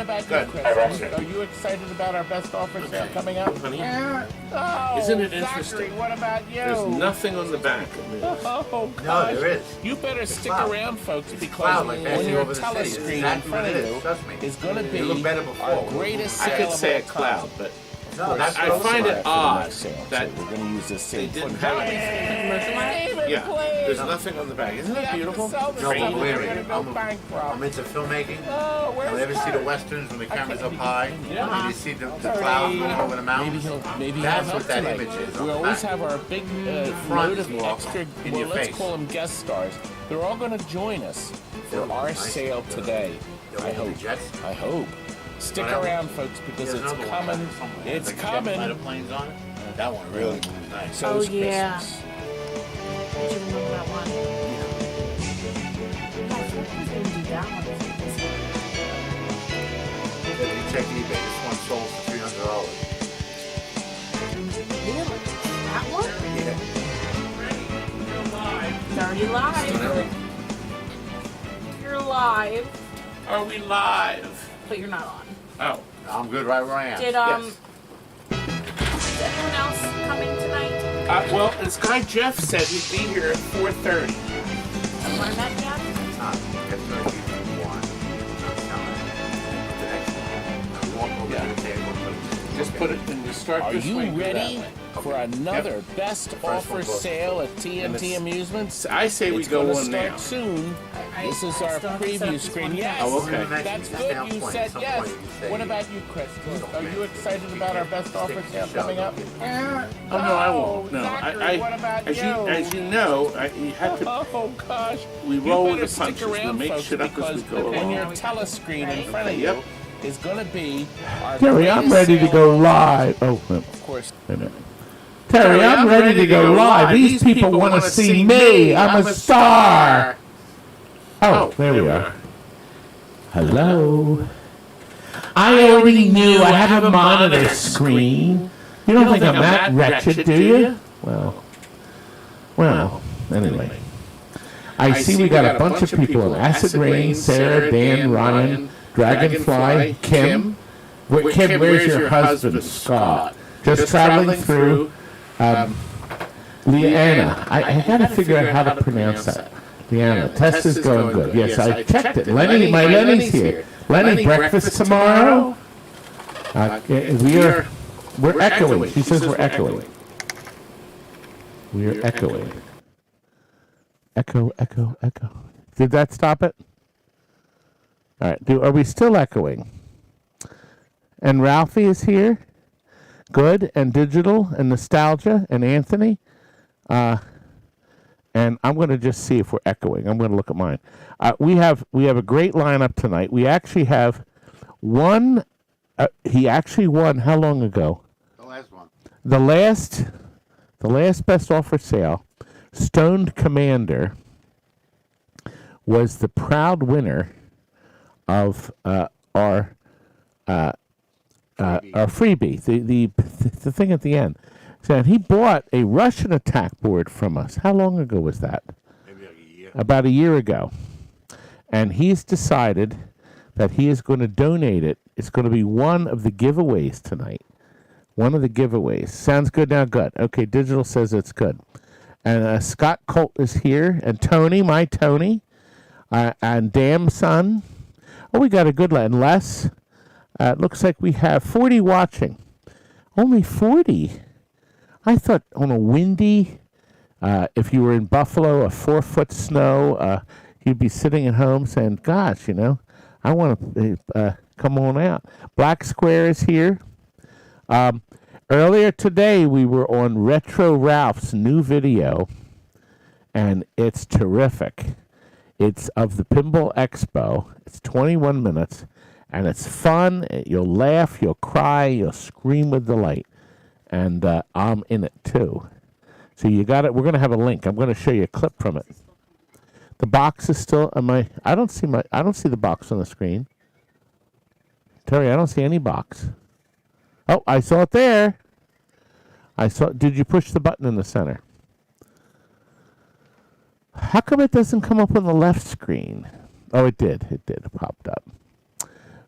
about you, Chris? Are you excited about our best offer sale coming up? Honey, Oh, isn't it Zachary, interesting? what about you? There's nothing on the back. Oh, gosh. No, there is. You better stick cloud. around, folks, because cloud, like on passing your over the city. telescreen in Exactly front what of it is, you trust me. is going to be It looked better before. our greatest I sale could of say all a cloud, but No, that's I find it odd that that we're going to use this they same didn't footage. have it. Yeah, there's nothing on the back. Isn't that beautiful? No, but believe me, I'm bankrupt. into filmmaking. Oh, You where's ever see the Kurt? westerns when the camera's up high? Yeah. And you see the clouds moving over the mountains? Maybe That's he'll what that help image tonight. is. We on the always back. have our big front load is of more extra, in well, your let's face. call them guest stars. They're all going to join us for They'll our be nice. sale today. They'll I all be hope. jets. I hope. Stick Whatever. around, folks, because There's it's another one coming. somewhere. It's Like coming. jet planes on it. That one really moves nice. So is yeah. Christmas. I do remember that one. Guys, what was going to do that one? If you check eBay, this one sold for $300. Really? That one? Yeah. It's already live. You're live, are we live? but you're not on. Oh, I'm good right where I am. Did yes. Is anyone else coming tonight? Well, this guy Jeff said he'd be here at 4:30. Have you learned that yet? It's not. It's going to be one. I'm telling you. The next one. I walk over to the table and put it. Just put it and you start Are this you way. go that ready way. for another best offer one goes. sale at And TNT it's- Amusements? I say we It's go gonna on start now. soon. This is I our still have to set up preview this screen. one Yes, Oh, okay. that's good. You said yes. What about you, Chris? Are you excited about our best offer sale coming up? Oh no, I won't. No, Zachary, what about as you know, you had to. Oh gosh. We You roll with better the stick punches. We around, make folks, shit up as because we go on along. your telescreen in front of Yep. you is going to be our Terry, I'm greatest ready to sale go live. Oh, Of course. wait a minute. Terry, I'm ready to go live. These people want to see me. I'm a star. Oh, there we are. Hello. I already knew I have a monitor screen. You don't think I'm that wretched, do you? Well, anyway. I see we got a bunch of people. Acid Rain, Sarah, Dan, Ryan, Dragonfly, Kim. Kim, where's your husband, Scott? Just traveling through. Leanna. I gotta figure out how to pronounce that. Leanna. Test is going good. Yes, I checked it. Lenny, my Lenny's here. Lenny, breakfast tomorrow? We're echoing. She says we're echoing. We're echoing. Echo, echo, echo. Did that stop it? All right. Are we still echoing? And Ralphie is here. Good. And Digital and Nostalgia and Anthony. And I'm going to just see if we're echoing. I'm going to look at mine. We have a great lineup tonight. We actually have one. He actually won how long ago? The last one. The last best offer sale, Stoned Commander was the proud winner of our freebie, the thing at the end. So he bought a Rush and Attack board from us. How long ago was that? Maybe like a year. About a year ago. And he's decided that he is going to donate it. It's going to be one of the giveaways tonight. One of the giveaways. Sounds good now? Good. Okay, Digital says it's good. And Scott Colt is here. And Tony, my Tony. And Damn Son. Oh, we got a good one. And Les. It looks like we have 40 watching. Only 40. I thought on a windy, if you were in Buffalo, a 4-foot snow, you'd be sitting at home saying, gosh, I want to come on out. Black Square is here. Earlier today, we were on Retro Ralph's new video, and it's terrific. It's of the Pinball Expo. It's 21 minutes, and it's fun. You'll laugh, you'll cry, you'll scream with delight. And I'm in it too. So you got it. We're going to have a link. I'm going to show you a clip from it. The box is still. I don't see the box on the screen. Terry, I don't see any box. Oh, I saw it there. Did you push the button in the center? How come it doesn't come up on the left screen? Oh, it did. It popped up.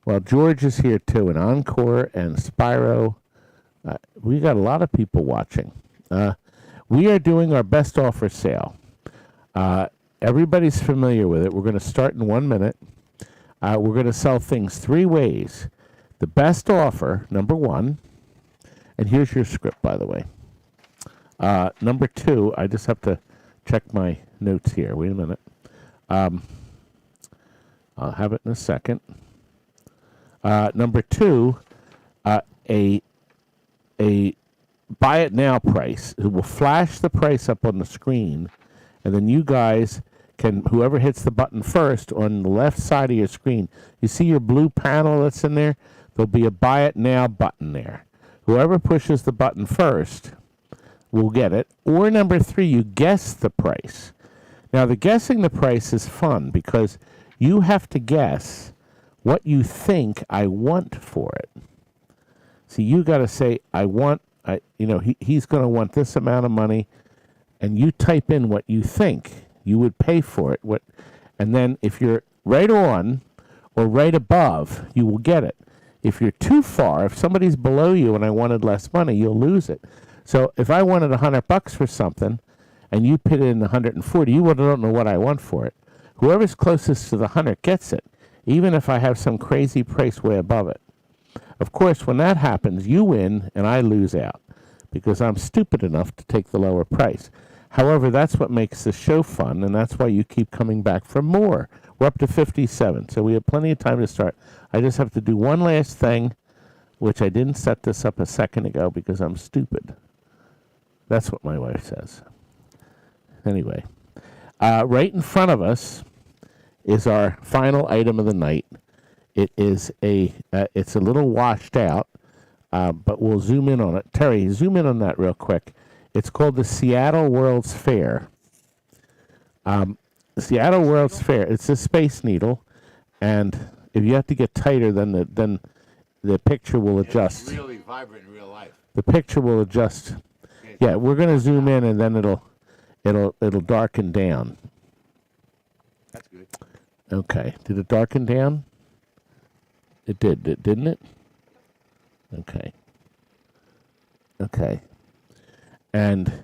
Well, George is here too, and Encore and Spyro. We got a lot of people watching. We are doing our best offer sale. Everybody's familiar with it. We're going to start in 1 minute. We're going to sell things 3 ways. The best offer, number 1, and here's your script, by the way. Number 2, I just have to check my notes here. Wait a minute. I'll have it in a second. Number 2, a buy it now price. It will flash the price up on the screen, and then you guys can, whoever hits the button first on the left side of your screen, you see your blue panel that's in there? There'll be a buy it now button there. Whoever pushes the button first will get it. Or number 3, you guess the price. Now, the guessing the price is fun because you have to guess what you think I want for it. See, you got to say, he's going to want this amount of money, and you type in what you think you would pay for it. And then if you're right on or right above, you will get it. If you're too far, if somebody's below you and I wanted less money, you'll lose it. So if I wanted $100 for something, and you put in 140, you don't know what I want for it. Whoever's closest to the 100 gets it, even if I have some crazy price way above it. Of course, when that happens, you win and I lose out because I'm stupid enough to take the lower price. However, that's what makes the show fun, and that's why you keep coming back for more. We're up to 57, so we have plenty of time to start. I just have to do one last thing, which I didn't set this up a second ago because I'm stupid. That's what my wife says. Anyway, right in front of us is our final item of the night. It is it's a little washed out, but we'll zoom in on it. Terry, zoom in on that real quick. It's called the Seattle World's Fair. Seattle World's Fair. It's a Space Needle, and if you have to get tighter, then the picture will adjust. It's really vibrant in real life. The picture will adjust. Yeah, we're going to zoom in, and then it'll darken down. That's good. Okay. Did it darken down? It did, didn't it? Okay. Okay. And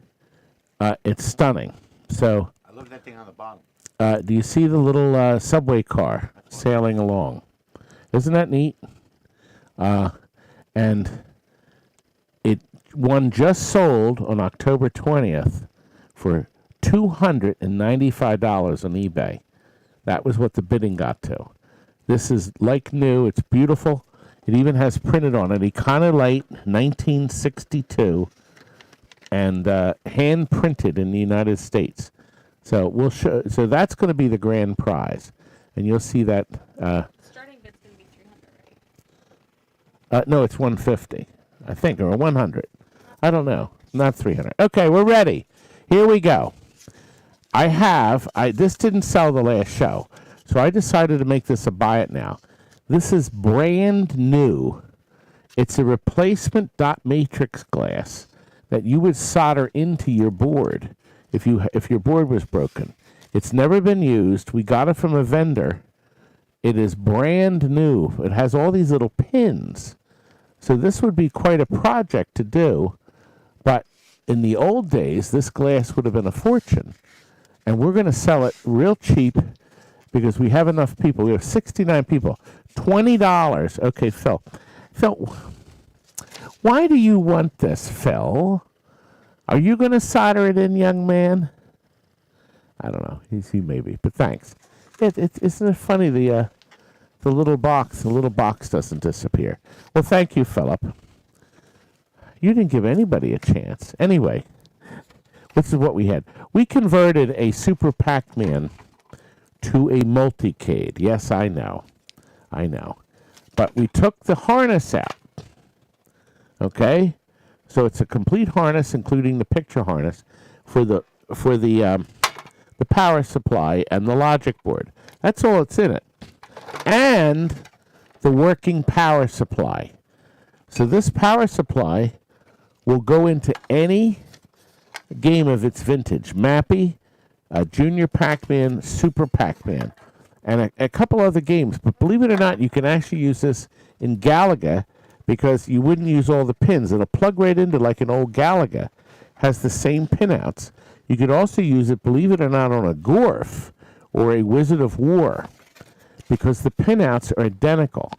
it's stunning. So, I love that thing on the bottom. do you see the little subway car sailing along? Isn't that neat? And one just sold on October 20th for $295 on eBay. That was what the bidding got to. This is like new. It's beautiful. It even has printed on it, Econolite 1962, and hand printed in the United States. So we'll show. So that's going to be the grand prize, and you'll see that. Starting bid's going to be 300, right? No, it's 150, I think, or 100. I don't know. Not 300. Okay, we're ready. Here we go. This didn't sell the last show, so I decided to make this a buy it now. This is brand new. It's a replacement dot matrix glass that you would solder into your board if your board was broken. It's never been used. We got it from a vendor. It is brand new. It has all these little pins. So this would be quite a project to do. But in the old days, this glass would have been a fortune. And we're going to sell it real cheap because we have enough people. We have 69 people. $20. Okay, Phil. Phil, why do you want this, Phil? Are you going to solder it in, young man? I don't know. He may be, but thanks. Isn't it funny, the little box doesn't disappear. Well, thank you, Philip. You didn't give anybody a chance. Anyway, this is what we had. We converted a Super Pac-Man to a multicade. Yes, I know. But we took the harness out. Okay? So it's a complete harness, including the picture harness, for the power supply and the logic board. That's all that's in it. And the working power supply. So this power supply will go into any game of its vintage. Mappy, Junior Pac-Man, Super Pac-Man. and a couple other games. But believe it or not, you can actually use this in Galaga because you wouldn't use all the pins. It'll plug right into like an old Galaga. Has the same pinouts. You could also use it, believe it or not, on a Gorf or a Wizard of War because the pinouts are identical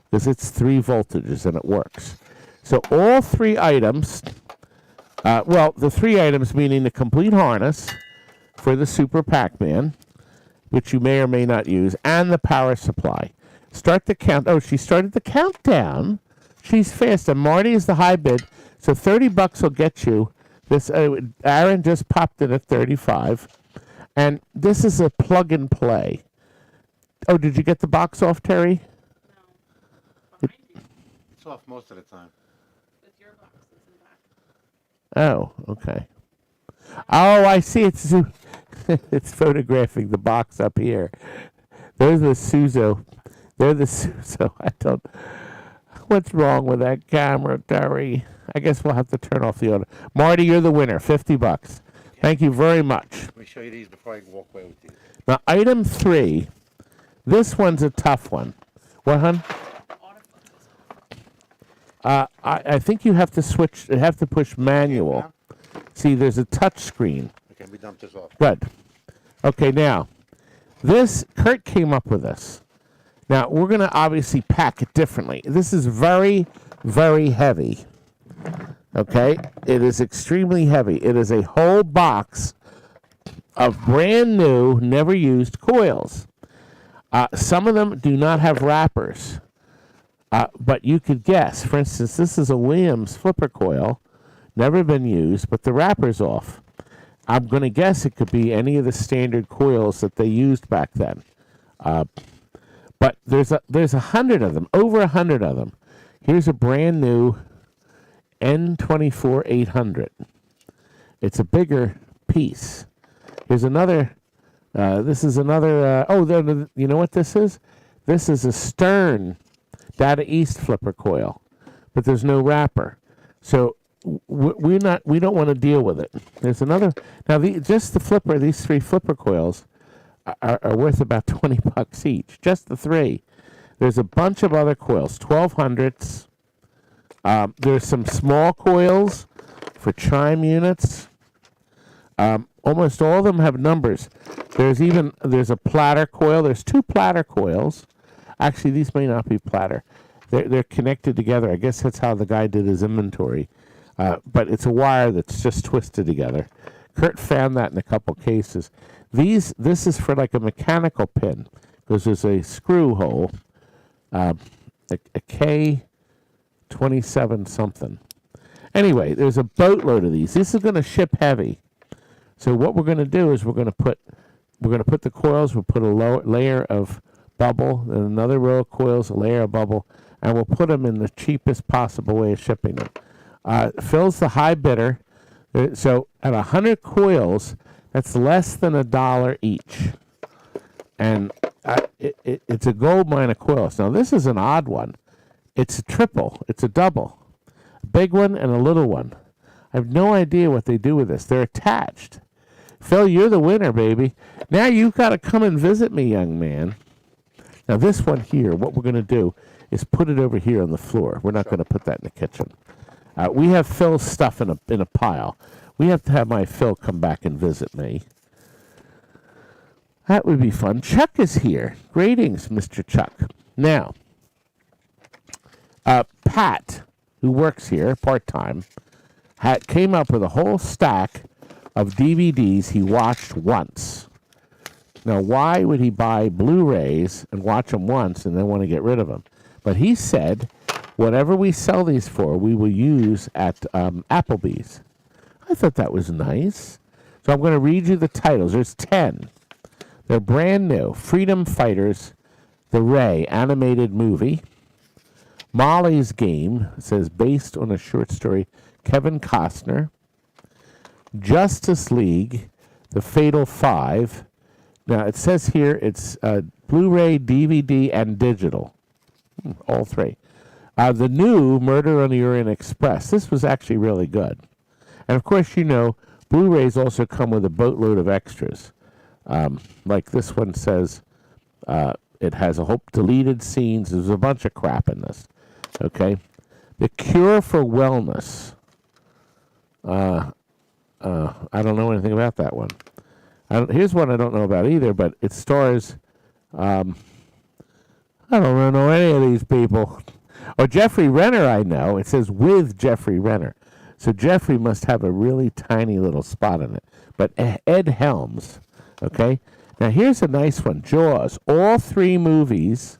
because it's 3 voltages and it works. So all 3 items, the 3 items meaning the complete harness for the Super Pac-Man, which you may or may not use, and the power supply. Start the count. Oh, she started the countdown. She's fast. And Marty is the high bid. So $30 will get you this. Aaron just popped in at 35. And this is a plug and play. Oh, did you get the box off, Terry? No. Behind you. It's off most of the time. With your boxes in back. Oh, okay. Oh, I see. It's photographing the box up here. There's the Suzo. They're the Suzo. I don't. What's wrong with that camera, Terry? I guess we'll have to turn off the audio. Marty, you're the winner. $50. Thank you very much. Let me show you these before I walk away with these. Now, item 3. This one's a tough one. What, hon? I think you have to switch. You have to push manual. See, there's a touch screen. Okay, we dump this off. Good. Okay, now, Kurt came up with this. Now, we're going to obviously pack it differently. This is very, very heavy. Okay? It is extremely heavy. It is a whole box of brand new, never used coils. Some of them do not have wrappers. But you could guess. For instance, this is a Williams flipper coil. Never been used, but the wrapper's off. I'm going to guess it could be any of the standard coils that they used back then. But there's 100 of them, over 100 of them. Here's a brand new N24 800. It's a bigger piece. Here's another. This is another. You know what this is? This is a Stern Data East flipper coil, but there's no wrapper. So we don't want to deal with it. There's another. Now, just the flipper, these 3 flipper coils are worth about $20 each. Just the 3. There's a bunch of other coils, 1200s. There's some small coils for chime units. Almost all of them have numbers. There's a platter coil. There's 2 platter coils. Actually, these may not be platter. They're connected together. I guess that's how the guy did his inventory. But it's a wire that's just twisted together. Kurt found that in a couple cases. This is for like a mechanical pin because there's a screw hole, a K27 something. Anyway, there's a boatload of these. This is going to ship heavy. So what we're going to do is we're going to put the coils. We'll put a layer of bubble and another row of coils, a layer of bubble, and we'll put them in the cheapest possible way of shipping them. Phil's the high bidder. So at 100 coils, that's less than $1 each. And it's a gold mine of coils. Now, this is an odd one. It's a triple. It's a double. A big one and a little one. I have no idea what they do with this. They're attached. Phil, you're the winner, baby. Now you've got to come and visit me, young man. Now, this one here, what we're going to do is put it over here on the floor. We're not going to put that in the kitchen. We have Phil's stuff in a pile. We have to have my Phil come back and visit me. That would be fun. Chuck is here. Greetings, Mr. Chuck. Now, Pat, who works here part-time, came up with a whole stack of DVDs he watched once. Now, why would he buy Blu-rays and watch them once and then want to get rid of them? But he said, whatever we sell these for, we will use at Applebee's. I thought that was nice. So I'm going to read you the titles. There's 10. They're brand new. Freedom Fighters, The Ray animated movie. Molly's Game, it says based on a short story, Kevin Costner. Justice League, The Fatal Five. Now, it says here it's Blu-ray, DVD, and digital. All 3. The new Murder on the Orient Express. This was actually really good. And, of course, you know, Blu-rays also come with a boatload of extras. Like this one says, It has a whole deleted scenes. There's a bunch of crap in this. Okay, The Cure for Wellness. I don't know anything about that one. Here's one I don't know about either, but it stars. I don't know any of these people. Oh, Jeffrey Renner, I know. It says with Jeffrey Renner. So Jeffrey must have a really tiny little spot in it. But Ed Helms, okay? Now here's a nice one. Jaws. All three movies.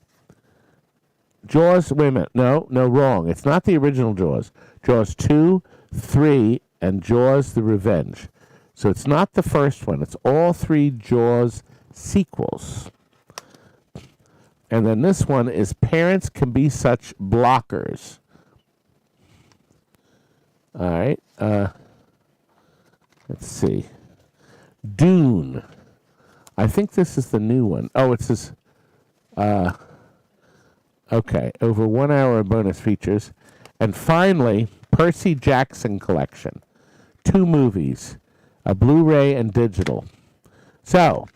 Jaws, wait a minute. No, wrong. It's not the original Jaws. Jaws 2, 3, and Jaws the Revenge. So it's not the first one. It's all three Jaws sequels. And then this one is Parents Can Be Such Blockers. All right. Let's see. Dune. I think this is the new one. Oh, it says, okay, over 1 hour of bonus features. And finally, Percy Jackson Collection. 2 movies, a Blu-ray and digital. So,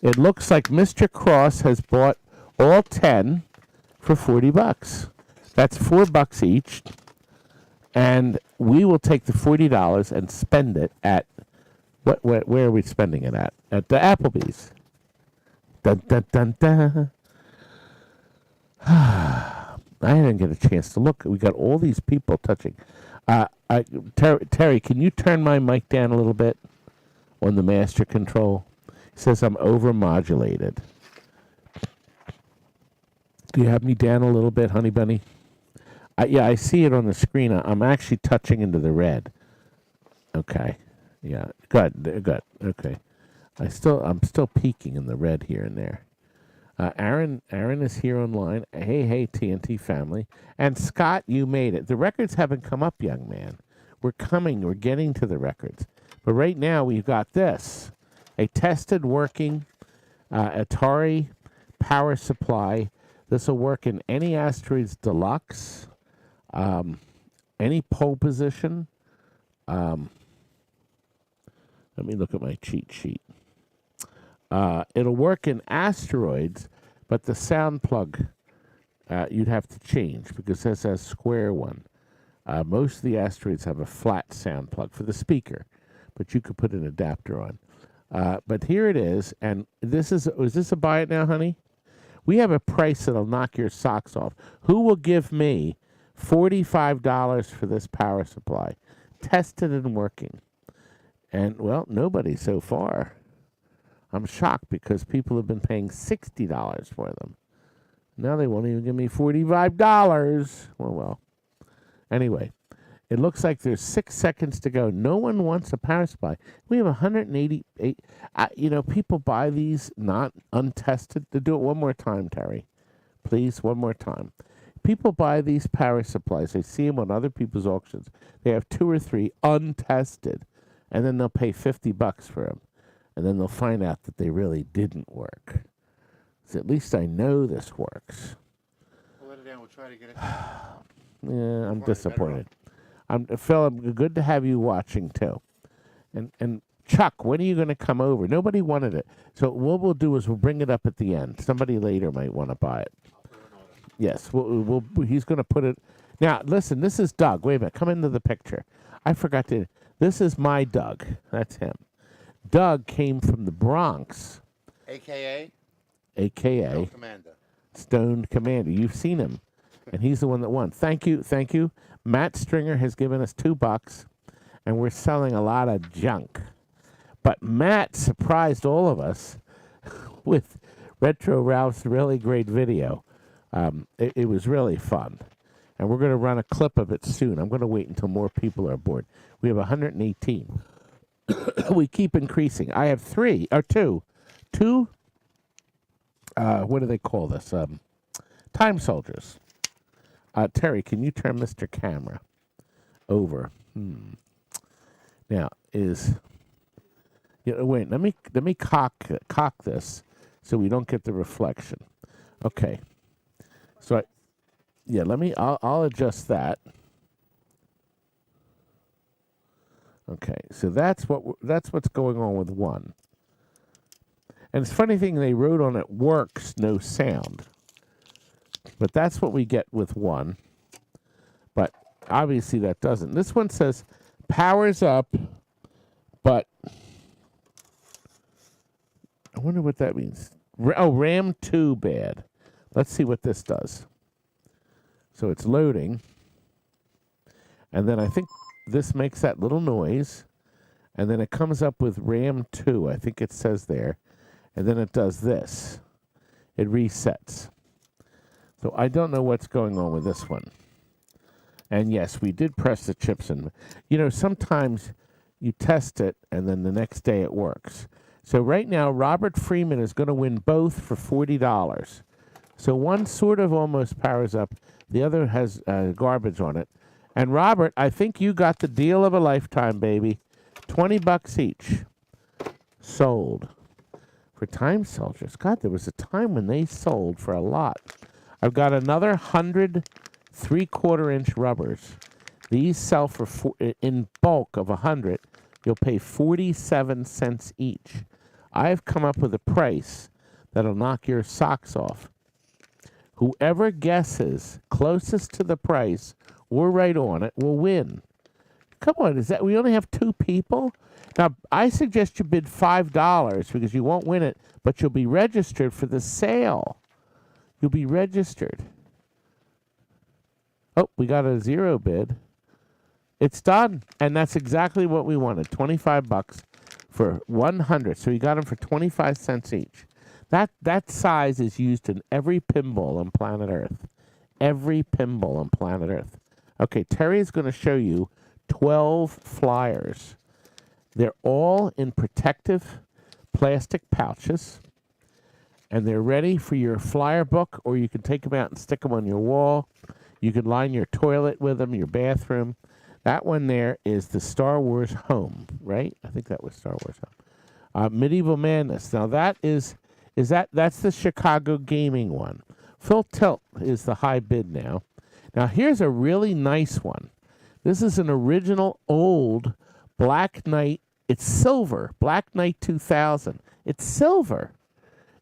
it looks like Mr. Cross has bought all 10 for $40. That's $4 each. And we will take the $40 and spend it at, where are we spending it at? At the Applebee's. Dun, dun, dun, dun. I didn't get a chance to look. We got all these people touching. Terry, can you turn my mic down a little bit on the master control? It says I'm overmodulated. Do you have me down a little bit, honey bunny? Yeah, I see it on the screen. I'm actually touching into the red. Okay. Yeah. Good. Okay. I'm still peeking in the red here and there. Aaron is here online. Hey, TNT family. And Scott, you made it. The records haven't come up, young man. We're coming. We're getting to the records. But right now we've got this. A tested working Atari power supply. This will work in any Asteroids Deluxe, any pole position. Let me look at my cheat sheet. It'll work in Asteroids, but the sound plug you'd have to change because this has a square one. Most of the Asteroids have a flat sound plug for the speaker, but you could put an adapter on. But here it is, and is this a buy it now, honey? We have a price that'll knock your socks off. Who will give me $45 for this power supply? Tested and working. And, well, nobody so far. I'm shocked because people have been paying $60 for them. Now they won't even give me $45. Well. Anyway, it looks like there's 6 seconds to go. No one wants a power supply. We have 188. People buy these not untested. To do it one more time, Terry. Please, one more time. People buy these power supplies. They see them on other people's auctions. They have 2 or 3 untested, and then they'll pay $50 for them. And then they'll find out that they really didn't work. So at least I know this works. We'll let it down. We'll try to get it. Yeah, I'm disappointed. Phil, good to have you watching too. And Chuck, when are you going to come over? Nobody wanted it. So what we'll do is we'll bring it up at the end. Somebody later might want to buy it. Yes, he's going to put it. Now, listen, this is Doug. Wait a minute. Come into the picture. I forgot to. This is my Doug. That's him. Doug came from the Bronx. AKA? AKA. Commander. Stoned Commander. You've seen him. And he's the one that won. Thank you. Matt Stringer has given us $2, and we're selling a lot of junk. But Matt surprised all of us with Retro Ralph's really great video. It was really fun. And we're going to run a clip of it soon. I'm going to wait until more people are aboard. We have 118. We keep increasing. I have 2. What do they call this? Time soldiers. Terry, can you turn Mr. Camera over? Now wait. Let me cock this so we don't get the reflection. Okay. So I'll adjust that. Okay. So that's what's going on with one. And it's a funny thing, they wrote on it, works, no sound. But that's what we get with one. But obviously that doesn't. This one says powers up, but I wonder what that means. RAM 2 bad. Let's see what this does. So it's loading. And then I think this makes that little noise. And then it comes up with RAM 2. I think it says there. And then it does this. It resets. So I don't know what's going on with this one. And yes, we did press the chips in. You know, sometimes you test it and then the next day it works. So right now, Robert Freeman is going to win both for $40. So one sort of almost powers up. The other has garbage on it. And Robert, I think you got the deal of a lifetime, baby. $20 each. Sold. For Time Soldiers. God, there was a time when they sold for a lot. I've got another 100 3/4-inch rubbers. These sell for in bulk of 100. You'll pay 47 cents each. I've come up with a price that'll knock your socks off. Whoever guesses closest to the price or right on it will win. Come on, is that we only have 2 people? Now, I suggest you bid $5 because you won't win it, but you'll be registered for the sale. You'll be registered. Oh, we got a 0 bid. It's done, and that's exactly what we wanted. $25 for 100. So you got them for 25 cents each. That size is used in every pinball on planet Earth. Every pinball on planet Earth. Okay, Terry is going to show you 12 flyers. They're all in protective plastic pouches, and they're ready for your flyer book, or you can take them out and stick them on your wall. You can line your toilet with them, your bathroom. That one there is the Star Wars Home, right? I think that was Star Wars Home. Medieval Madness. Now that's the Chicago gaming one. Full Tilt is the high bid now. Now here's a really nice one. This is an original old Black Knight. It's silver. Black Knight 2000. It's silver.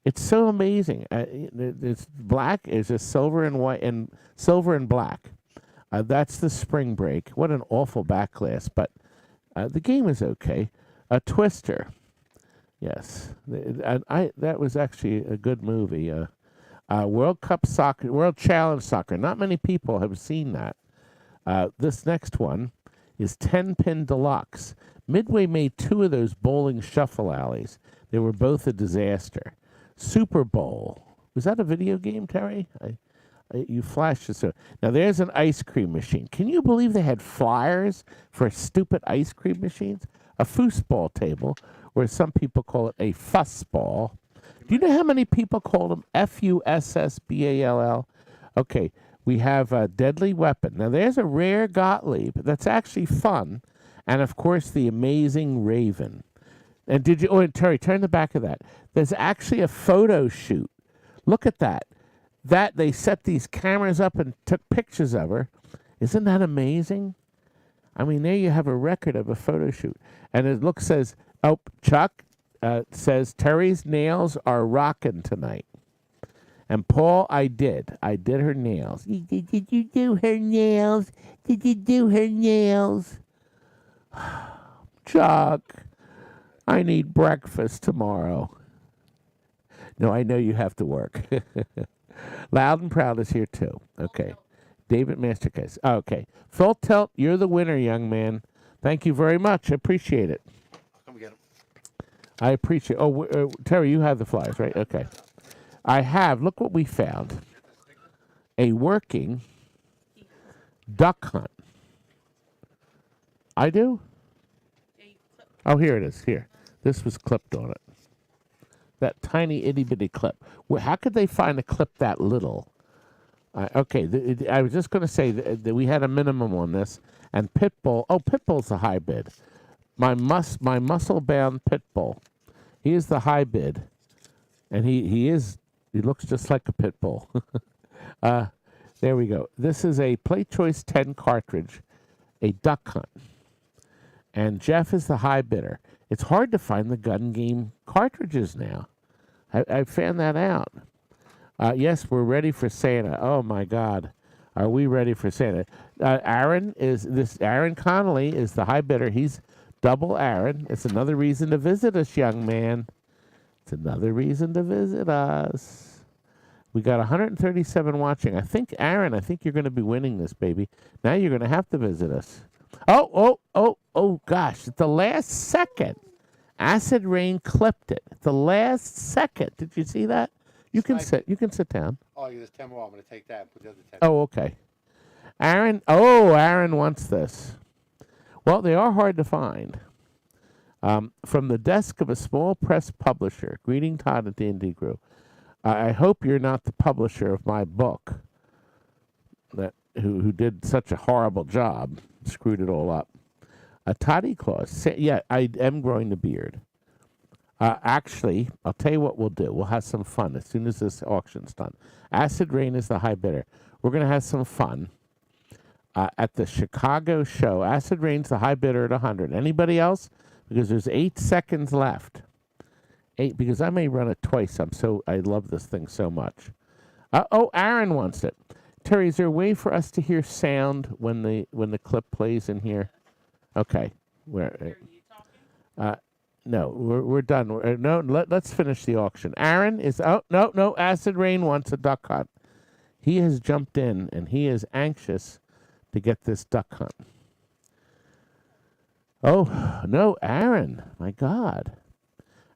It's so amazing. It's black. It's just silver and white and silver and black. That's the Spring Break. What an awful back glass, but the game is okay. A Twister. Yes, that was actually a good movie. World Cup Soccer, World Challenge Soccer. Not many people have seen that. This next one is 10-Pin Deluxe. Midway made 2 of those bowling shuffle alleys. They were both a disaster. Super Bowl. Was that a video game, Terry? You flashed it. So now there's an ice cream machine. Can you believe they had flyers for stupid ice cream machines? A foosball table, or some people call it a fussball. Do you know how many people call them Fussball? Okay, we have a Deadly Weapon. Now there's a rare Gottlieb that's actually fun, and of course the Amazing Raven. And did you? Oh, and Terry, turn the back of that. There's actually a photo shoot. Look at that. That they set these cameras up and took pictures of her. Isn't that amazing? I mean, there you have a record of a photo shoot. And it says, oh, Chuck says, Terry's nails are rocking tonight. And Paul, I did her nails. Did you do her nails? Did you do her nails? Chuck, I need breakfast tomorrow. No, I know you have to work. Loud and Proud is here too. Okay. David Mastercase. Okay. Full Tilt, you're the winner, young man. Thank you very much. I appreciate it. Come get them. I appreciate Terry, you have the flyers, right? Okay. I have, look what we found. A working duck hunt. I do? Oh, here it is. Here. This was clipped on it. That tiny itty-bitty clip. How could they find a clip that little? Okay, I was just going to say that we had a minimum on this. And Pitbull, Pitbull's the high bid. My muscle-bound Pitbull. He is the high bid. And he looks just like a Pitbull. There we go. This is a Play Choice 10 cartridge, a duck hunt. And Jeff is the high bidder. It's hard to find the gun game cartridges now. I found that out. Yes, we're ready for Santa. Oh my God, are we ready for Santa? Aaron Connolly is the high bidder. He's double Aaron. It's another reason to visit us, young man. It's another reason to visit us. We got 137 watching. I think, Aaron, you're going to be winning this, baby. Now you're going to have to visit us. Oh, gosh. At the last second, Acid Rain clipped it. At the last second. Did you see that? You can sit. You can sit down. Oh, there's 10 more. I'm going to take that and put the other 10. Oh, okay. Aaron wants this. Well, they are hard to find. From the desk of a small press publisher, greeting Todd at D&D Crew. I hope you're not the publisher of my book who did such a horrible job, screwed it all up. Toddy Claus. Yeah, I am growing the beard. Actually, I'll tell you what we'll do. We'll have some fun as soon as this auction's done. Acid Rain is the high bidder. We're going to have some fun at the Chicago show. Acid Rain's the high bidder at 100. Anybody else? Because there's 8 seconds left. 8, because I may run it twice. I love this thing so much. Aaron wants it. Terry, is there a way for us to hear sound when the clip plays in here? Okay. No, we're done. Let's finish the auction. Aaron is no. Acid Rain wants a duck hunt. He has jumped in and he is anxious to get this duck hunt. Oh no, Aaron! My God,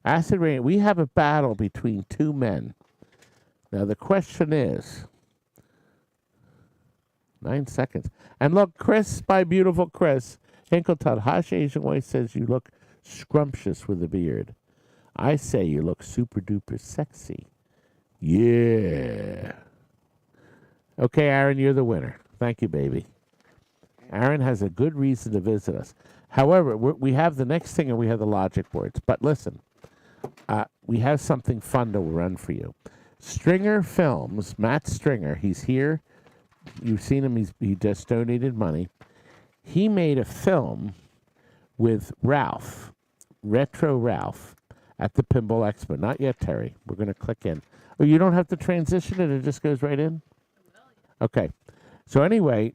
Acid Rain. We have a battle between two men. Now the question is, 9 seconds. And look, Chris, my beautiful Chris, Hinkletut, Hush Asian Way says you look scrumptious with a beard. I say you look super duper sexy. Yeah. Okay, Aaron, you're the winner. Thank you, baby. Aaron has a good reason to visit us. However, we have the next thing and we have the logic boards. But listen, we have something fun to run for you. Stringer Films, Matt Stringer, he's here. You've seen him. He just donated money. He made a film with Ralph, Retro Ralph, at the Pinball Expo. Not yet, Terry. We're going to click in. Oh, you don't have to transition it? It just goes right in? Okay. So anyway,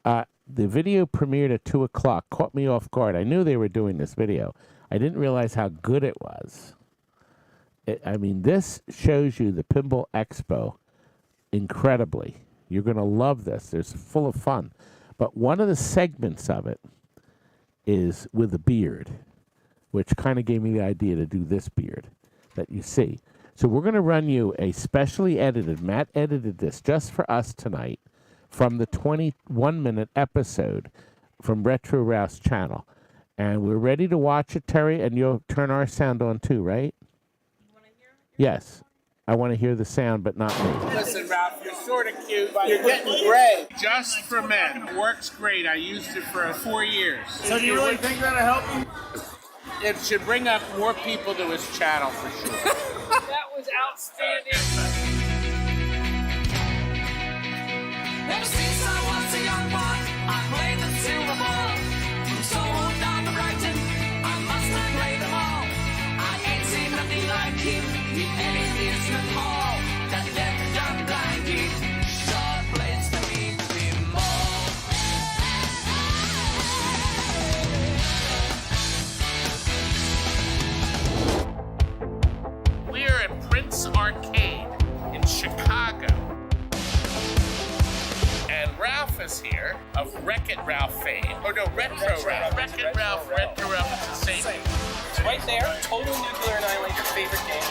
the video premiered at 2 o'clock. Caught me off guard. I knew they were doing this video. I didn't realize how good it was. This shows you the Pinball Expo incredibly. You're going to love this. It's full of fun. But one of the segments of it is with a beard, which kind of gave me the idea to do this beard that you see. So we're going to run you a specially edited, Matt edited this just for us tonight, from the 21-minute episode from Retro Ralph's channel. And we're ready to watch it, Terry, and you'll turn our sound on too, right? You want to hear it? Yes. I want to hear the sound, but not me. Listen, Ralph, you're sort of cute, but you're getting gray. Just for men. Works great. I used it for 4 years. So do you really think that'll help you? It should bring up more people to his channel for sure. That was outstanding. Ever since I was a young boy, I played the silver ball. From Soho down to Brighton, I must have played them all. I ain't seen nothing like him in any amusement hall. That deaf and dumb blind kid sure plays to me pinball. We're at Prince Arcade in Chicago. And Ralph is here of Wreck-It Ralph fame. Oh no, Retro Ralph. Wreck-It Ralph, Retro Ralph, it's the same. It's right there. Total Nuclear Annihilation favorite game.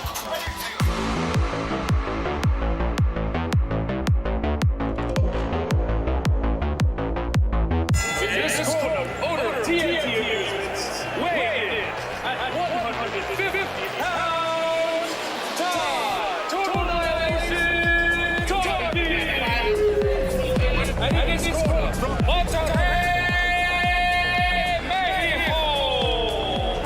This corner, owner of TNT Amusements, weighed in at 150 pounds, Todd Total Annihilation Coffee! And in this corner, from Atari, Maggie Hall!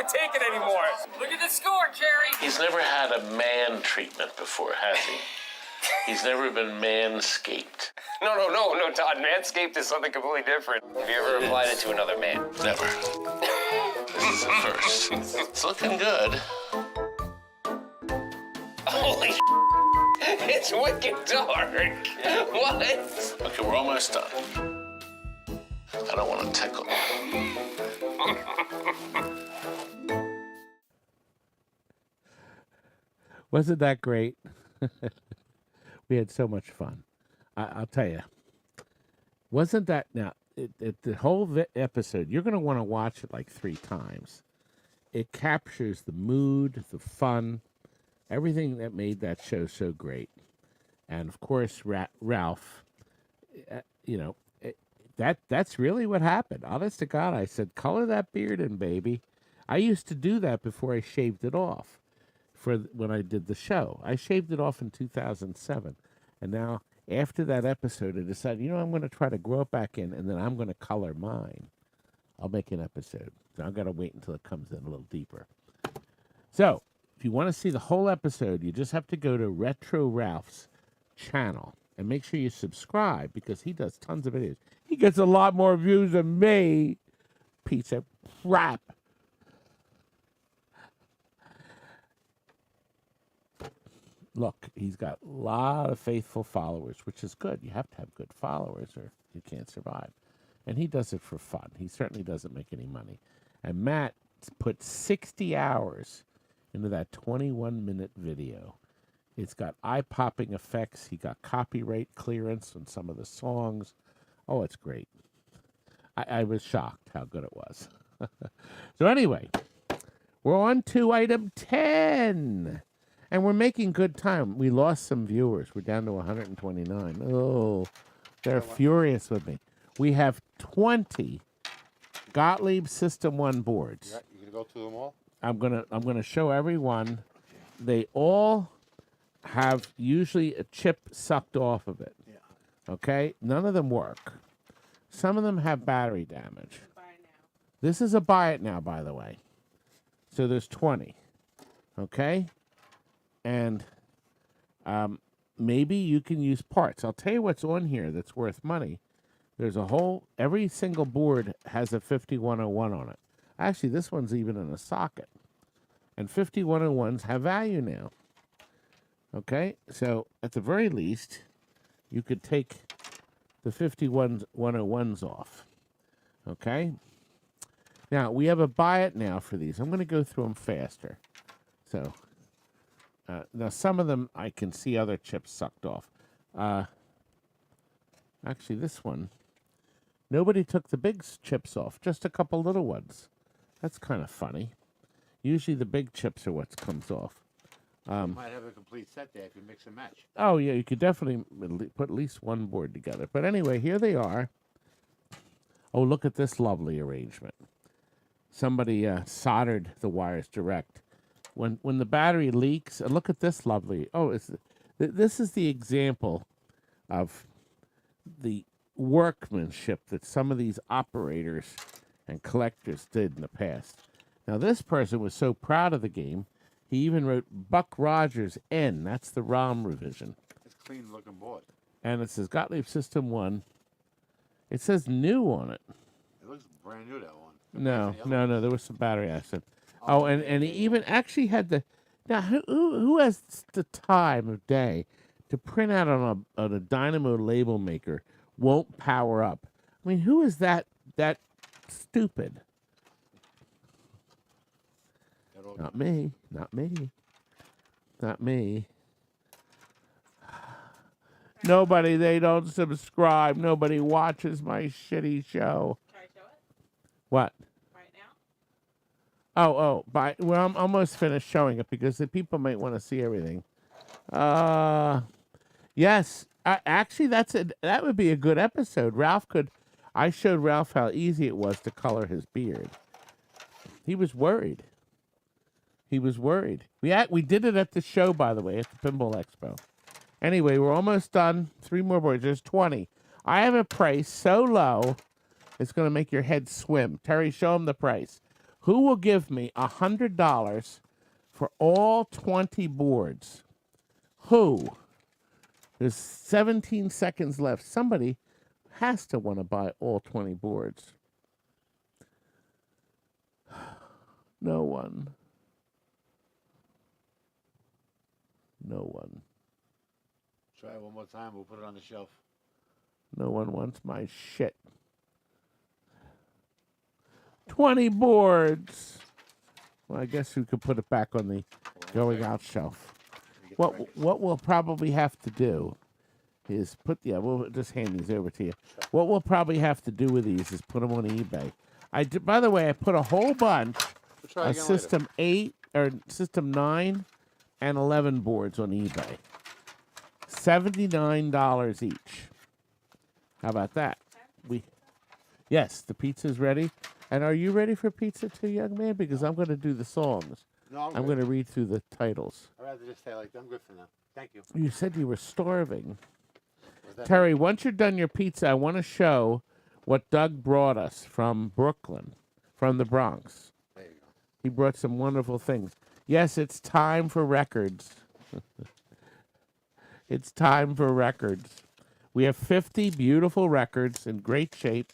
even take it anymore. Look at the score, Jerry. He's never had a man treatment before, has he? He's never been manscaped. No, Todd. Manscaped is something completely different. Have you ever applied it to another man? Never. This is the first. It's looking good. Holy it's wicked dark. What? Okay, we're almost done. I don't want to tickle. Wasn't that great? We had so much fun. I'll tell you. Wasn't that now? The whole episode, you're going to want to watch it like 3 times. It captures the mood, the fun, everything that made that show so great. And of course, Ralph, that's really what happened. Honest to God, I said, color that beard in, baby. I used to do that before I shaved it off when I did the show. I shaved it off in 2007. And now, after that episode, I decided, I'm going to try to grow it back in, and then I'm going to color mine. I'll make an episode. So I've got to wait until it comes in a little deeper. So, if you want to see the whole episode, you just have to go to Retro Ralph's channel and make sure you subscribe because he does tons of videos. He gets a lot more views than me. Piece of crap. Look, he's got a lot of faithful followers, which is good. You have to have good followers or you can't survive. And he does it for fun. He certainly doesn't make any money. And Matt put 60 hours into that 21-minute video. It's got eye-popping effects. He got copyright clearance on some of the songs. Oh, it's great. I was shocked how good it was. So anyway, we're on to item 10. And we're making good time. We lost some viewers. We're down to 129. Oh, they're furious with me. We have 20 Gottlieb System 1 boards. Yeah, you gonna go through them all? I'm gonna show everyone. They all have usually a chip sucked off of it. Yeah. Okay? None of them work. Some of them have battery damage. This is a buy it now, by the way. So there's 20. Okay? And maybe you can use parts. I'll tell you what's on here that's worth money. There's every single board has a 5101 on it. Actually, this one's even in a socket. And 5101s have value now. Okay? So, at the very least, you could take the 5101s off. Okay? Now, we have a buy it now for these. I'm going to go through them faster. So... now, some of them, I can see other chips sucked off. Actually, this one, nobody took the big chips off, just a couple little ones. That's kind of funny. Usually the big chips are what comes off. You might have a complete set there if you mix and match. Oh, yeah, you could definitely put at least one board together. But anyway, here they are. Oh, look at this lovely arrangement. Somebody soldered the wires direct. When the battery leaks, and look at this lovely. Oh, this is the example of the workmanship that some of these operators and collectors did in the past. Now, this person was so proud of the game, he even wrote Buck Rogers N. That's the ROM revision. It's a clean looking board. And it says Gottlieb System 1. It says new on it. It looks brand new, that one. No. There was some battery accident. Oh, and he even actually had the... Now, who has the time of day to print out on a dynamo label maker won't power up? I mean, who is that stupid? Not me. Nobody, they don't subscribe. Nobody watches my shitty show. Can I show it What? right now? Well, I'm almost finished showing it because the people might want to see everything. Yes, actually, that would be a good episode. I showed Ralph how easy it was to color his beard. He was worried. We did it at the show, by the way, at the Pinball Expo. Anyway, we're almost done. 3 more boards. There's 20. I have a price so low, it's going to make your head swim. Terry, show him the price. Who will give me $100 for all 20 boards? Who? There's 17 seconds left. Somebody has to want to buy all 20 boards. No one. No one. Try it one more time. We'll put it on the shelf. No one wants my shit. 20 boards. Well, I guess we could put it back on the going out shelf. What we'll probably have to do is we'll just hand these over to you. What we'll probably have to do with these is put them on eBay. By the way, I put a whole bunch of System 8 or System 9 and 11 boards on eBay. $79 each. How about that? Yes, the pizza's ready. And are you ready for pizza too, young man? Because I'm going to do the songs. No, I'm going to read through the titles. I'd rather just say I'm good for now. Thank you. You said you were starving. Terry, once you're done your pizza, I want to show what Doug brought us from Brooklyn, from the Bronx. There you go. He brought some wonderful things. Yes, it's time for records. It's time for records. We have 50 beautiful records in great shape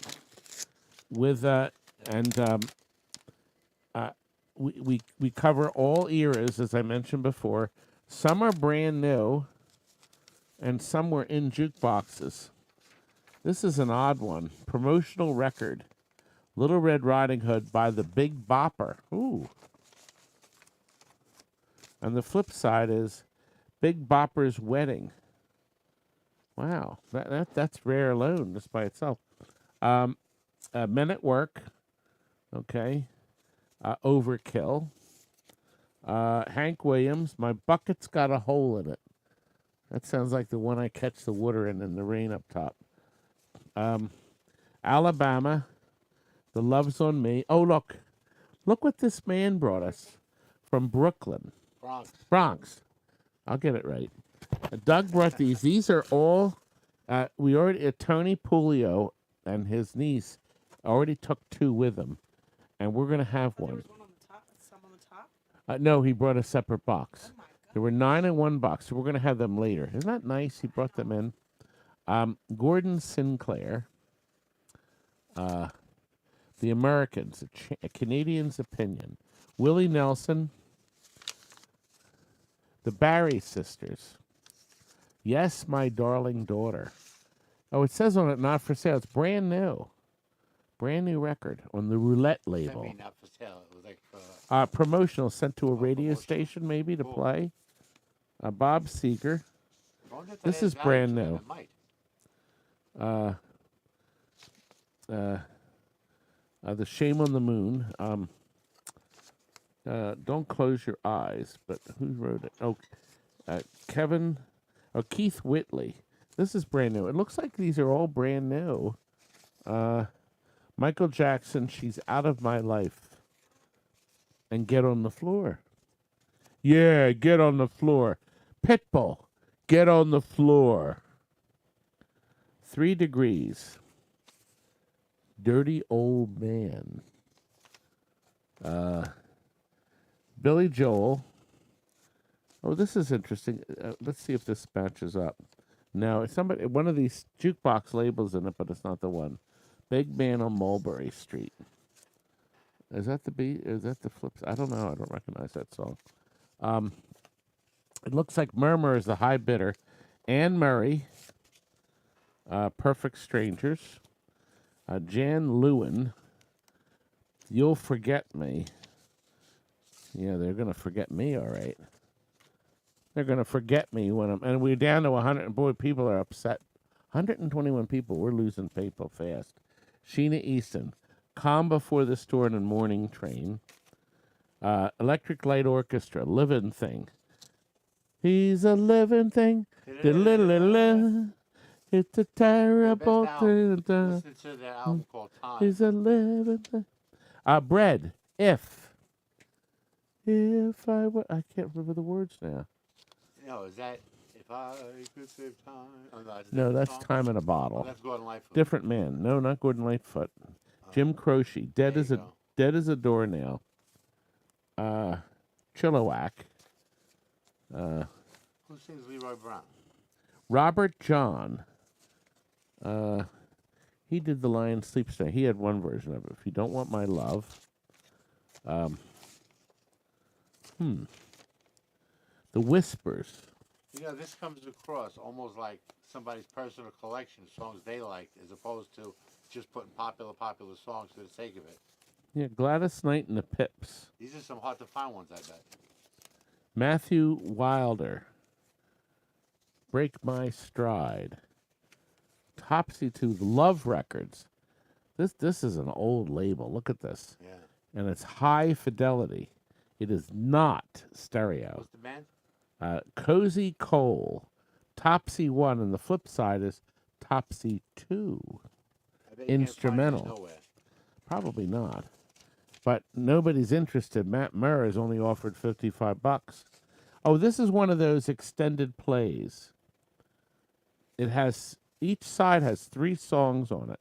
with we cover all eras, as I mentioned before. Some are brand new, and some were in jukeboxes. This is an odd one. Promotional record. Little Red Riding Hood by the Big Bopper. Ooh. And the flip side is Big Bopper's Wedding. Wow. That's rare alone, just by itself. Men at Work. Okay. Overkill. Hank Williams, My Bucket's Got a Hole in It. That sounds like the one I catch the water in the rain up top. Alabama, The Love's on Me. Oh, look. Look what this man brought us from Brooklyn. Bronx. I'll get it right. Doug brought these. These are all, Tony Pulio and his niece already took 2 with him. And we're going to have one. There was one on the top, some on the top. No, he brought a separate box. Oh my God. There were 9 in one box, so we're going to have them later. Isn't that nice? He brought them in. Gordon Sinclair. The Americans, a Canadian's Opinion. Willie Nelson. The Barry Sisters. Yes, My Darling Daughter. Oh, it says on it, not for sale. It's brand new. Brand new record on the Roulette label. Not for sale. It was like for, promotional, sent to a radio station maybe to play. Bob Seger. This is brand new. The Shame on the Moon. Don't Close Your Eyes. But who wrote it? Oh, Keith Whitley. This is brand new. It looks like these are all brand new. Michael Jackson, She's Out of My Life. And Get on the Floor. Yeah, Get on the Floor. Pitbull, Get on the Floor. 3 Degrees. Dirty Old Man. Billy Joel. Oh, this is interesting. Let's see if this matches up. No, it's one of these jukebox labels in it, but it's not the one. Big Man on Mulberry Street. Is that the beat? Is that the flips? I don't know. I don't recognize that song. It looks like Murmur is the high bidder. Anne Murray. Perfect Strangers. Jan Lewin. You'll Forget Me. Yeah, they're going to forget me, all right. They're going to forget me and we're down to 100. Boy, people are upset. 121 people. We're losing people fast. Sheena Easton, Calm Before the Storm and Morning Train. Electric Light Orchestra, Living Thing. He's a living thing. It's a terrible thing. Listen to the album called Time. He's a living thing. Bread, If I were... I can't remember the words now. No, is that If I Could Save Time? Oh, no, that's Time in a Bottle. Oh, that's Gordon Lightfoot. Different man. No, not Gordon Lightfoot. Jim Croce, Dead as a Dead as a Doornail. Chilliwack. Who sings Leroy Brown? Robert John. He did The Lion Sleeps Tonight. He had one version of it. If You Don't Want My Love. The Whispers. You know, this comes across almost like somebody's personal collection of songs they liked, as opposed to just putting popular songs for the sake of it. Yeah, Gladys Knight and the Pips. These are some hard to find ones, I bet. Matthew Wilder. Break My Stride. Topsy to Love Records. This is an old label. Look at this. Yeah. And it's high fidelity. It is not stereo. What's the band? Cozy Cole. Topsy 1, and the flip side is Topsy 2. I bet you can't Instrumental. find these nowhere. Probably not. But nobody's interested. Matt Murr has only offered $55. Oh, this is one of those extended plays. It has, each side has 3 songs on it,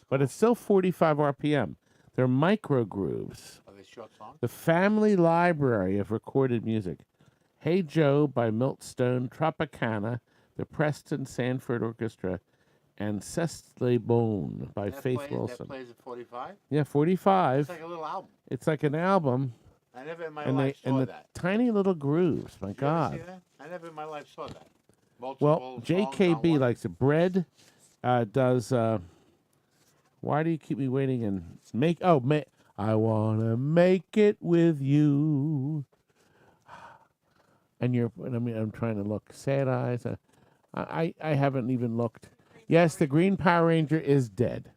but it's still 45 RPM. They're micro grooves. Are they short songs? The Family Library of Recorded Music. Hey Joe by Milt Stone, Tropicana, the Preston Sanford Orchestra, and Cecily Bone by Faith Wilson. That plays at 45? Yeah, 45. It's like a little album. It's like an album, I never in my and life saw the that. tiny little grooves. My Did you ever God. see that? I never in my life saw that. Multiple Well, songs on JKB one? likes it. Bread does. Why do you keep me waiting? And I wanna make it with you. And I'm trying to look. Sad Eyes. I haven't even looked. Yes, the Green Power Ranger is dead.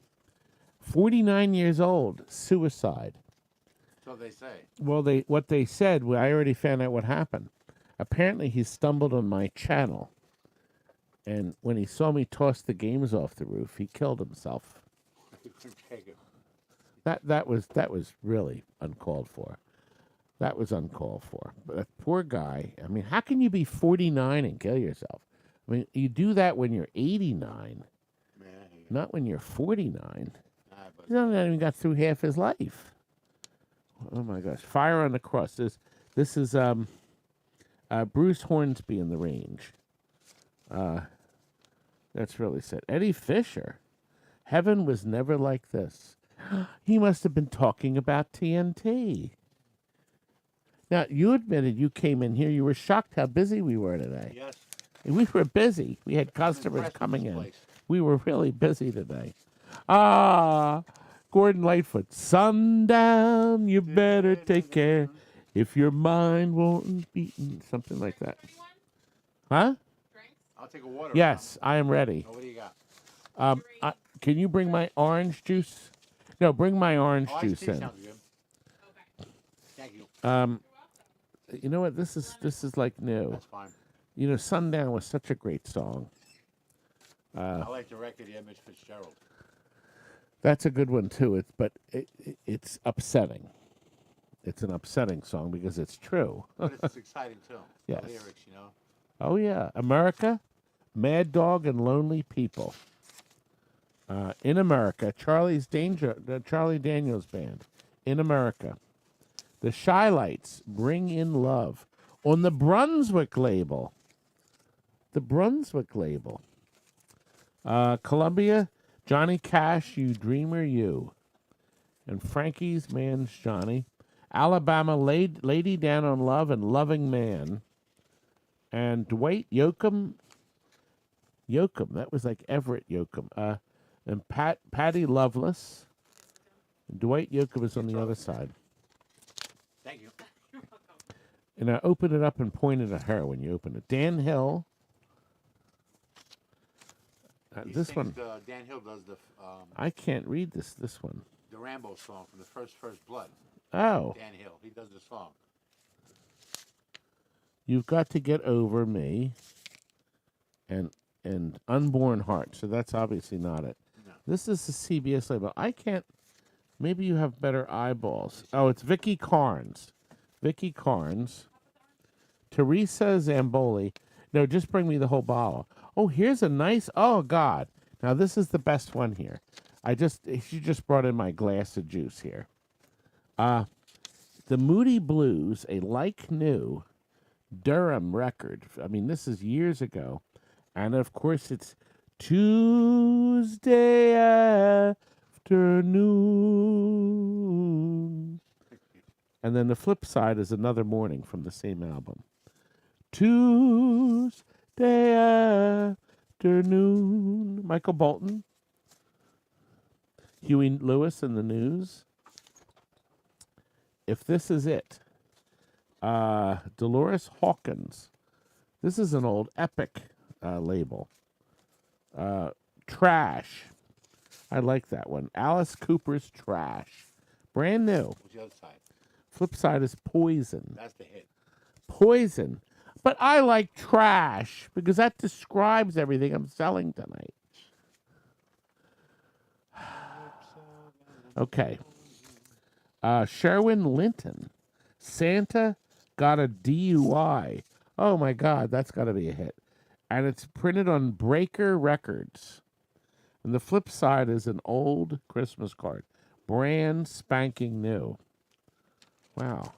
49 years old. Suicide. So they say. Well, what they said. Well, I already found out what happened. Apparently, he stumbled on my channel, and when he saw me toss the games off the roof, he killed himself. That was really uncalled for. That was uncalled for. But that poor guy. I mean, how can you be 49 and kill yourself? I mean, you do that when you're 89, not when you're 49. He's not even got through half his life. Oh my gosh! Fire on the Cross. This is Bruce Hornsby in the Range. That's really sad. Eddie Fisher. Heaven was never like this. He must have been talking about TNT. Now, you admitted you came in here. You were shocked how busy we were today. Yes. We were busy. We had customers impressed with coming this in. place. We were really busy today. Gordon Lightfoot. Sundown, you better take care if your mind won't beaten. Something like that. Huh? I'll take a water. Yes, I am ready. Oh, what do you got? Can you bring my orange juice? No, bring my orange Oh, juice iced tea in. sounds good. Thank you. You know what? This is like new. That's fine. You know, Sundown was such a great song. I like the record, yeah, Mitch Fitzgerald. That's a good one too. It's upsetting. It's an upsetting song because it's true. But it's exciting too. Yes. The lyrics, you know. Oh yeah, America, Mad Dog and Lonely People. In America, Charlie Daniels Band. In America, the Shy Lights, Bring in Love, on the Brunswick label. The Brunswick label. Columbia, Johnny Cash, You Dreamer You. And Frankie's Man's Johnny. Alabama, Lady Down on Love and Loving Man. And Dwight Yoakam. That was like Everett Yoakam. And Patty Loveless. Dwight Yoakam is on the other side. Thank you. And I opened it up and pointed at her when you opened it. Dan Hill. This one. Dan Hill does the. I can't read this one. The Rambo song from the First Blood. Oh. Dan Hill. He does the song. You've Got to Get Over Me. And Unborn Heart. So that's obviously not it. No. This is the CBS label. I can't. Maybe you have better eyeballs. Oh, it's Vicky Carnes. Vicky Carnes. Teresa Zamboli. No, just bring me the whole bottle. Oh, here's a nice. Oh, God. Now, this is the best one here. She just brought in my glass of juice here. The Moody Blues, a like-new Durham record. I mean, this is years ago. And, of course, it's Tuesday afternoon. And then the flip side is Another Morning from the same album. Tuesday afternoon. Michael Bolton. Huey Lewis and the News. If This Is It. Dolores Hawkins. This is an old Epic label. Trash. I like that one. Alice Cooper's Trash. Brand new. What's the other side? Flip side is Poison. That's the hit. Poison. But I like Trash because that describes everything I'm selling tonight. Okay. Sherwin Linton. Santa got a DUI. Oh my God, that's got to be a hit. And it's printed on Breaker Records. And the flip side is an old Christmas card. Brand spanking new. Wow.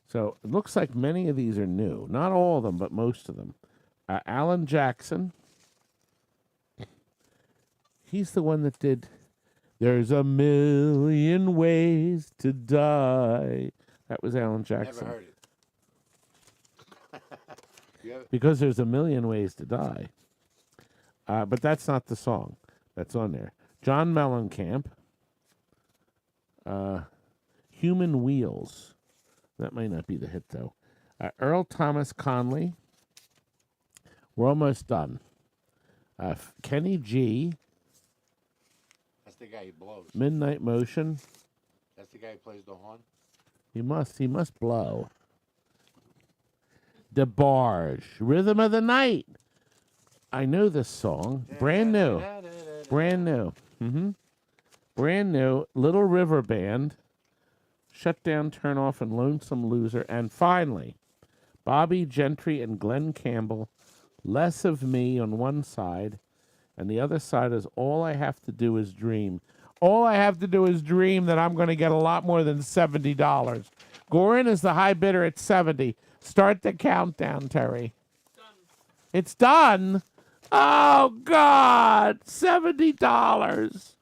So it looks like many of these are new. Not all of them, but most of them. Alan Jackson. He's the one that did There's a Million Ways to Die. That was Alan Jackson. Never heard it. Because there's a million ways to die. But that's not the song that's on there. John Mellencamp. Human Wheels. That might not be the hit, though. Earl Thomas Conley. We're almost done. Kenny G. That's the guy who blows. Midnight Motion. That's the guy who plays the horn. He must blow. DeBarge. Rhythm of the Night. I know this song. Brand new. Brand new. Brand new. Little River Band. Shut Down, Turn Off, and Lonesome Loser. And finally, Bobby Gentry and Glenn Campbell. Less of Me on one side. And the other side is All I Have to Do Is Dream. All I have to do is dream that I'm going to get a lot more than $70. Gorin is the high bidder at 70. Start the countdown, Terry. Done. It's done. Oh, God. $70.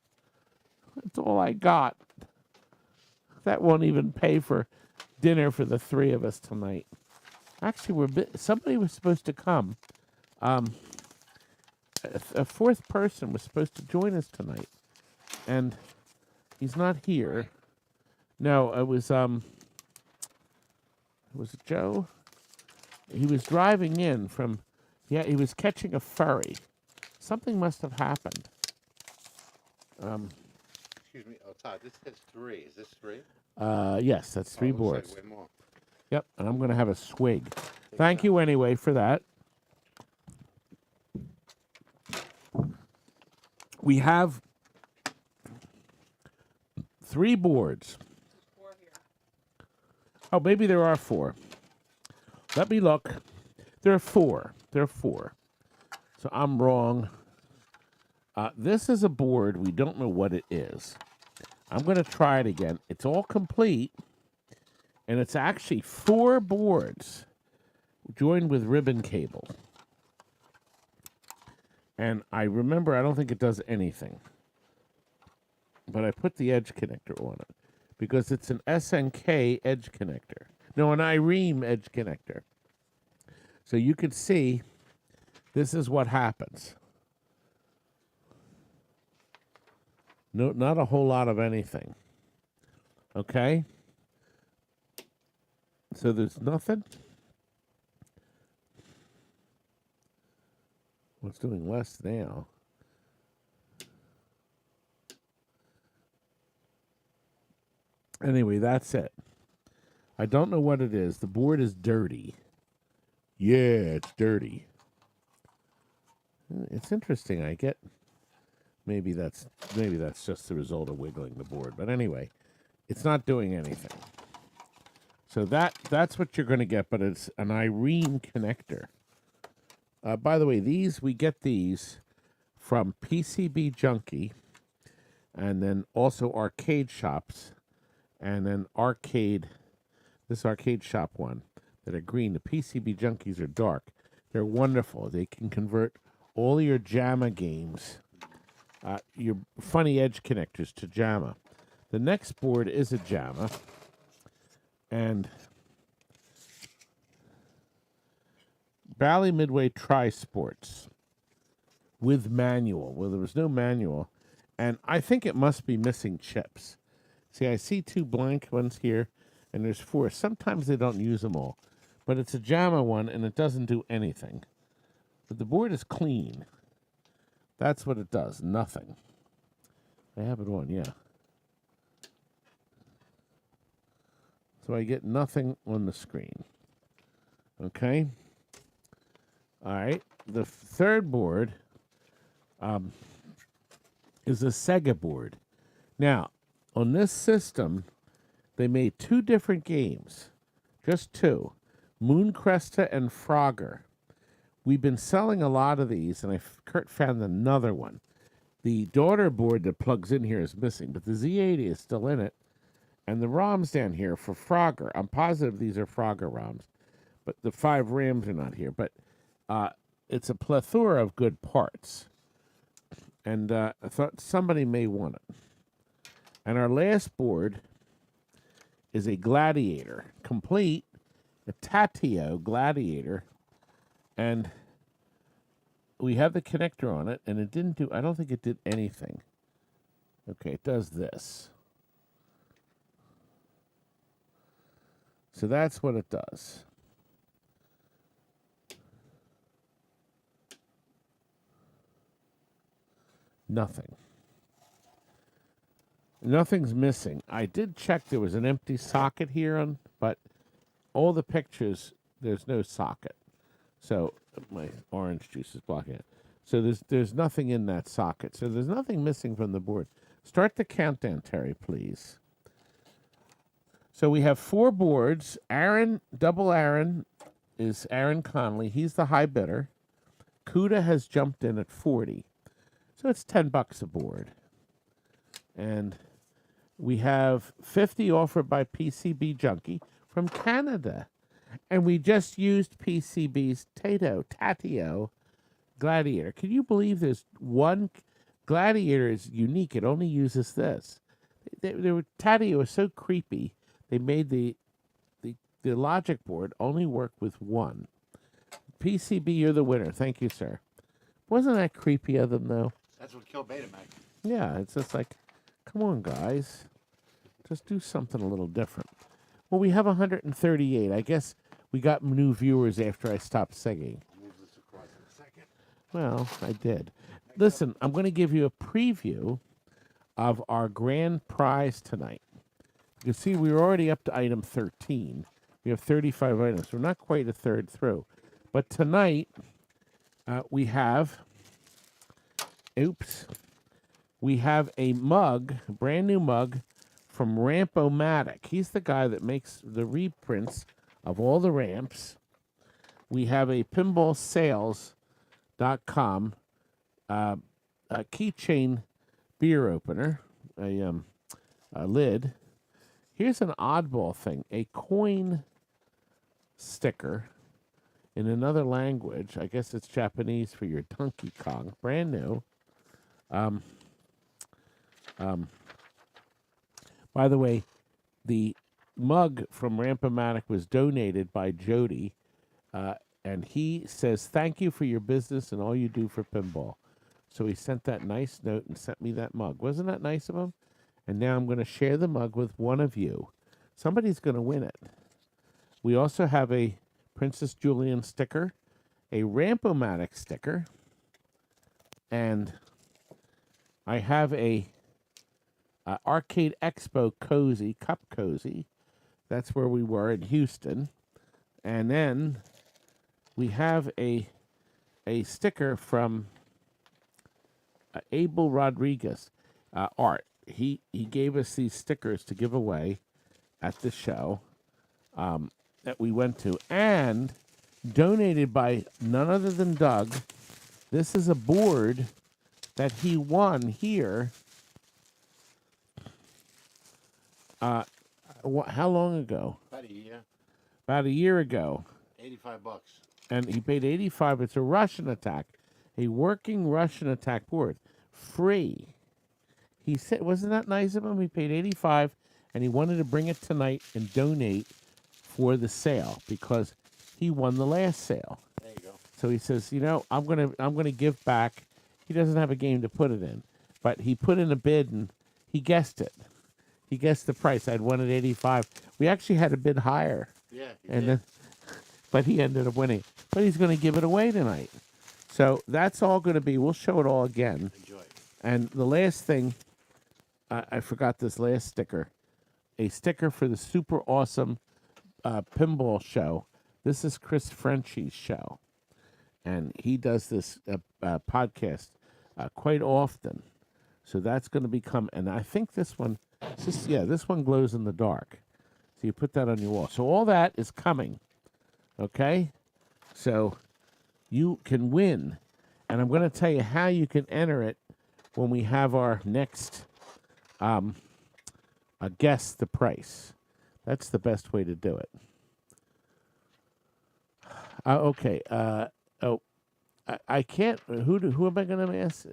That's all I got. That won't even pay for dinner for the three of us tonight. Actually, somebody was supposed to come. A fourth person was supposed to join us tonight. And he's not here. No, it was it Joe? He was driving in from, he was catching a ferry. Something must have happened. Excuse me. Oh, Todd, this says 3. Is this 3? Yes, that's 3 looks boards. Like way more. Yep, and I'm going to have a swig. Thank you anyway for that. We have 3 boards. 4 here. Oh, maybe there are 4. Let me look. There are 4. There are 4. So I'm wrong. This is a board. We don't know what it is. I'm going to try it again. It's all complete. And it's actually 4 boards joined with ribbon cable. And I remember, I don't think it does anything. But I put the edge connector on it because it's an SNK edge connector. No, an Ireme edge connector. So you can see this is what happens. No, not a whole lot of anything. Okay? So there's nothing. Well, it's doing less now. Anyway, that's it. I don't know what it is. The board is dirty. Yeah, it's dirty. It's interesting. I get maybe that's just the result of wiggling the board. But anyway, it's not doing anything. So that's what you're going to get, but it's an Ireme connector. By the way, we get these from PCB Junkie and then also arcade shops. and then arcade. This arcade shop one that are green. The PCB junkies are dark. They're wonderful. They can convert all your JAMA games, your funny edge connectors to JAMA. The next board is a JAMA, and Bally Midway Tri-Sports with manual. Well, there was no manual, and I think it must be missing chips. See, I see 2 blank ones here, and there's 4. Sometimes they don't use them all, but it's a JAMA one, and it doesn't do anything. But the board is clean. That's what it does, nothing. I have it on, yeah. So I get nothing on the screen. Okay? All right. The third board is a Sega board. Now, on this system, they made 2 different games. Just 2. Mooncresta and Frogger. We've been selling a lot of these, and Kurt found another one. The daughter board that plugs in here is missing, but the Z80 is still in it. And the ROMs down here for Frogger. I'm positive these are Frogger ROMs, but the 5 RAMs are not here. But it's a plethora of good parts. And I thought somebody may want it. And our last board is a Gladiator, complete, a Tatio Gladiator. And we have the connector on it, and it didn't do, I don't think it did anything. Okay, it does this. So that's what it does. Nothing. Nothing's missing. I did check there was an empty socket here, but all the pictures, there's no socket. So my orange juice is blocking it. So there's nothing in that socket. So there's nothing missing from the board. Start the countdown, Terry, please. So we have 4 boards. Double Aaron is Aaron Conley. He's the high bidder. Cuda has jumped in at 40. So it's $10 a board. And we have 50 offered by PCB Junkie from Canada. And we just used PCB's Tatio Gladiator. Can you believe there's one? Gladiator is unique. It only uses this. Tatio is so creepy. They made the logic board only work with one. PCB, you're the winner. Thank you, sir. Wasn't that creepy of them, though? That's what killed Betamax. Yeah, it's just like, come on, guys. Just do something a little different. Well, we have 138. I guess we got new viewers after I stopped singing. Move this across in a second. Well, I did. Listen, I'm going to give you a preview of our grand prize tonight. You can see we're already up to item 13. We have 35 items. We're not quite a third through. But tonight, we have a mug, a brand new mug from Ramp-O-Matic. He's the guy that makes the reprints of all the ramps. We have a pinballsales.com a keychain beer opener, a lid. Here's an oddball thing, a coin sticker in another language. I guess it's Japanese for your Donkey Kong, brand new. By the way, the mug from Ramp-O-Matic was donated by Jody, and he says, thank you for your business and all you do for pinball. So he sent that nice note and sent me that mug. Wasn't that nice of him? And now I'm going to share the mug with one of you. Somebody's going to win it. We also have a Princess Julian sticker, a Ramp-O-Matic sticker, and I have a Arcade Expo cozy, cup cozy. That's where we were in Houston. And then we have a sticker from Abel Rodriguez Art. He gave us these stickers to give away at the show that we went to, and donated by none other than Doug. This is a board that he won here How long ago? About a year. About a year ago. $85. And he paid 85. It's a Rush and Attack, a working Rush and Attack board, free. He said, wasn't that nice of him? He paid 85, and he wanted to bring it tonight and donate for the sale because he won the last sale. There you go. So he says, I'm gonna give back. He doesn't have a game to put it in, but he put in a bid and he guessed it. He guessed the price. I'd won at 85. We actually had a bid higher. Yeah. But he ended up winning. But he's going to give it away tonight. So that's all going to be. We'll show it all again. Enjoy. And the last thing, I forgot this last sticker. A sticker for the super awesome pinball show. This is Chris Frenchie's show. And he does this podcast quite often. So that's going to become, and I think this one glows in the dark. So you put that on your wall. So all that is coming. Okay? So you can win. And I'm going to tell you how you can enter it when we have our next guess the price. That's the best way to do it. Okay. I can't. Who am I going to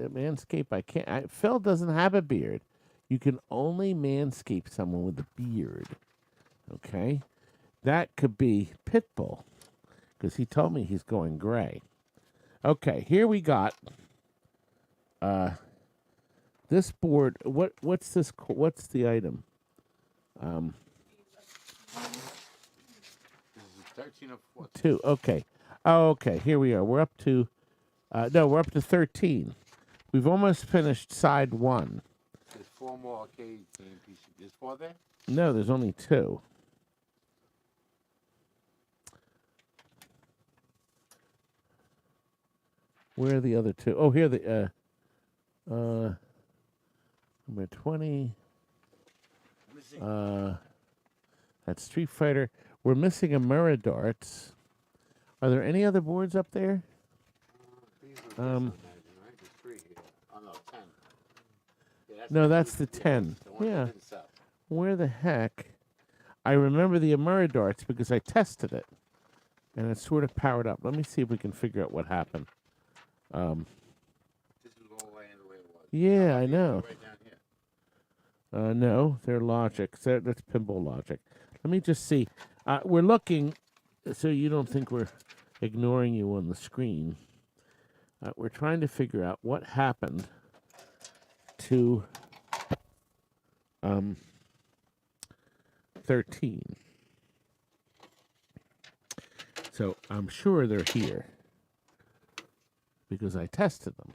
manscape? I can't. Phil doesn't have a beard. You can only manscape someone with a beard. Okay? That could be Pitbull, because he told me he's going gray. Okay, here we got this board. What's this? What's the item? This is 13 or 14. 2. Okay. Oh, okay. Here we are. We're up to. We're up to 13. We've almost finished side 1. There's 4 more arcade game pieces. There's 4 there? No, there's only 2. Where are the other 2? Oh, here the number 20. That's Street Fighter. We're missing a Mirror Darts. Are there any other boards up there? These are right? There's 3 here. Oh, no, 10. Yeah, No, that's the 10. The one Yeah. that didn't sell. Where the heck? I remember the Mirror Darts because I tested it. And it's sort of powered up. Let me see if we can figure out what happened. This is all way in the way it was. Yeah, I know. Right down here. No, they're Logic. That's Pinball Logic. Let me just see. We're looking, so you don't think we're ignoring you on the screen. We're trying to figure out what happened to 13. So I'm sure they're here because I tested them.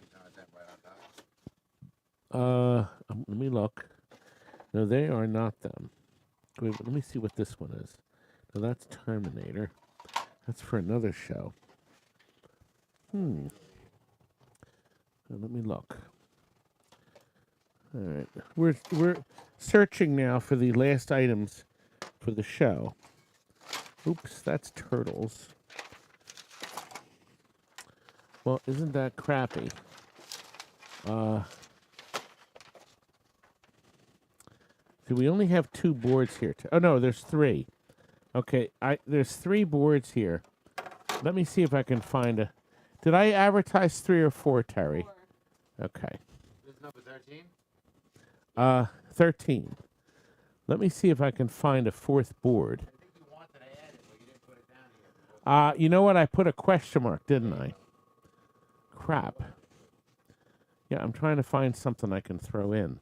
Let me look. No, they are not them. Wait, let me see what this one is. No, that's Terminator. That's for another show. Let me look. All right, we're searching now for the last items for the show. Oops, that's Turtles. Well, isn't that crappy? So we only have 2 boards here. Oh no, there's 3. Okay, there's 3 boards here. Let me see if I can find a. Did I advertise 3 or 4, Terry? 4. Okay. This is number 13? 13. Let me see if I can find a 4th board. I think you wanted to add it, but you didn't put it down here. You know what? I put a question mark, didn't I? Crap. Yeah, I'm trying to find something I can throw in.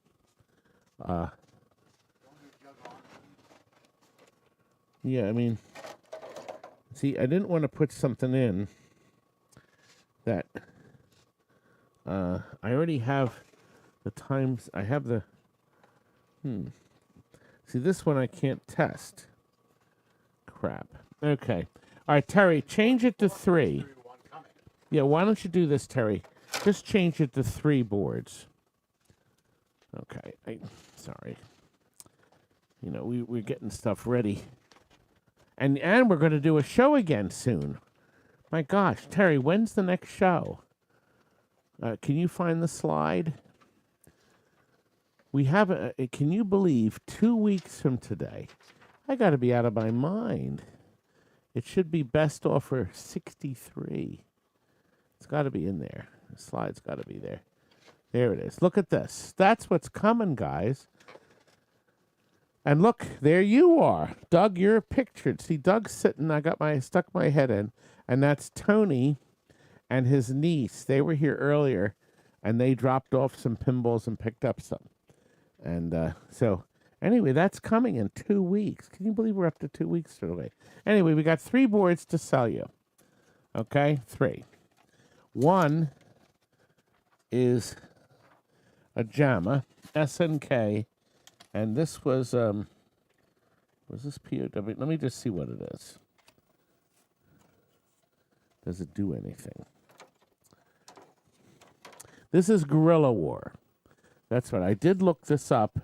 Yeah, I mean, see, I didn't want to put something in that I already have the times. I have the. See, this one I can't test. Crap. Okay. All right, Terry, change it to 3. Yeah, why don't you do this, Terry? Just change it to 3 boards. Okay. Sorry. You know, we're getting stuff ready. And we're going to do a show again soon. My gosh, Terry, when's the next show? Can you find the slide? We have can you believe 2 weeks from today, I got to be out of my mind. It should be best offer 63. It's got to be in there. The slide's got to be there. There it is. Look at this. That's what's coming, guys. And look, there you are. Doug, you're pictured. See, Doug's sitting. Stuck my head in. And that's Tony and his niece. They were here earlier, and they dropped off some pinballs and picked up some. And so, anyway, that's coming in 2 weeks. Can you believe we're up to 2 weeks away? Anyway, we got 3 boards to sell you. Okay, 3. One is a JAMA SNK, and this was this POW? Let me just see what it is. Does it do anything? This is Guerrilla War. That's right. I did look this up.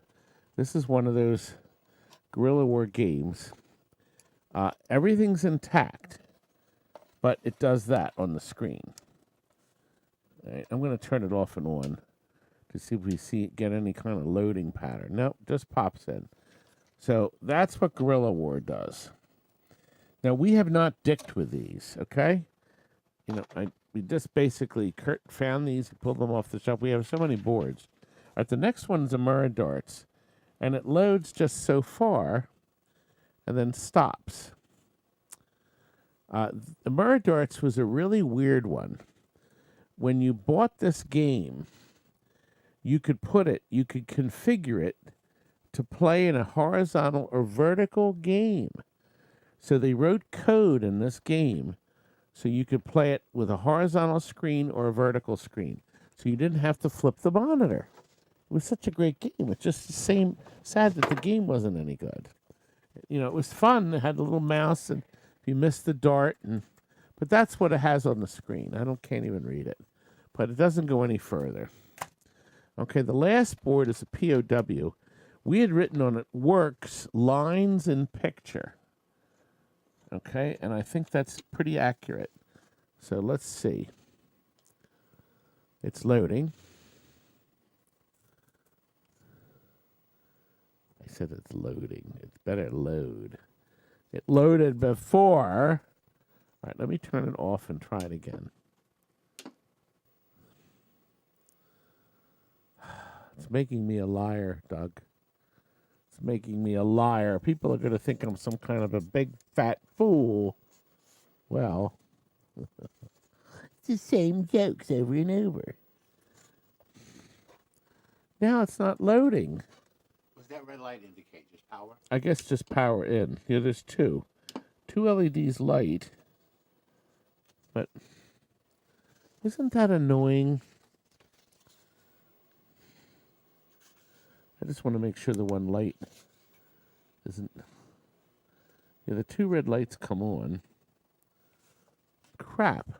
This is one of those Guerrilla War games. Everything's intact, but it does that on the screen. All right, I'm going to turn it off and on to see if we get any kind of loading pattern. Nope, just pops in. So that's what Guerrilla War does. Now, we have not dicked with these, okay? You know, we just basically, Kurt found these, pulled them off the shelf. We have so many boards. All right, the next one's a Murrah Darts, and it loads just so far and then stops. The Murrah Darts was a really weird one. When you bought this game, you could configure it to play in a horizontal or vertical game. So they wrote code in this game so you could play it with a horizontal screen or a vertical screen. So you didn't have to flip the monitor. It was such a great game. It's just the same, sad that the game wasn't any good. You know, it was fun. It had a little mouse, and if you missed the dart, but that's what it has on the screen. Can't even read it. But it doesn't go any further. Okay, the last board is a POW. We had written on it, works, lines, and picture. Okay, and I think that's pretty accurate. So let's see. It's loading. I said it's loading. It's better load. It loaded before. All right, let me turn it off and try it again. It's making me a liar, Doug. It's making me a liar. People are going to think I'm some kind of a big fat fool. Well, it's the same jokes over and over. Now it's not loading. What's that red light indicate? Just power? I guess just power in. Yeah, there's two. 2 LEDs light. But isn't that annoying? I just want to make sure the one light isn't... Yeah, the 2 red lights come on. Crap.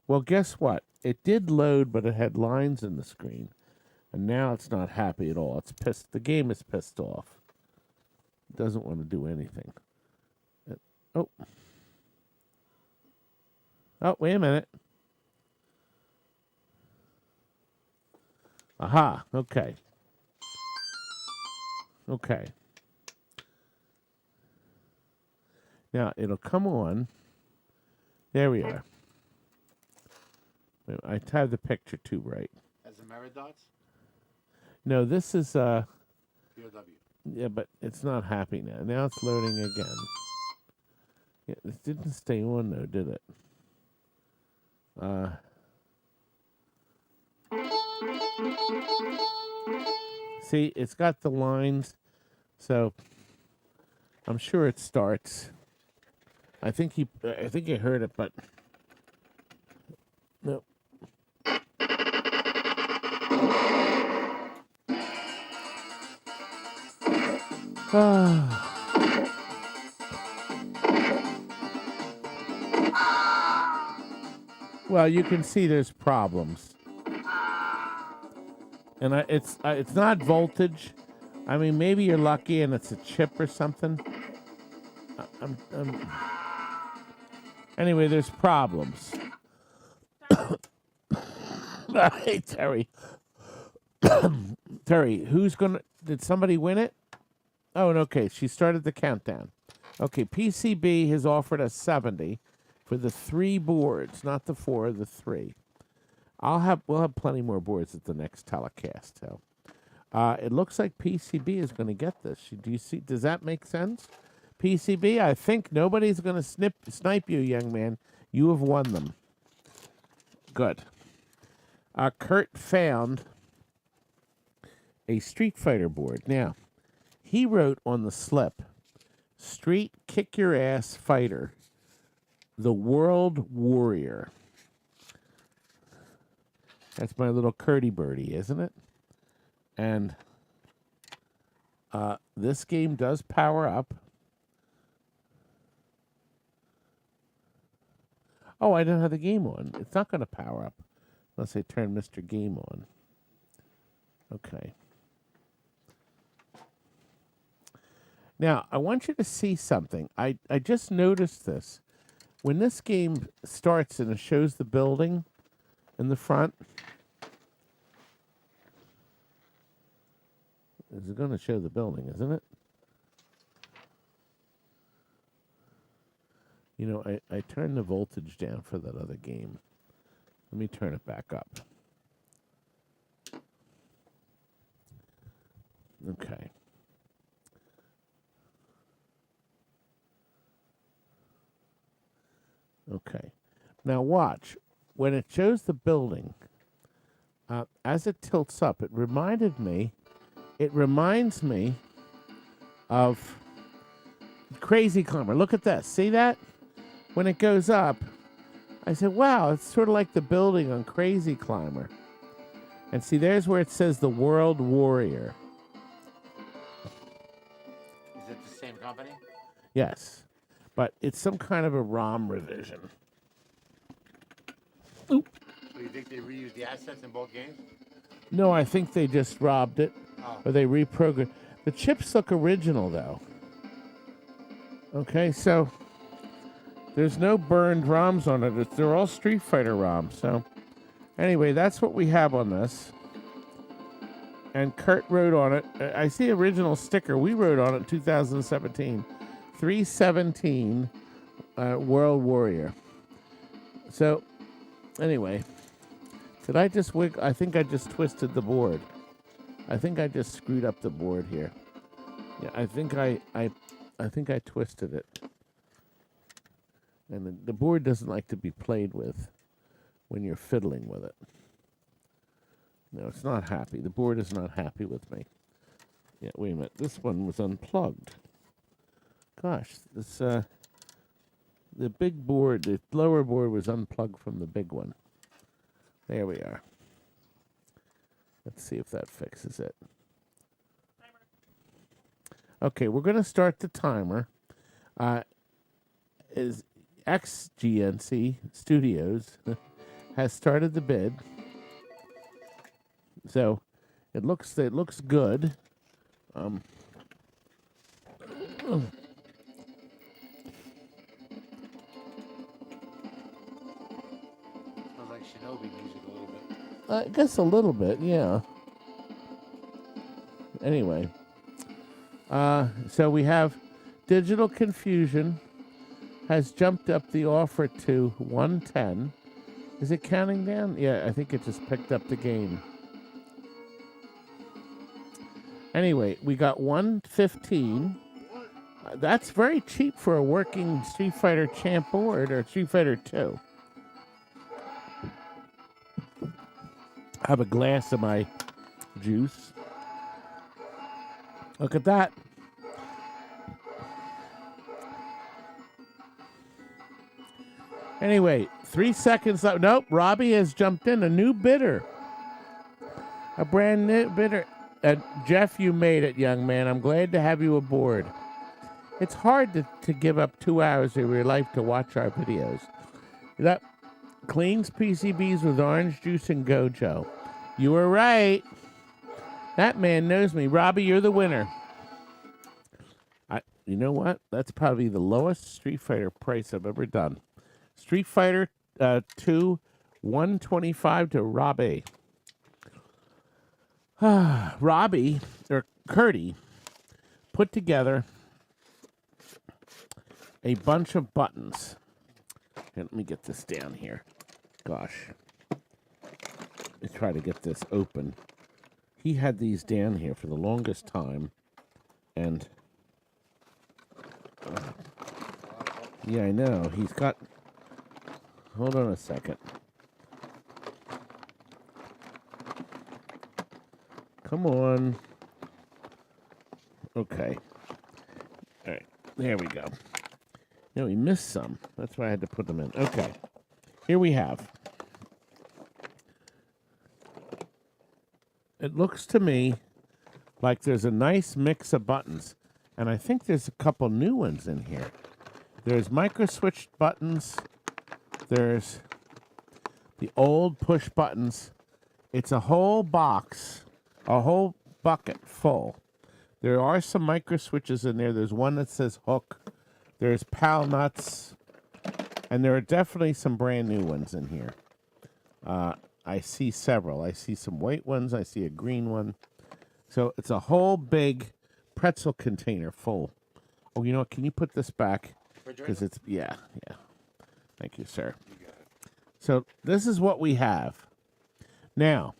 Well, guess what? It did load, but it had lines in the screen. And now it's not happy at all. It's pissed. The game is pissed off. It doesn't want to do anything. Oh, wait a minute. Aha, okay. Okay. Now, it'll come on. There we are. I have the picture too right. As a Murrah Darts? No, this is... POW. Yeah, but it's not happy now. Now it's loading again. Yeah, it didn't stay on, though, did it? See, it's got the lines, so I'm sure it starts. I think you heard it, but no. Well, you can see there's problems. And it's not voltage. I mean, maybe you're lucky and it's a chip or something. Anyway, there's problems. Hey, Terry. Terry, did somebody win it? Oh, and okay, she started the countdown. Okay, PCB has offered us 70 for the 3 boards, not the 4, the 3. We'll have plenty more boards at the next telecast. So, it looks like PCB is going to get this. Do you see? Does that make sense? PCB, I think nobody's going to snipe you, young man. You have won them. Good. Kurt found a Street Fighter board. Now, he wrote on the slip, Street Kick Your Ass Fighter, the World Warrior. That's my little Curdy birdie, isn't it? And this game does power up. Oh, I don't have the game on. It's not going to power up unless I turn Mr. Game on. Okay. Now, I want you to see something. I just noticed this. When this game starts and it shows the building in the front, is it going to show the building, isn't it? You know, I turned the voltage down for that other game. Let me turn it back up. Okay. Okay. Now watch. When it shows the building, as it tilts up, it reminds me of Crazy Climber. Look at this. See that? When it goes up, I said, wow, it's sort of like the building on Crazy Climber. And see, there's where it says the World Warrior. Is it the same company? Yes. But it's some kind of a ROM revision. So you think they reused the assets in both games? No, I think they just robbed it. Or they reprogrammed. The chips look original, though. Okay, so there's no burned ROMs on it. They're all Street Fighter ROMs. So anyway, that's what we have on this. And Kurt wrote on it. I see original sticker. We wrote on it 2017. 317 World Warrior. So anyway, did I just wiggle? I think I just twisted the board. I think I just screwed up the board here. Yeah, I think I twisted it. And the board doesn't like to be played with when you're fiddling with it. No, it's not happy. The board is not happy with me. Yeah, wait a minute. This one was unplugged. Gosh, this the big board, the lower board was unplugged from the big one. There we are. Let's see if that fixes it. Okay, we're going to start the timer. Is XGNC Studios has started the bid. So it looks good. Sounds like Shinobi music a little bit. I guess a little bit, yeah. Anyway, so we have Digital Confusion has jumped up the offer to 110. Is it counting down? Yeah, I think it just picked up the game. Anyway, we got 115. That's very cheap for a working Street Fighter Champ board or Street Fighter 2. Have a glass of my juice. Look at that. Anyway, 3 seconds left. Nope, Robbie has jumped in. A new bidder. A brand new bidder. Jeff, you made it, young man. I'm glad to have you aboard. It's hard to give up 2 hours of your life to watch our videos. That cleans PCBs with orange juice and Gojo. You were right. That man knows me. Robbie, you're the winner. You know what? That's probably the lowest Street Fighter price I've ever done. Street Fighter 2, 125 to Robbie. Robbie, or Curdy, put together a bunch of buttons. Here, let me get this down here. Gosh. Let me try to get this open. He had these down here for the longest time. And yeah, I know. He's got... Hold on a second. Come on. Okay. All right. There we go. No, we missed some. That's why I had to put them in. Okay. Here we have. It looks to me like there's a nice mix of buttons. And I think there's a couple new ones in here. There's micro switch buttons. There's the old push buttons. It's a whole box, a whole bucket full. There are some micro switches in there. There's one that says hook. There's pal nuts. And there are definitely some brand new ones in here. I see several. I see some white ones. I see a green one. So it's a whole big pretzel container full. Oh, you know what? Can you put this back? Because it's, yeah. Thank you, sir. So this is what we have. Now,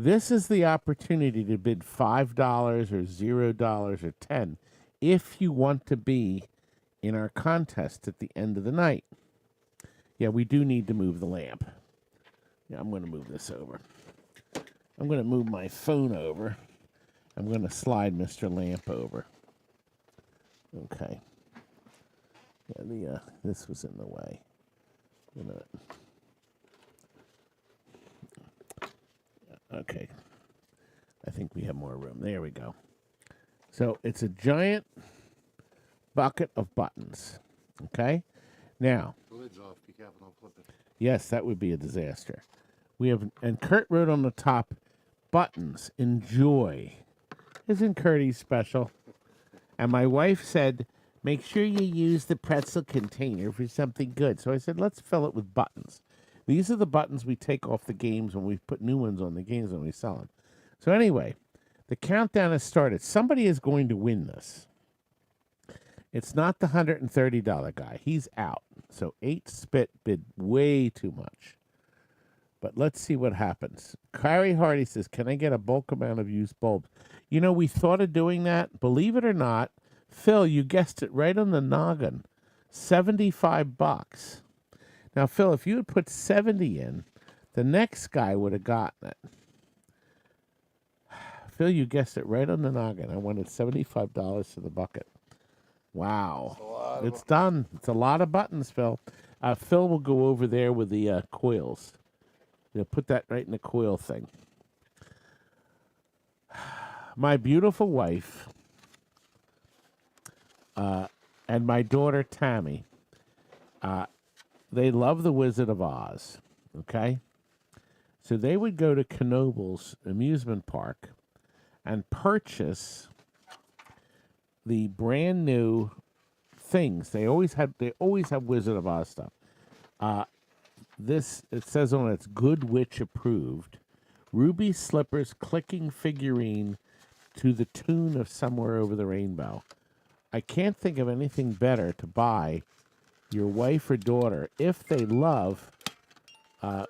this is the opportunity to bid $5 or $0 or $10 if you want to be in our contest at the end of the night. Yeah, we do need to move the lamp. Yeah, I'm going to move this over. I'm going to move my phone over. I'm going to slide Mr. Lamp over. Okay. Yeah, this was in the way. You know. Okay. I think we have more room. There we go. So it's a giant bucket of buttons. Okay? Now. The lid's off. Be careful, don't flip it. Yes, that would be a disaster. We have, and Kurt wrote on the top, buttons, enjoy. Isn't Curtis special? And my wife said, make sure you use the pretzel container for something good. So I said, let's fill it with buttons. These are the buttons we take off the games when we put new ones on the games when we sell them. So anyway, the countdown has started. Somebody is going to win this. It's not the $130 guy. He's out. So 8-Spit bid way too much. But let's see what happens. Carrie Hardy says, can I get a bulk amount of used bulbs? You know, we thought of doing that. Believe it or not, Phil, you guessed it right on the noggin. $75. Now, Phil, if you had put 70 in, the next guy would have gotten it. Phil, you guessed it right on the noggin. I wanted $75 to the bucket. Wow. It's done. It's a lot of buttons, Phil. Phil will go over there with the coils. You know, put that right in the coil thing. My beautiful wife and my daughter Tammy, they love The Wizard of Oz, okay? So they would go to Knoebel's amusement park and purchase the brand new things. They always have Wizard of Oz stuff. This, it says on it, it's Good Witch approved. Ruby Slippers clicking figurine to the tune of Somewhere Over the Rainbow. I can't think of anything better to buy your wife or daughter if they love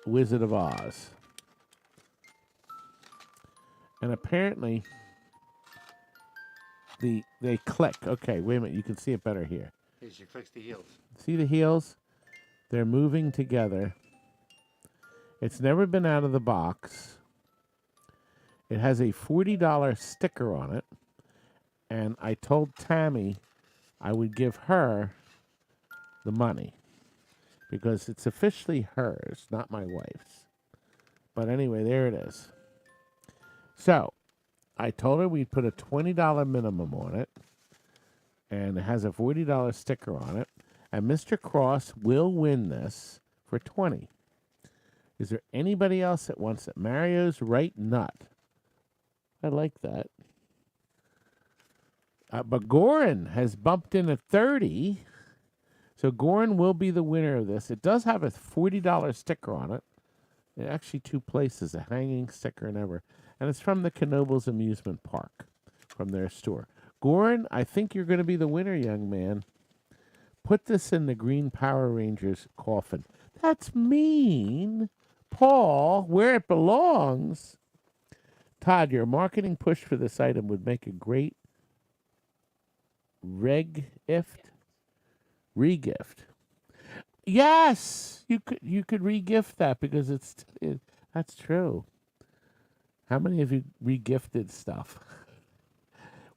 Wizard of Oz. And apparently, they click. Okay, wait a minute. You can see it better here. Here, she clicks the heels. See the heels? They're moving together. It's never been out of the box. It has a $40 sticker on it. And I told Tammy I would give her the money because it's officially hers, not my wife's. But anyway, there it is. So I told her we'd put a $20 minimum on it, and it has a $40 sticker on it. And Mr. Cross will win this for $20. Is there anybody else that wants it? Mario's Right Nut. I like that. But Goran has bumped in at $30. So Goran will be the winner of this. It does have a $40 sticker on it. Actually, two places, a hanging sticker and ever. And it's from the Knoebel's Amusement Park, from their store. Goran, I think you're going to be the winner, young man. Put this in the Green Power Rangers coffin. That's mean. Paul, where it belongs. Todd, your marketing push for this item would make a great regift. Yes, you could regift that because that's true. How many of you regifted stuff?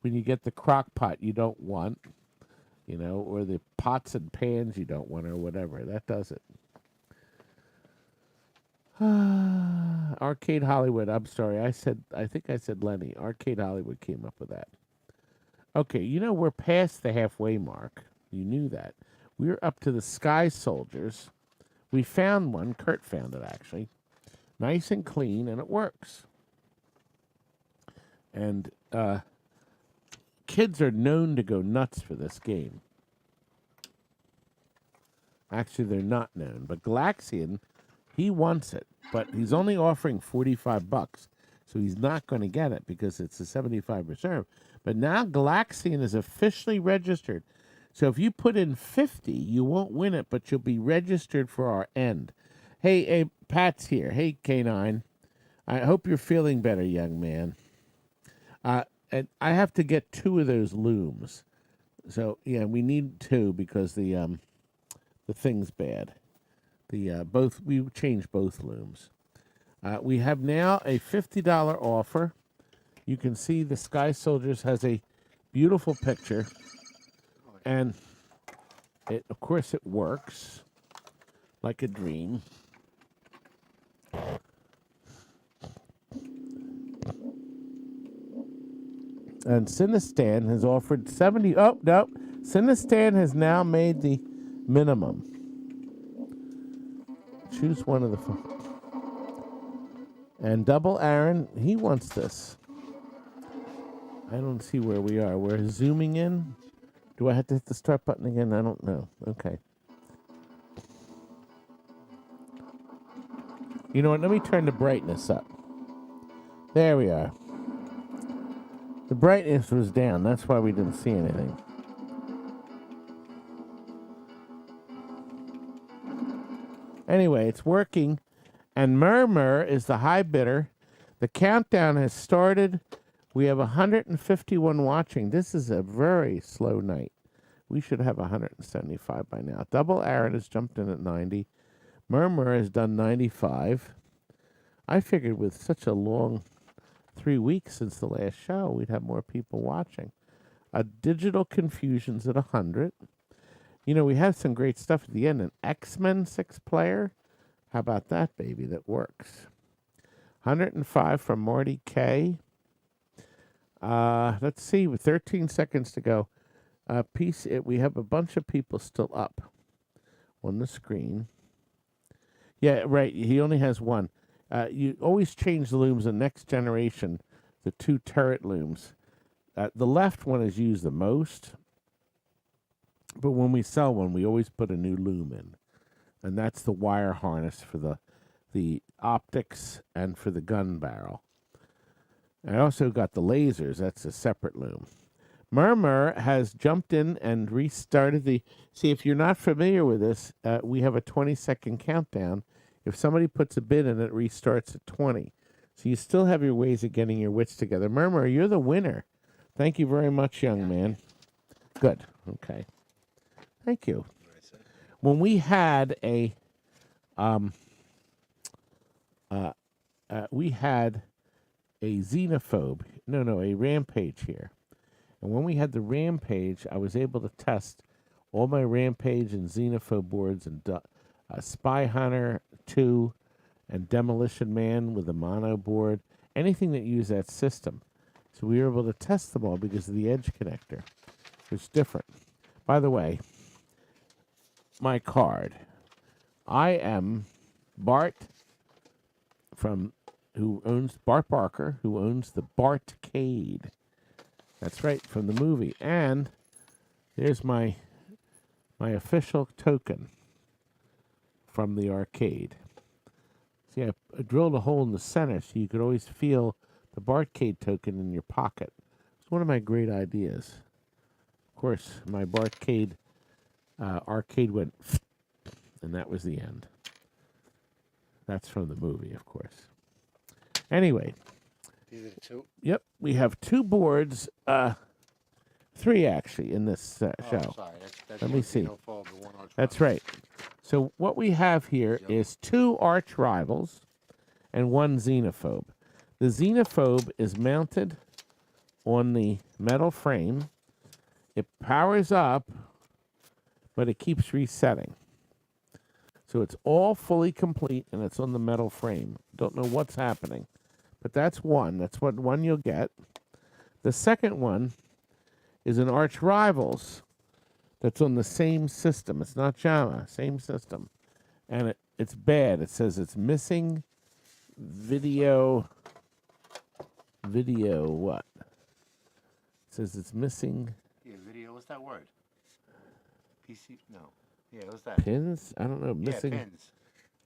When you get the crock pot you don't want, or the pots and pans you don't want, or whatever, that does it. Arcade Hollywood. I'm sorry. I think I said Lenny. Arcade Hollywood came up with that. Okay, we're past the halfway mark. You knew that. We're up to the Sky Soldiers. We found one. Kurt found it, actually. Nice and clean, and it works. And kids are known to go nuts for this game. Actually, they're not known. But Galaxian, he wants it. But he's only offering $45. So he's not going to get it because it's a 75 reserve. But now Galaxian is officially registered. So if you put in 50, you won't win it, but you'll be registered for our end. Hey, Pat's here. Hey, K9. I hope you're feeling better, young man. And I have to get 2 of those looms. So, yeah, we need 2 because the thing's bad. We changed both looms. We have now a $50 offer. You can see the Sky Soldiers has a beautiful picture. And, of course, it works like a dream. And Cinestan has offered 70. Oh, no. Cinestan has now made the minimum. Choose one of the four. And Double Aaron, he wants this. I don't see where we are. We're zooming in. Do I have to hit the start button again? I don't know. Okay. You know what? Let me turn the brightness up. There we are. The brightness was down. That's why we didn't see anything. Anyway, it's working. And Murmur is the high bidder. The countdown has started. We have 151 watching. This is a very slow night. We should have 175 by now. Double Aaron has jumped in at 90. Murmur has done 95. I figured with such a long 3 weeks since the last show, we'd have more people watching. Digital Confusion's at 100. We have some great stuff at the end. An X-Men 6-player. How about that, baby? That works. 105 from Marty K. Let's see, with 13 seconds to go. We have a bunch of people still up on the screen. Yeah, right. He only has one. You always change the looms in Next Generation, the 2 turret looms. The left one is used the most, but when we sell one, we always put a new loom in. And that's the wire harness for the optics and for the gun barrel. I also got the lasers. That's a separate loom. Murmur has jumped in and restarted the... See, if you're not familiar with this, we have a 20-second countdown. If somebody puts a bid in, it restarts at 20. So you still have your ways of getting your wits together. Murmur, you're the winner. Thank you very much, young man. Good. Okay. Thank you. When we had a... we had a xenophobe, a rampage here. And when we had the rampage, I was able to test all my rampage and xenophobe boards and Spy Hunter 2 and Demolition Man with a mono board, anything that used that system. So we were able to test them all because of the edge connector. It's different. By the way, my card. I am Bart Bart Barker, who owns the Bartcade. That's right, from the movie. And there's my official token from the arcade. See, I drilled a hole in the center so you could always feel the Bartcade token in your pocket. It's one of my great ideas. Of course, my arcade went, and that was the end. That's from the movie, of course. Anyway. These are the two. Yep, we have 2 boards, 3 actually in this show. Sorry. That's Let me one see. Xeno Fold, the one arch That's rival. right. So what we have here is 2 arch rivals and 1 xenophobe. The xenophobe is mounted on the metal frame. It powers up, but it keeps resetting. So it's all fully complete, and it's on the metal frame. Don't know what's happening, but that's one. That's what one you'll get. The second one is an arch rivals that's on the same system. It's not JAMA, same system. And it's bad. It says it's missing video what? It says it's missing Yeah, video. What's that word? PC? No. Yeah, what's that? pins? I don't know. Missing Yeah, pins.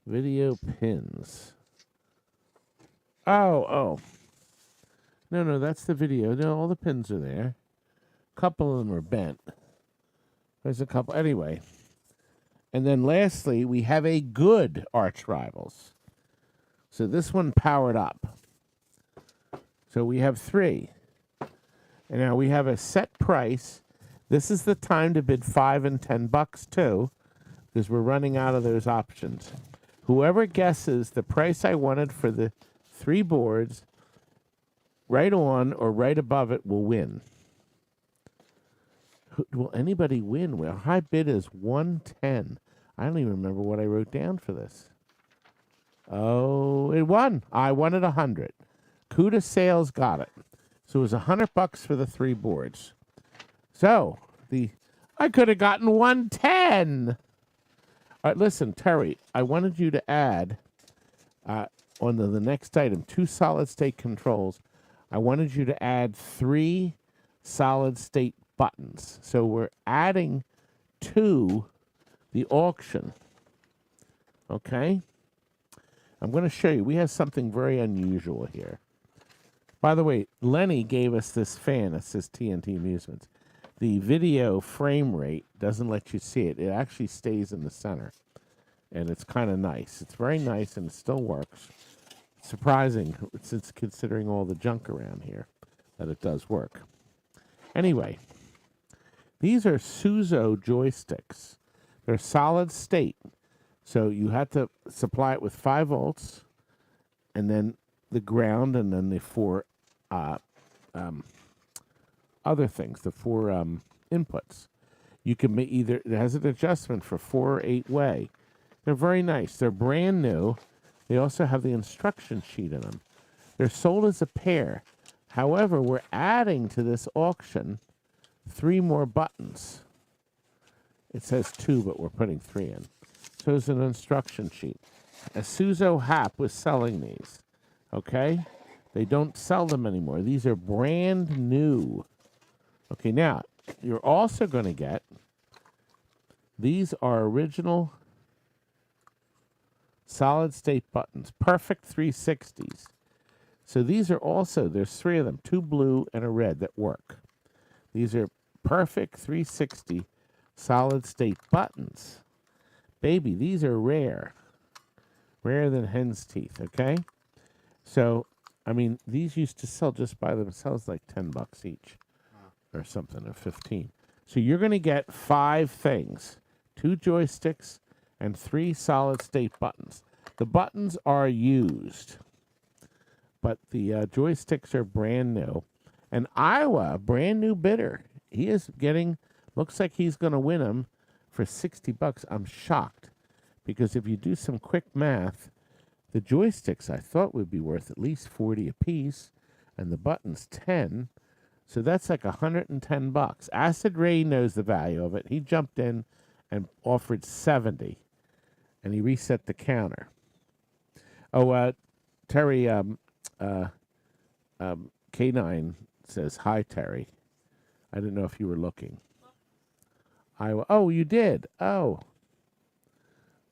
video pins. Oh. No, that's the video. No, all the pins are there. A couple of them are bent. There's a couple. Anyway. And then lastly, we have a good arch rivals. So this one powered up. So we have 3. And now we have a set price. This is the time to bid $5 and $10 too, because we're running out of those options. Whoever guesses the price I wanted for the 3 boards, right on or right above it, will win. Will anybody win? Well, high bid is 110. I don't even remember what I wrote down for this. Oh, it won. I wanted 100. Cuda Sales got it. So it was $100 for the 3 boards. So I could have gotten 110. All right, listen, Terry. I wanted you to add on the next item 2 solid state controls. I wanted you to add 3 solid state buttons. So we're adding to the auction. Okay? I'm going to show you. We have something very unusual here. By the way, Lenny gave us this fan that says TNT Amusements. The video frame rate doesn't let you see it. It actually stays in the center. And it's kind of nice. It's very nice and it still works. Surprising, since considering all the junk around here, that it does work. Anyway, these are Suzo joysticks. They're solid state. So you have to supply it with 5 volts, and then the ground, and then the 4 other things, the 4 inputs. You can make either, it has an adjustment for 4 or 8 way. They're very nice. They're brand new. They also have the instruction sheet in them. They're sold as a pair. However, we're adding to this auction 3 more buttons. It says 2, but we're putting 3 in. So it's an instruction sheet. A Suzo Hap was selling these. Okay? They don't sell them anymore. These are brand new. Okay, now, you're also going to get, these are original solid state buttons. Perfect 360s. So these are also, there's 3 of them, 2 blue and a red that work. These are perfect 360 solid state buttons. Baby, these are rare. Rarer than hen's teeth, okay? So, I mean, these used to sell just by themselves like $10 each or something, or 15. So you're going to get 5 things, 2 joysticks and 3 solid state buttons. The buttons are used, but the joysticks are brand new. And Iowa, brand new bidder. He is getting, looks like he's going to win them for $60. I'm shocked, because if you do some quick math, the joysticks I thought would be worth at least 40 apiece, and the buttons 10. So that's like $110. Acid Ray knows the value of it. He jumped in and offered 70, and he reset the counter. Oh, Terry, K9 says, hi, Terry. I didn't know if you were looking. Oh, you did. Oh,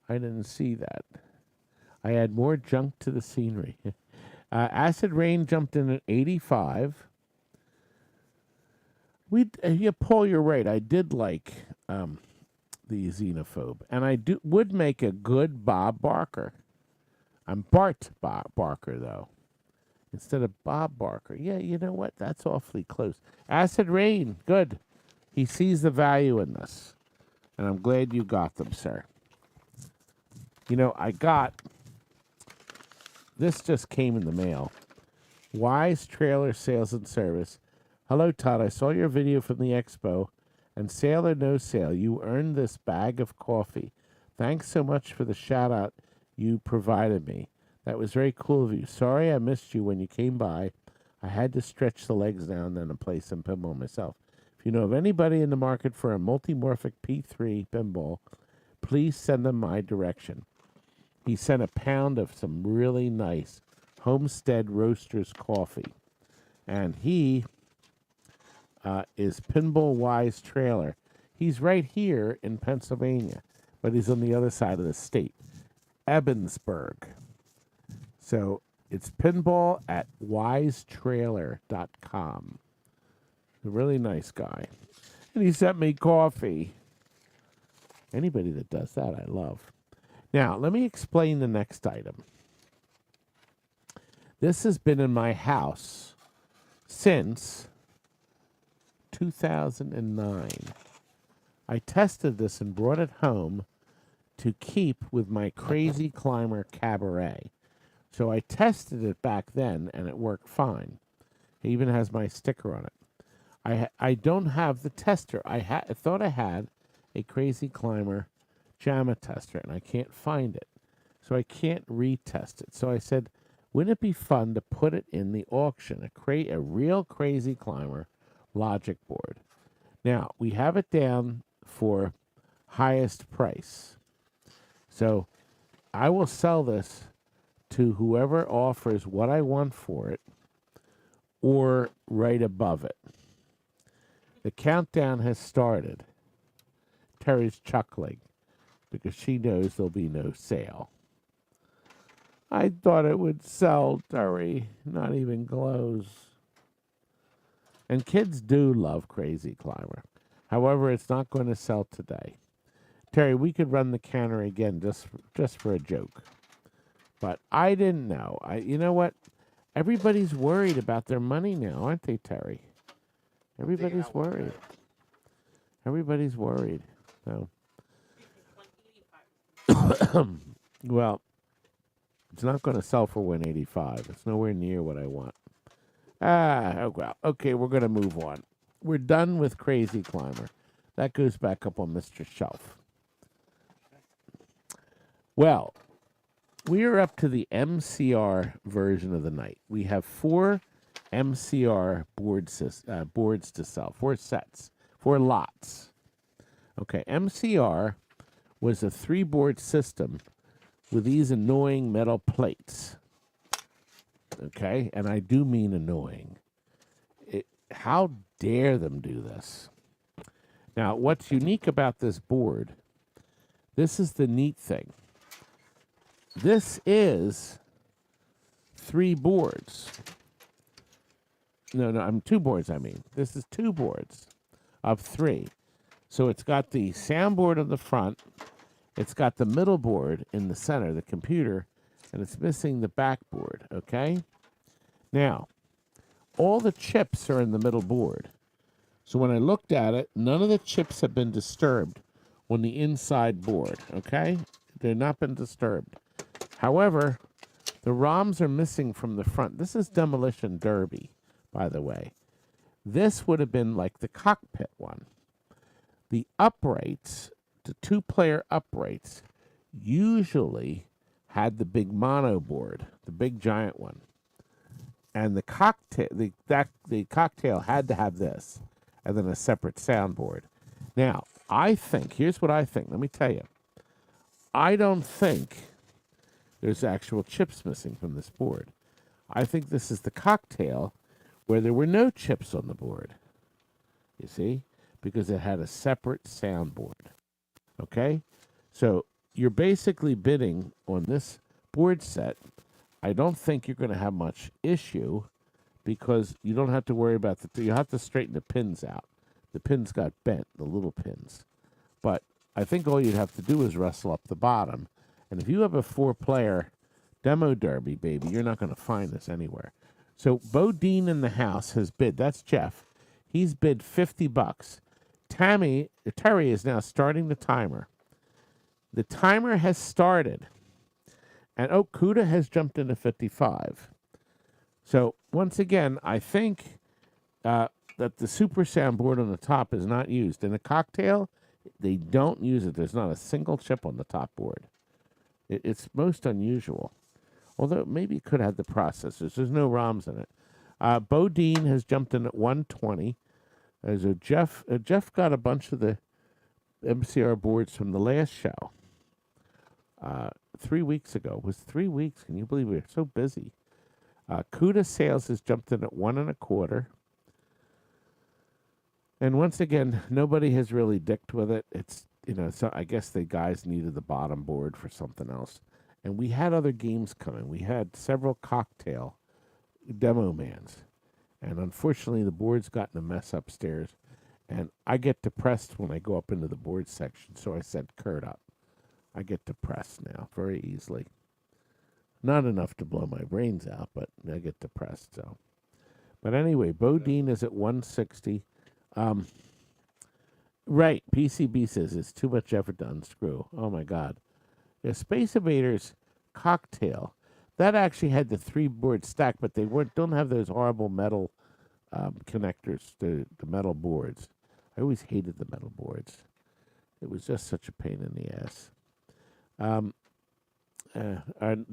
I didn't see that. I add more junk to the scenery. Acid Rain jumped in at 85. Yeah, Paul, you're right. I did like the Xenophobe, and I would make a good Bob Barker. I'm Bart Barker though, instead of Bob Barker. Yeah, you know what? That's awfully close. Acid Rain, good. He sees the value in this, and I'm glad you got them, sir. You know, this just came in the mail. Wise Trailer Sales and Service. Hello, Todd. I saw your video from the expo, and sale or no sale, you earned this bag of coffee. Thanks so much for the shout out you provided me. That was very cool of you. Sorry I missed you when you came by. I had to stretch the legs down then and play some pinball myself. If you know of anybody in the market for a multimorphic P3 pinball, please send them my direction. He sent a pound of some really nice Homestead Roasters coffee. And he is Pinball Wise Trailer. He's right here in Pennsylvania, but he's on the other side of the state, Ebensburg. So it's pinball at wisetrailer.com. A really nice guy. And he sent me coffee. Anybody that does that, I love. Now, let me explain the next item. This has been in my house since 2009. I tested this and brought it home to keep with my Crazy Climber Cabaret. So I tested it back then, and it worked fine. It even has my sticker on it. I don't have the tester. I thought I had a Crazy Climber JAMA tester, and I can't find it. So I can't retest it. So I said, wouldn't it be fun to put it in the auction, a real Crazy Climber logic board? Now, we have it down for highest price. So I will sell this to whoever offers what I want for it or right above it. The countdown has started. Terry's chuckling because she knows there'll be no sale. I thought it would sell, Terry. Not even close. And kids do love Crazy Climber. However, it's not going to sell today. Terry, we could run the counter again just for a joke. But I didn't know. You know what? Everybody's worried about their money now, aren't they, Terry? Everybody's worried. Everybody's worried. So, well, it's not going to sell for $185. It's nowhere near what I want. Oh, well. Okay, we're going to move on. We're done with Crazy Climber. That goes back up on Mr. Shelf. Well, we are up to the MCR version of the night. We have 4 MCR boards to sell, 4 sets, 4 lots. Okay, MCR was a 3-board system with these annoying metal plates. Okay, and I do mean annoying. How dare them do this? Now, what's unique about this board, this is the neat thing. This is 3 boards. No, I'm 2 boards, I mean. This is 2 boards of 3. So it's got the soundboard on the front, it's got the middle board in the center, the computer, and it's missing the backboard, okay? Now, all the chips are in the middle board. So when I looked at it, none of the chips have been disturbed on the inside board, okay? They've not been disturbed. However, the ROMs are missing from the front. This is Demolition Derby, by the way. This would have been like the cockpit one. The uprights, the 2-player uprights, usually had the big mono board, the big giant one. And the cocktail, the cocktail had to have this, and then a separate soundboard. Now, I think, here's what I think. Let me tell you. I don't think there's actual chips missing from this board. I think this is the cocktail where there were no chips on the board. You see? Because it had a separate soundboard. Okay? So you're basically bidding on this board set. I don't think you're going to have much issue because you don't have to worry about you have to straighten the pins out. The pins got bent, the little pins. But I think all you'd have to do is wrestle up the bottom. And if you have a 4-player demo derby, baby, you're not going to find this anywhere. So Bodine in the house has bid. That's Jeff. He's bid $50. Terry is now starting the timer. The timer has started. And Kuda has jumped into 55. So once again, I think that the super soundboard on the top is not used. In a cocktail, they don't use it. There's not a single chip on the top board. It's most unusual. Although maybe it could have the processors. There's no ROMs in it. Bodine has jumped in at 120. There's a Jeff got a bunch of the MCR boards from the last show. 3 weeks ago. It was 3 weeks. Can you believe we were so busy? Kuda Sales has jumped in at 1.25. And once again, nobody has really dicked with it. It's, so I guess the guys needed the bottom board for something else. And we had other games coming. We had several cocktail demo mans. And unfortunately, the boards got in a mess upstairs. And I get depressed when I go up into the board section. So I sent Kurt up. I get depressed now very easily. Not enough to blow my brains out, but I get depressed. So, but anyway, Bodine is at 160. Right, PCB says it's too much effort to unscrew. Oh my God. The Space Invaders cocktail, that actually had the 3-board stack, but they don't have those horrible metal connectors to the metal boards. I always hated the metal boards. It was just such a pain in the ass.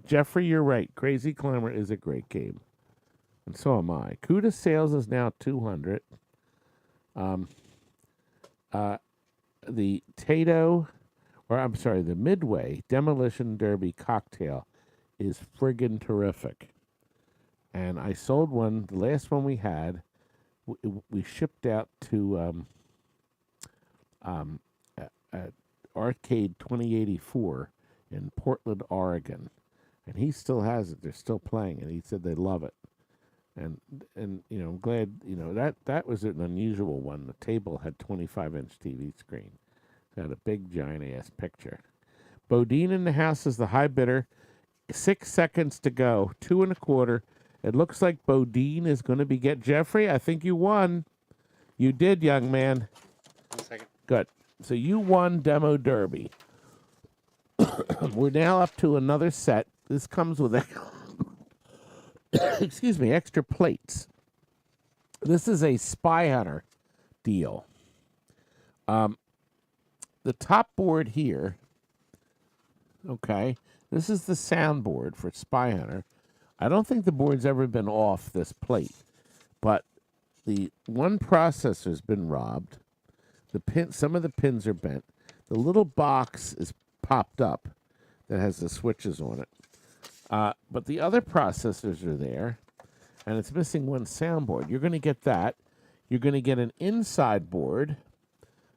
Jeffrey, you're right. Crazy Climber is a great game. And so am I. Kuda Sales is now 200. The the Midway Demolition Derby cocktail is friggin' terrific. And I sold one, the last one we had, we shipped out to Arcade 2084 in Portland, Oregon. And he still has it. They're still playing it. He said they love it. And I'm glad, that was an unusual one. The table had 25-inch TV screen. It had a big, giant-ass picture. Bodine in the house is the high bidder. 6 seconds to go. 2.25. It looks like Bodine is going to get Jeffrey. I think you won. You did, young man. 1 second. Good. So you won Demo Derby. We're now up to another set. This comes with excuse me, extra plates. This is a Spy Hunter deal. The top board here, okay, this is the soundboard for Spy Hunter. I don't think the board's ever been off this plate, but the one processor's been robbed. Some of the pins are bent. The little box is popped up that has the switches on it. But the other processors are there, and it's missing one soundboard. You're going to get that. You're going to get an inside board,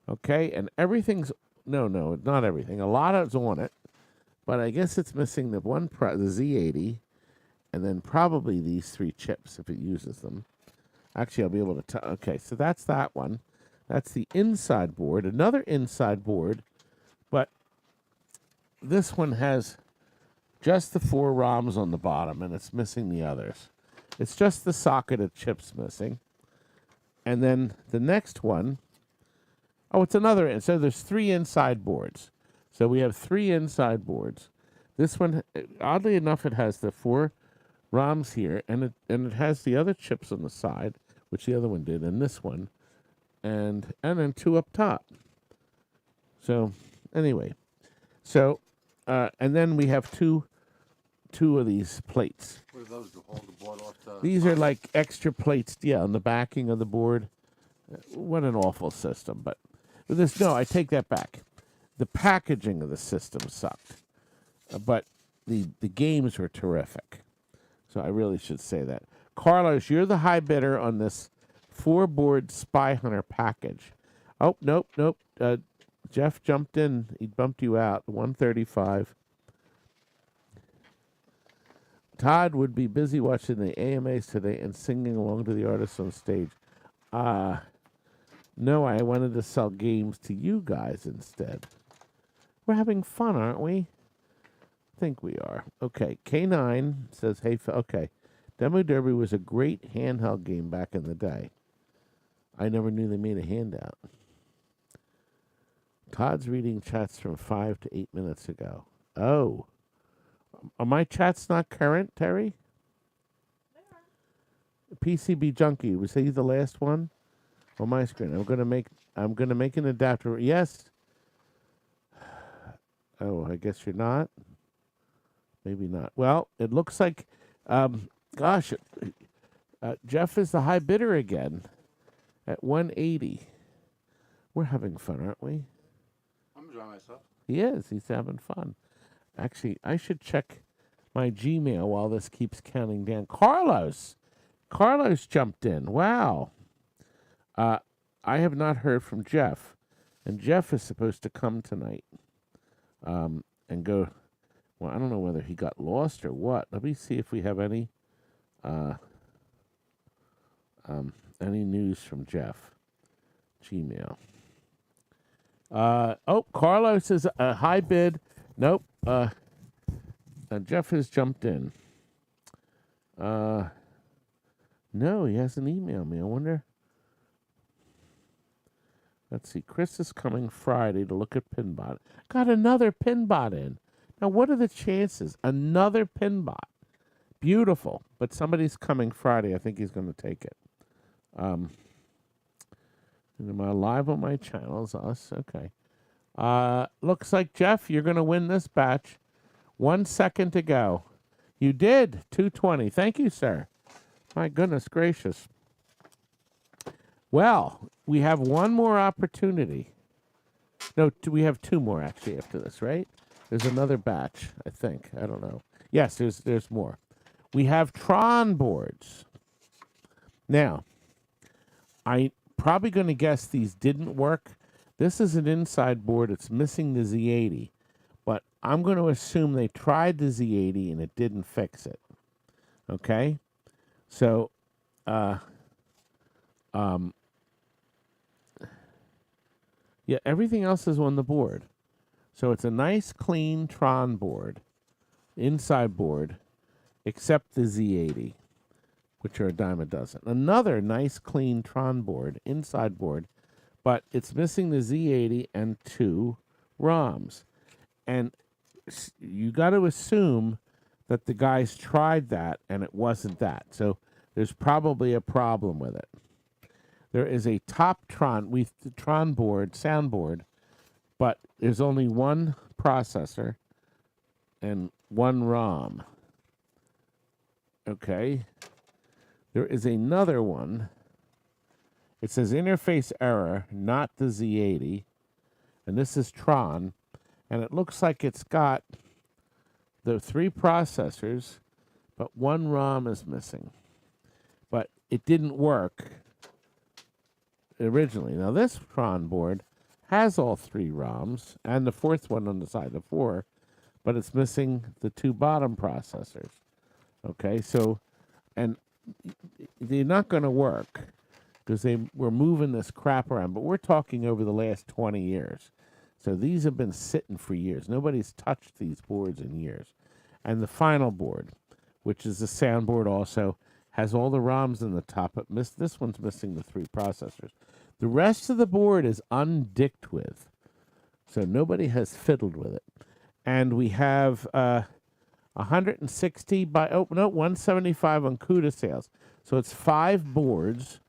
okay? And everything's... No, not everything. A lot of it's on it, but I guess it's missing the Z80, and then probably these 3 chips if it uses them. Actually, I'll be able to tell. Okay, so that's that one. That's the inside board. Another inside board, but this one has just the 4 ROMs on the bottom, and it's missing the others. It's just the socketed chips missing. And then the next one, it's another. So there's 3 inside boards. So we have 3 inside boards. This one, oddly enough, it has the 4 ROMs here, and it has the other chips on the side, which the other one did, and this one, and then 2 up top. So anyway, and then we have two of these plates. What are those to hold the board off the... These are like extra plates, on the backing of the board. What an awful system, but I take that back. The packaging of the system sucked, but the games were terrific. So I really should say that. Carlos, you're the high bidder on this 4-board Spy Hunter package. Oh, nope. Jeff jumped in. He bumped you out. 135. Todd would be busy watching the AMAs today and singing along to the artists on stage. No, I wanted to sell games to you guys instead. We're having fun, aren't we? I think we are. Okay, K9 says, hey, okay. Demo Derby was a great handheld game back in the day. I never knew they made a handout. Todd's reading chats from 5 to 8 minutes ago. Oh. Are my chats not current, Terry? PCB Junkie, was he the last one? On my screen. I'm gonna make an adapter. Yes. Oh, I guess you're not. Maybe not. Well, it looks like gosh, Jeff is the high bidder again at 180. We're having fun, aren't we? I'm enjoying myself. He is. He's having fun. Actually, I should check my Gmail while this keeps counting down. Carlos jumped in. Wow. I have not heard from Jeff, and Jeff is supposed to come tonight and go. Well, I don't know whether he got lost or what. Let me see if we have any news from Jeff. Gmail. Carlos is a high bid. Nope. Jeff has jumped in. No, he hasn't emailed me. I wonder. Let's see. Chris is coming Friday to look at Pinbot. Got another Pinbot in. Now, what are the chances? Another Pinbot. Beautiful. But somebody's coming Friday. I think he's going to take it. Am I live on my channels? Us? Okay. Looks like, Jeff, you're going to win this batch. 1 second to go. You did. 220. Thank you, sir. My goodness gracious. Well, we have one more opportunity. No, we have two more, actually, after this, right? There's another batch, I think. I don't know. Yes, there's more. We have Tron boards. Now, I'm probably going to guess these didn't work. This is an inside board. It's missing the Z80. But I'm going to assume they tried the Z80 and it didn't fix it. Okay? So, yeah, everything else is on the board. So it's a nice, clean Tron board, inside board, except the Z80, which are a dime a dozen. Another nice, clean Tron board, inside board, but it's missing the Z80 and 2 ROMs. And you got to assume that the guys tried that and it wasn't that. So there's probably a problem with it. There is a top Tron, the Tron board, soundboard, but there's only one processor and 1 ROM. Okay. There is another one. It says interface error, not the Z80. And this is Tron. And it looks like it's got the 3 processors, but 1 ROM is missing. But it didn't work originally. Now this Tron board has all 3 ROMs and the 4th one on the side of 4, but it's missing the 2 bottom processors. Okay, so, and they're not going to work because we're moving this crap around, but we're talking over the last 20 years. So these have been sitting for years. Nobody's touched these boards in years. And the final board, which is the soundboard also, has all the ROMs in the top, but this one's missing the 3 processors. The rest of the board is undicked with, so nobody has fiddled with it. And we have 160 by 175 on CUDA sales. So it's 5 boards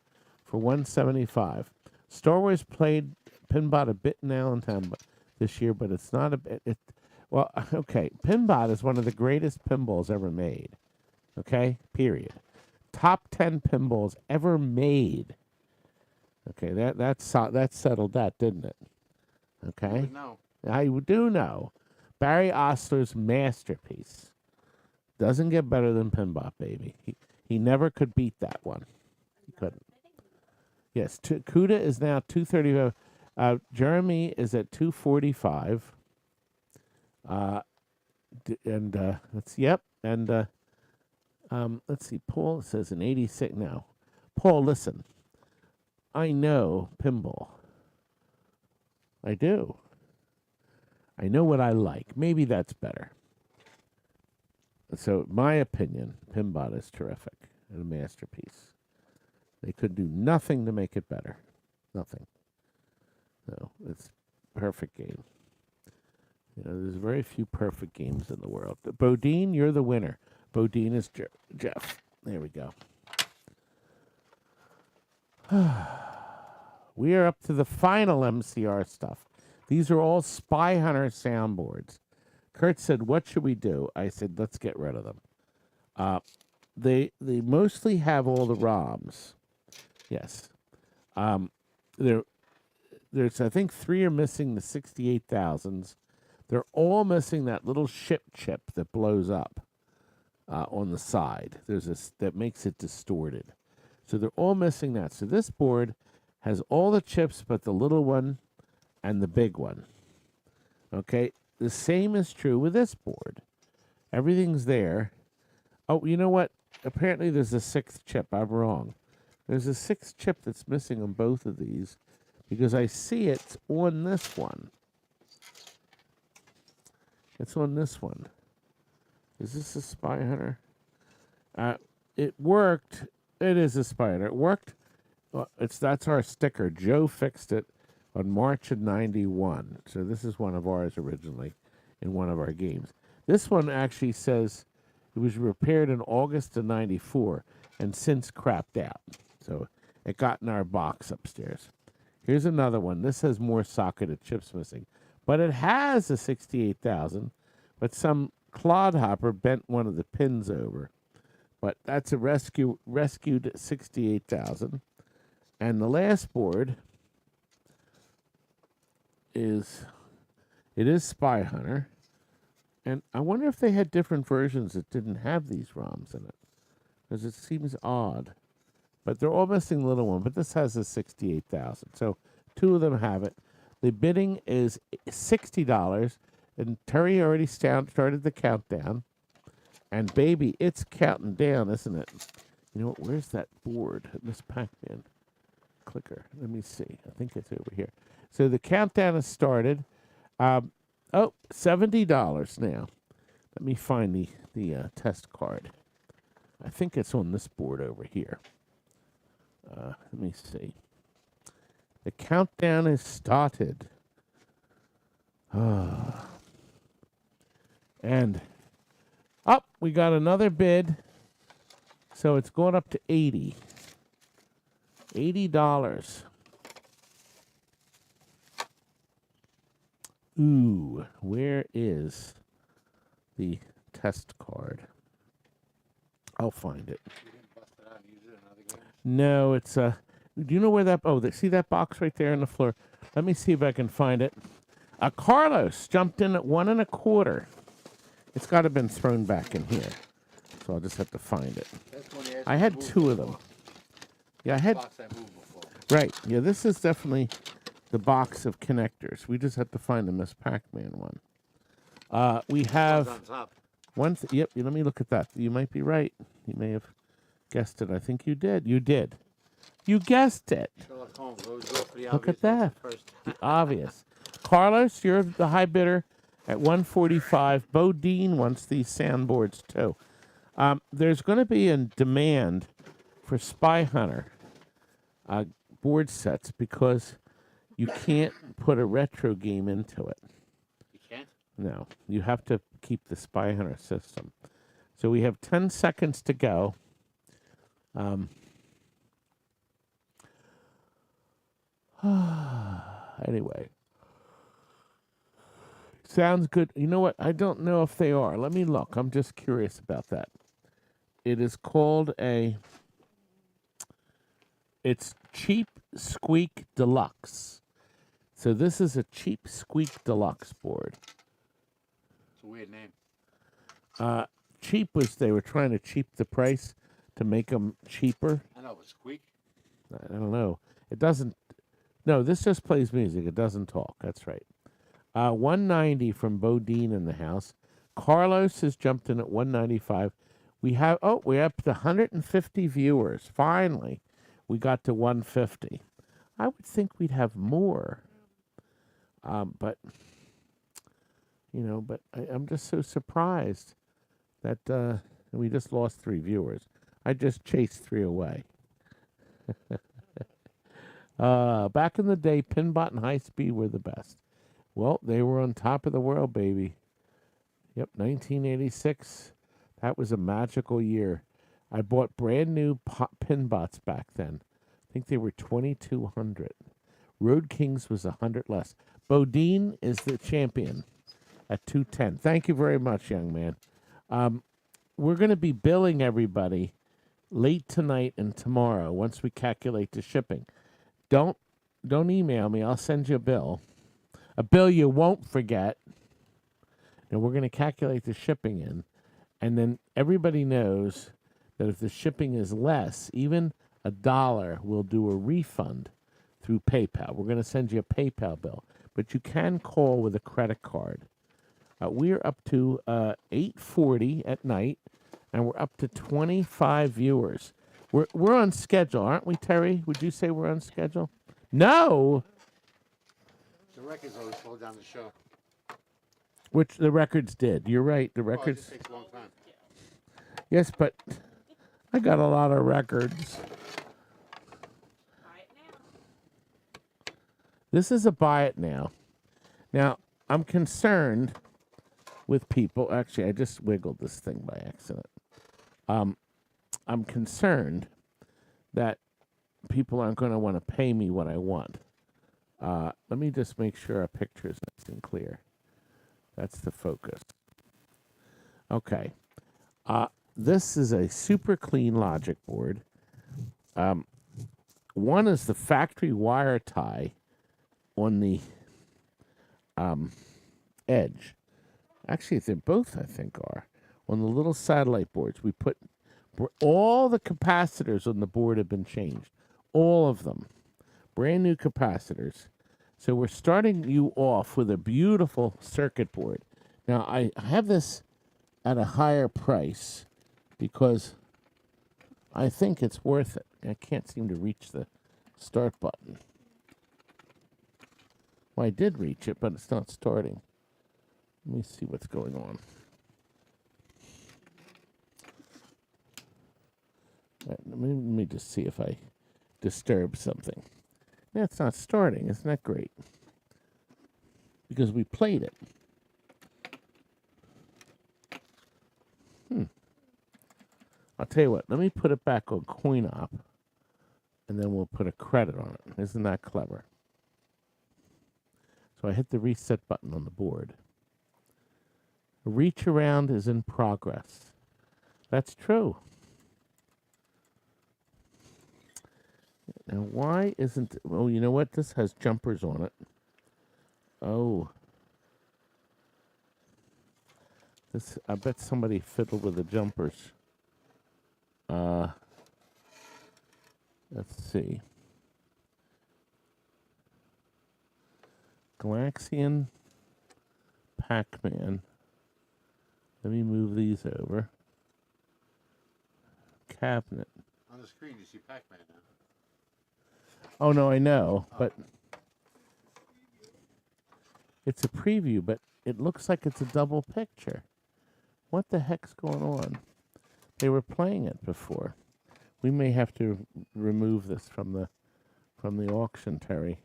for 175. Star Wars played Pinbot a bit in Allentown this year, but it's not a bit. Well, okay, Pinbot is one of the greatest pinballs ever made. Okay, period. Top 10 pinballs ever made. Okay, that settled that, didn't it? Okay. No. I do know. Barry Osler's masterpiece. Doesn't get better than Pinbot, baby. He never could beat that one. He couldn't. Yes, CUDA is now 235. Jeremy is at 245. Let's see. Paul says an 86 now. Paul, listen. I know pinball. I do. I know what I like. Maybe that's better. So, my opinion, pinball is terrific and a masterpiece. They could do nothing to make it better. Nothing. No, it's a perfect game. You know, there's very few perfect games in the world. Bodine, you're the winner. Bodine is Jeff. There we go. We are up to the final MCR stuff. These are all Spy Hunter soundboards. Kurt said, what should we do? I said, let's get rid of them. They mostly have all the ROMs. Yes. There's, I think, 3 are missing the 68,000s. They're all missing that little ship chip that blows up on the side. That makes it distorted. So they're all missing that. So this board has all the chips but the little one and the big one. Okay? The same is true with this board. Everything's there. Oh, you know what? Apparently there's a 6th chip. I'm wrong. There's a 6th chip that's missing on both of these because I see it's on this one. It's on this one. Is this a Spy Hunter? It worked. It is a Spy Hunter. It worked. That's our sticker. Joe fixed it on March of '91. So this is one of ours originally in one of our games. This one actually says it was repaired in August of '94 and since crapped out. So it got in our box upstairs. Here's another one. This has more socketed chips missing. But it has a 68,000, but some clodhopper bent one of the pins over. But that's a rescued 68,000. And the last board is Spy Hunter. And I wonder if they had different versions that didn't have these ROMs in it. Because it seems odd. But they're all missing the little one. But this has a 68,000. So 2 of them have it. The bidding is $60, and Terry already started the countdown. And baby, it's counting down, isn't it? You know what? Where's that board? Miss Pac-Man clicker. Let me see. I think it's over here. So the countdown has started. $70 now. Let me find the test card. I think it's on this board over here. Let me see. The countdown has started. And we got another bid. So it's going up to $80. $80. Ooh, where is the test card? I'll find it. You didn't bust it out and use it in other games? No, it's do you know where that? Oh, see that box right there on the floor? Let me see if I can find it. Carlos jumped in at 1 1/4. It's got to have been thrown back in here, so I'll just have to find it. That's when he asked I me had to move 2 of them. before. Yeah, I had Box I moved before. right. Yeah, this is definitely the box of connectors. We just have to find the Miss Pac-Man one. We One's have on top. one. Yep. Let me look at that. You might be right. You may have guessed it. I think you did. You did. You guessed it. Sherlock Holmes always go for the Look at obvious answer that. first. The obvious. Carlos, you're the high bidder at 145. Bodine wants these soundboards too. There's going to be a demand for Spy Hunter board sets because you can't put a retro game into it. You can't? No, you have to keep the Spy Hunter system. So we have 10 seconds to go. Anyway. Sounds good. You know what? I don't know if they are. Let me look. I'm just curious about that. It is called it's Cheap Squeak Deluxe. So this is a Cheap Squeak Deluxe board. It's a weird name. Cheap was they were trying to cheap the price to make them cheaper. I know, but Squeak? I don't know. It doesn't. No, this just plays music. It doesn't talk. That's right. 190 from Bodine in the house. Carlos has jumped in at 195. We're up to 150 viewers. Finally, we got to 150. I would think we'd have more. But, I'm just so surprised that we just lost 3 viewers. I just chased 3 away. Back in the day, Pinbot and High Speed were the best. Well, they were on top of the world, baby. Yep, 1986. That was a magical year. I bought brand new Pinbots back then. I think they were 2,200. Road Kings was 100 less. Bodine is the champion at 210. Thank you very much, young man. We're going to be billing everybody late tonight and tomorrow once we calculate the shipping. Don't email me. I'll send you a bill. A bill you won't forget. And we're going to calculate the shipping in. And then everybody knows that if the shipping is less, even $1, we'll do a refund through PayPal. We're going to send you a PayPal bill. But you can call with a credit card. We're up to 8:40 at night, and we're up to 25 viewers. We're on schedule, aren't we, Terry? Would you say we're on schedule? No! The records always slow down the show. Which the records did. You're right. The Well, it records. just takes a long time. Yes, but I got a lot of records. Buy it now. This is a buy it now. Now, I'm concerned with people. Actually, I just wiggled this thing by accident. I'm concerned that people aren't going to want to pay me what I want. Let me just make sure our picture is nice and clear. That's the focus. Okay. This is a super clean logic board. One is the factory wire tie on the edge. Actually, they're both, I think, are. On the little satellite boards, we put all the capacitors on the board have been changed. All of them. Brand new capacitors. So we're starting you off with a beautiful circuit board. Now, I have this at a higher price because I think it's worth it. I can't seem to reach the start button. Well, I did reach it, but it's not starting. Let me see what's going on. Let me just see if I disturb something. That's not starting. Isn't that great? Because we played it. I'll tell you what. Let me put it back on CoinOp, and then we'll put a credit on it. Isn't that clever? So I hit the reset button on the board. Reach around is in progress. That's true. Now, why isn't... Oh, you know what? This has jumpers on it. Oh. This, I bet somebody fiddled with the jumpers. Let's see. Galaxian, Pac-Man. Let me move these over. Cabinet. On the screen, you see Pac-Man now. Oh, no, I know, but it's a preview, but it looks like it's a double picture. What the heck's going on? They were playing it before. We may have to remove this from the auction, Terry.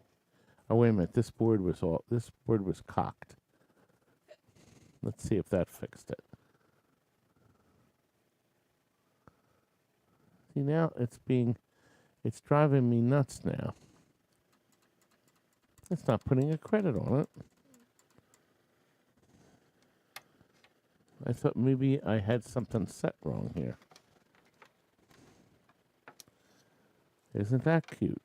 Oh, wait a minute. This board was cocked. Let's see if that fixed it. See, now it's driving me nuts now. It's not putting a credit on it. I thought maybe I had something set wrong here. Isn't that cute?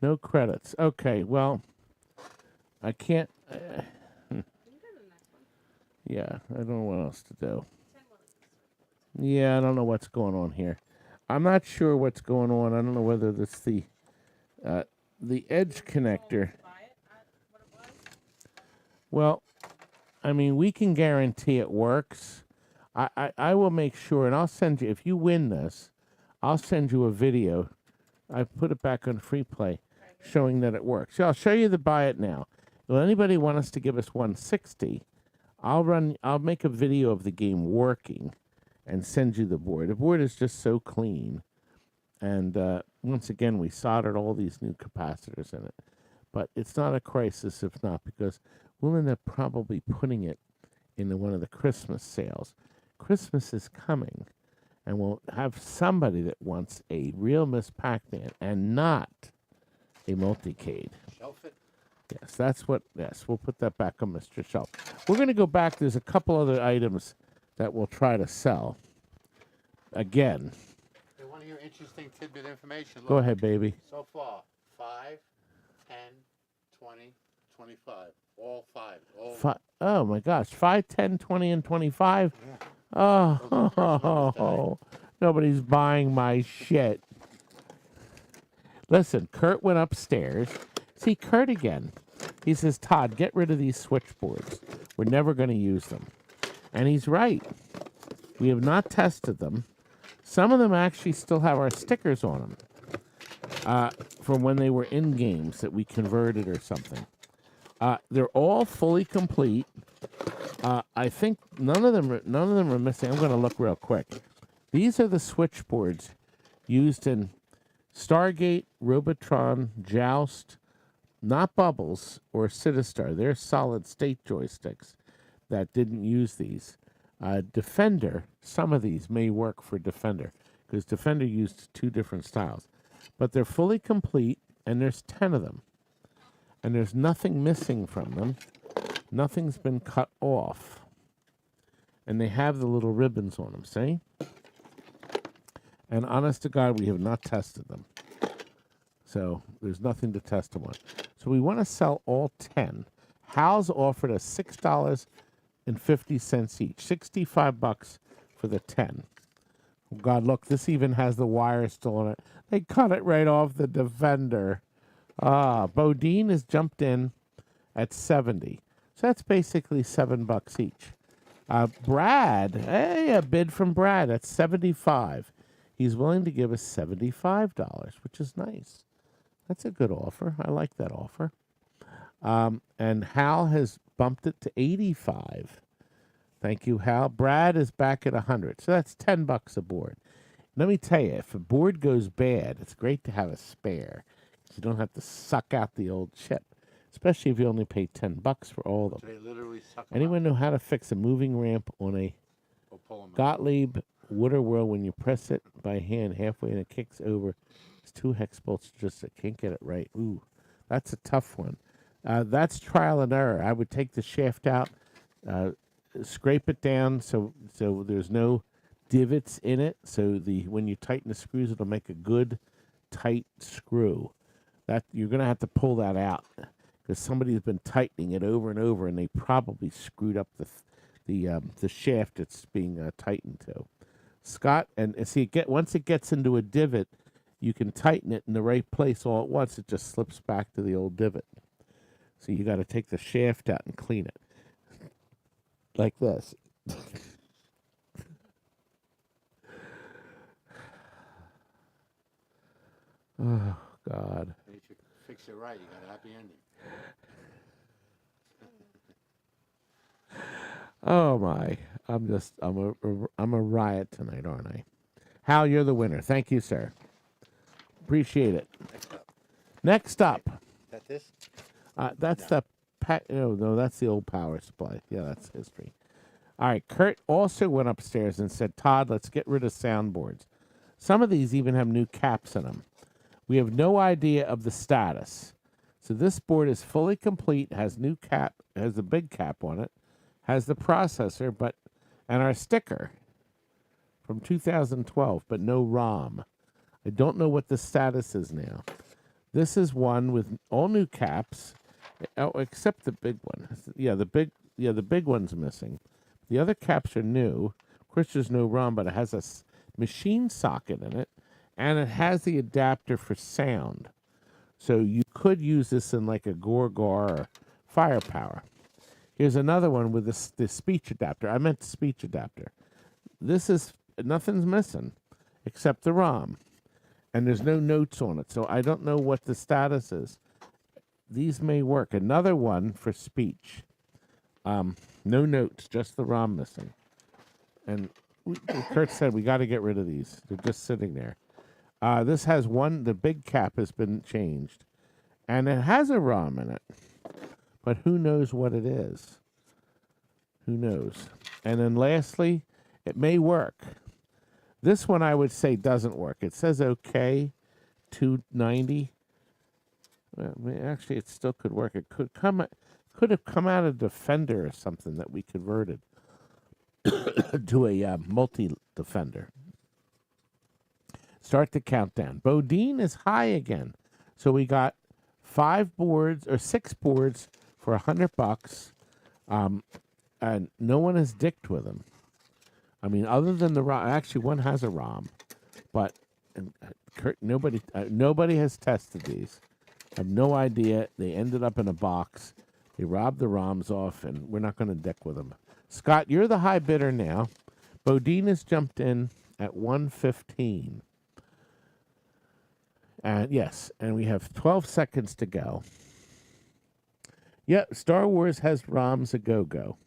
No credits. Okay, well, I can't... yeah, I don't know what else to do. Yeah, I don't know what's going on here. I'm not sure what's going on. I don't know whether it's the edge connector. Well, I mean, we can guarantee it works. I will make sure, and I'll send you, if you win this, I'll send you a video I put it back on free play, showing that it works. So I'll show you the buy it now. Will anybody want us to give us 160? I'll make a video of the game working and send you the board. The board is just so clean. And once again, we soldered all these new capacitors in it. But it's not a crisis if not, because we'll end up probably putting it into one of the Christmas sales. Christmas is coming, and we'll have somebody that wants a real Miss Pac-Man and not a multicade. Shelf it. Yes, we'll put that back on Mr. Shelf. We're going to go back. There's a couple other items that we'll try to sell. Again. They want to hear interesting tidbit information. Go Look, ahead, baby. So far, 5, 10, 20, 25. All 5. All Oh, my gosh. 5, 10, 20, and 25? Yeah. Oh, nobody's buying my shit. Listen, Kurt went upstairs. See, Kurt again. He says, Todd, get rid of these switchboards. We're never going to use them. And he's right. We have not tested them. Some of them actually still have our stickers on them from when they were in games that we converted or something. They're all fully complete. I think none of them are missing. I'm going to look real quick. These are the switchboards used in Stargate, Robotron, Joust, not Bubbles or Sinistar. They're solid state joysticks that didn't use these. Defender, some of these may work for Defender because Defender used 2 different styles. But they're fully complete, and there's 10 of them. And there's nothing missing from them. Nothing's been cut off. And they have the little ribbons on them, see? And honest to God, we have not tested them. So there's nothing to test them on. So we want to sell all 10. Hal's offered us $6.50 each. $65 for the 10. Oh God, look, this even has the wire still on it. They cut it right off the Defender. Bodine has jumped in at 70. So that's basically $7 each. Brad, hey, a bid from Brad at 75. He's willing to give us $75, which is nice. That's a good offer. I like that offer. And Hal has bumped it to 85. Thank you, Hal. Brad is back at 100. So that's $10 a board. Let me tell you, if a board goes bad, it's great to have a spare. You don't have to suck out the old chip, especially if you only pay $10 for all of them. So they literally suck 'em Anyone out. know how to fix a moving ramp on a Or pull 'em out. Gottlieb Water Whirl when you press it by hand halfway and it kicks over? It's 2 hex bolts. Just I can't get it right. Ooh, that's a tough one. That's trial and error. I would take the shaft out, scrape it down so there's no divots in it. So when you tighten the screws, it'll make a good tight screw. That you're gonna have to pull that out because somebody's been tightening it over and over, and they probably screwed up the shaft it's being tightened to. Scott, and see, once it gets into a divot, you can tighten it in the right place all at once. It just slips back to the old divot. So you got to take the shaft out and clean it like this. Oh God. If you fix it right, you got a happy ending. Oh my! I'm a riot tonight, aren't I? Hal, you're the winner. Thank you, sir. Appreciate it. Next up. Is that this? That's the no, that's the old power supply. Yeah, that's history. All right, Kurt also went upstairs and said, Todd, let's get rid of soundboards. Some of these even have new caps in them. We have no idea of the status. So this board is fully complete, has new cap, has a big cap on it, has the processor, and our sticker from 2012, but no ROM. I don't know what the status is now. This is one with all new caps, except the big one. Yeah, the big one's missing. The other caps are new. Of course, there's no ROM, but it has a machine socket in it, and it has the adapter for sound. So you could use this in like a Gorgar or Firepower. Here's another one with the speech adapter. I meant the speech adapter. This is, nothing's missing except the ROM. and there's no notes on it, so I don't know what the status is. These may work. Another one for speech. No notes, just the ROM missing. And Kurt said we got to get rid of these. They're just sitting there. This has one, the big cap has been changed. And it has a ROM in it. But who knows what it is? Who knows? And then lastly, it may work. This one I would say doesn't work. It says okay, 290. Well, actually, it still could work. It could have come out of Defender or something that we converted to a multi-Defender. Start the countdown. Bodine is high again. So we got 6 boards for $100. And no one has dicked with them. I mean, other than the ROM, actually one has a ROM, but Kurt, nobody has tested these. I have no idea. They ended up in a box. They robbed the ROMs off, and we're not going to dick with them. Scott, you're the high bidder now. Bodine has jumped in at 115. And yes, and we have 12 seconds to go. Yep, Star Wars has ROMs a go-go.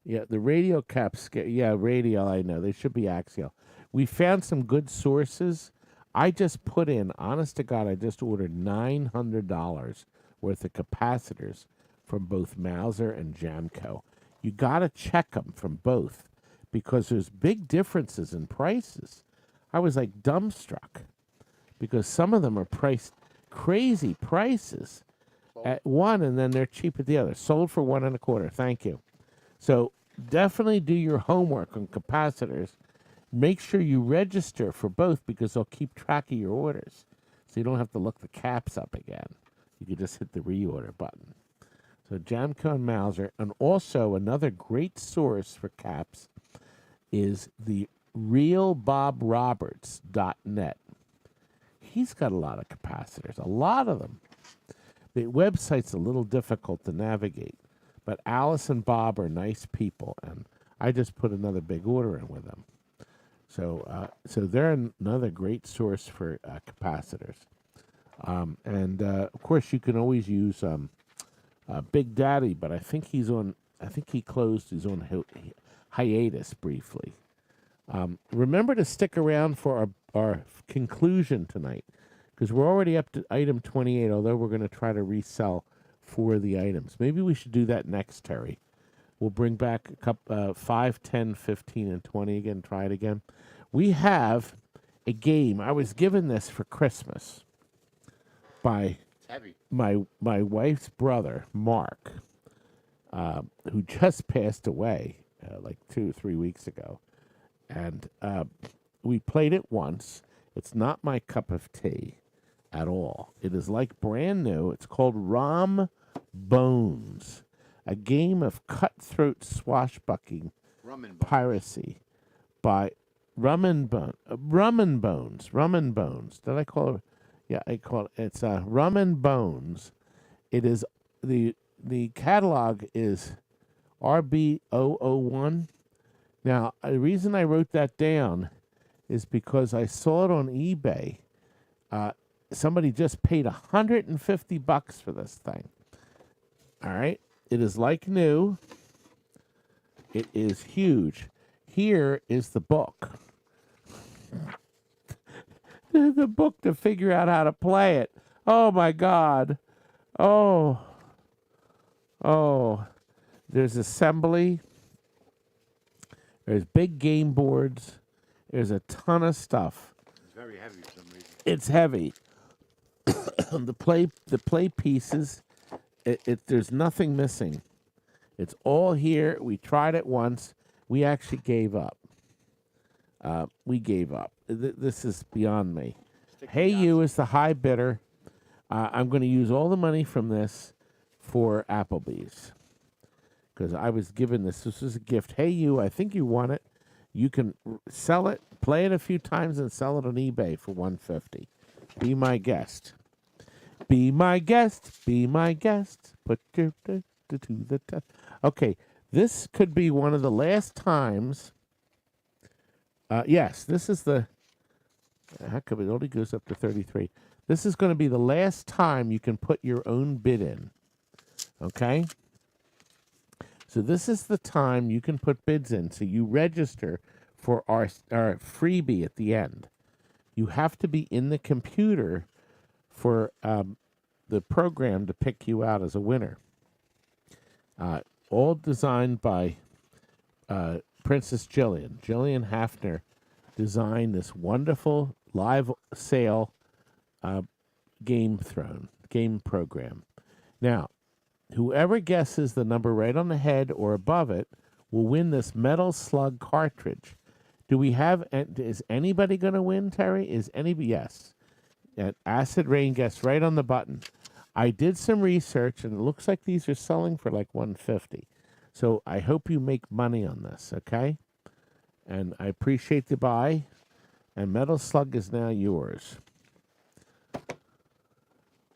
Yeah, the radio caps. Yeah, radial, I know. They should be axial. We found some good sources. I just put in, honest to God, I just ordered $900 worth of capacitors from both Mauser and Jamco. You got to check them from both because there's big differences in prices. I was like dumbstruck because some of them are priced crazy prices at one and then they're cheap at the other. Sold for $1.25. Thank you. So definitely do your homework on capacitors. Make sure you register for both because they'll keep track of your orders. So you don't have to look the caps up again. You can just hit the reorder button. So Jamco and Mauser. And also another great source for caps is the realbobroberts.net. He's got a lot of capacitors, a lot of them. The website's a little difficult to navigate. But Alice and Bob are nice people, and I just put another big order in with them. So they're another great source for capacitors. And of course, you can always use Big Daddy, but I think he closed his own hiatus briefly. Remember to stick around for our conclusion tonight, because we're already up to item 28, although we're going to try to resell for the items. Maybe we should do that next, Terry. We'll bring back a couple, 5, 10, 15, and 20 again, try it again. We have a game. I was given this for Christmas by my wife's brother, Mark, who just passed away like 2 or 3 weeks ago. And we played it once. It's not my cup of tea at all. It is like brand new. It's called Rum Bones, a game of cutthroat swashbuckling piracy by Rum and Bones. Did I call it? Yeah, I call it. It's Rum and Bones. It is the catalog is RB001. Now, the reason I wrote that down is because I saw it on eBay. Somebody just paid $150 for this thing. All right. It is like new. It is huge. Here is the book. The book to figure out how to play it. Oh, my God. Oh. There's assembly. There's big game boards. There's a ton of stuff. It's very heavy for some reason. It's heavy. The play pieces, there's nothing missing. It's all here. We tried it once. We actually gave up. We gave up. This is beyond me. Hey You is the high bidder. I'm going to use all the money from this for Applebee's. Because I was given this. This was a gift. Hey You, I think you want it. You can sell it, play it a few times, and sell it on eBay for $150. Be my guest. Be my guest. Be my guest. Put your to the test. Okay, this could be one of the last times. Yes, this is the. How come it only goes up to 33? This is going to be the last time you can put your own bid in. Okay? So this is the time you can put bids in. So you register for our freebie at the end. You have to be in the computer for the program to pick you out as a winner. All designed by Princess Jillian. Jillian Hafner designed this wonderful live sale game program. Now, whoever guesses the number right on the head or above it will win this Metal Slug cartridge. Is anybody going to win, Terry? Is anybody? Yes. And Acid Rain guessed right on the button. I did some research, and it looks like these are selling for like $150. So I hope you make money on this, okay? And I appreciate the buy. And Metal Slug is now yours.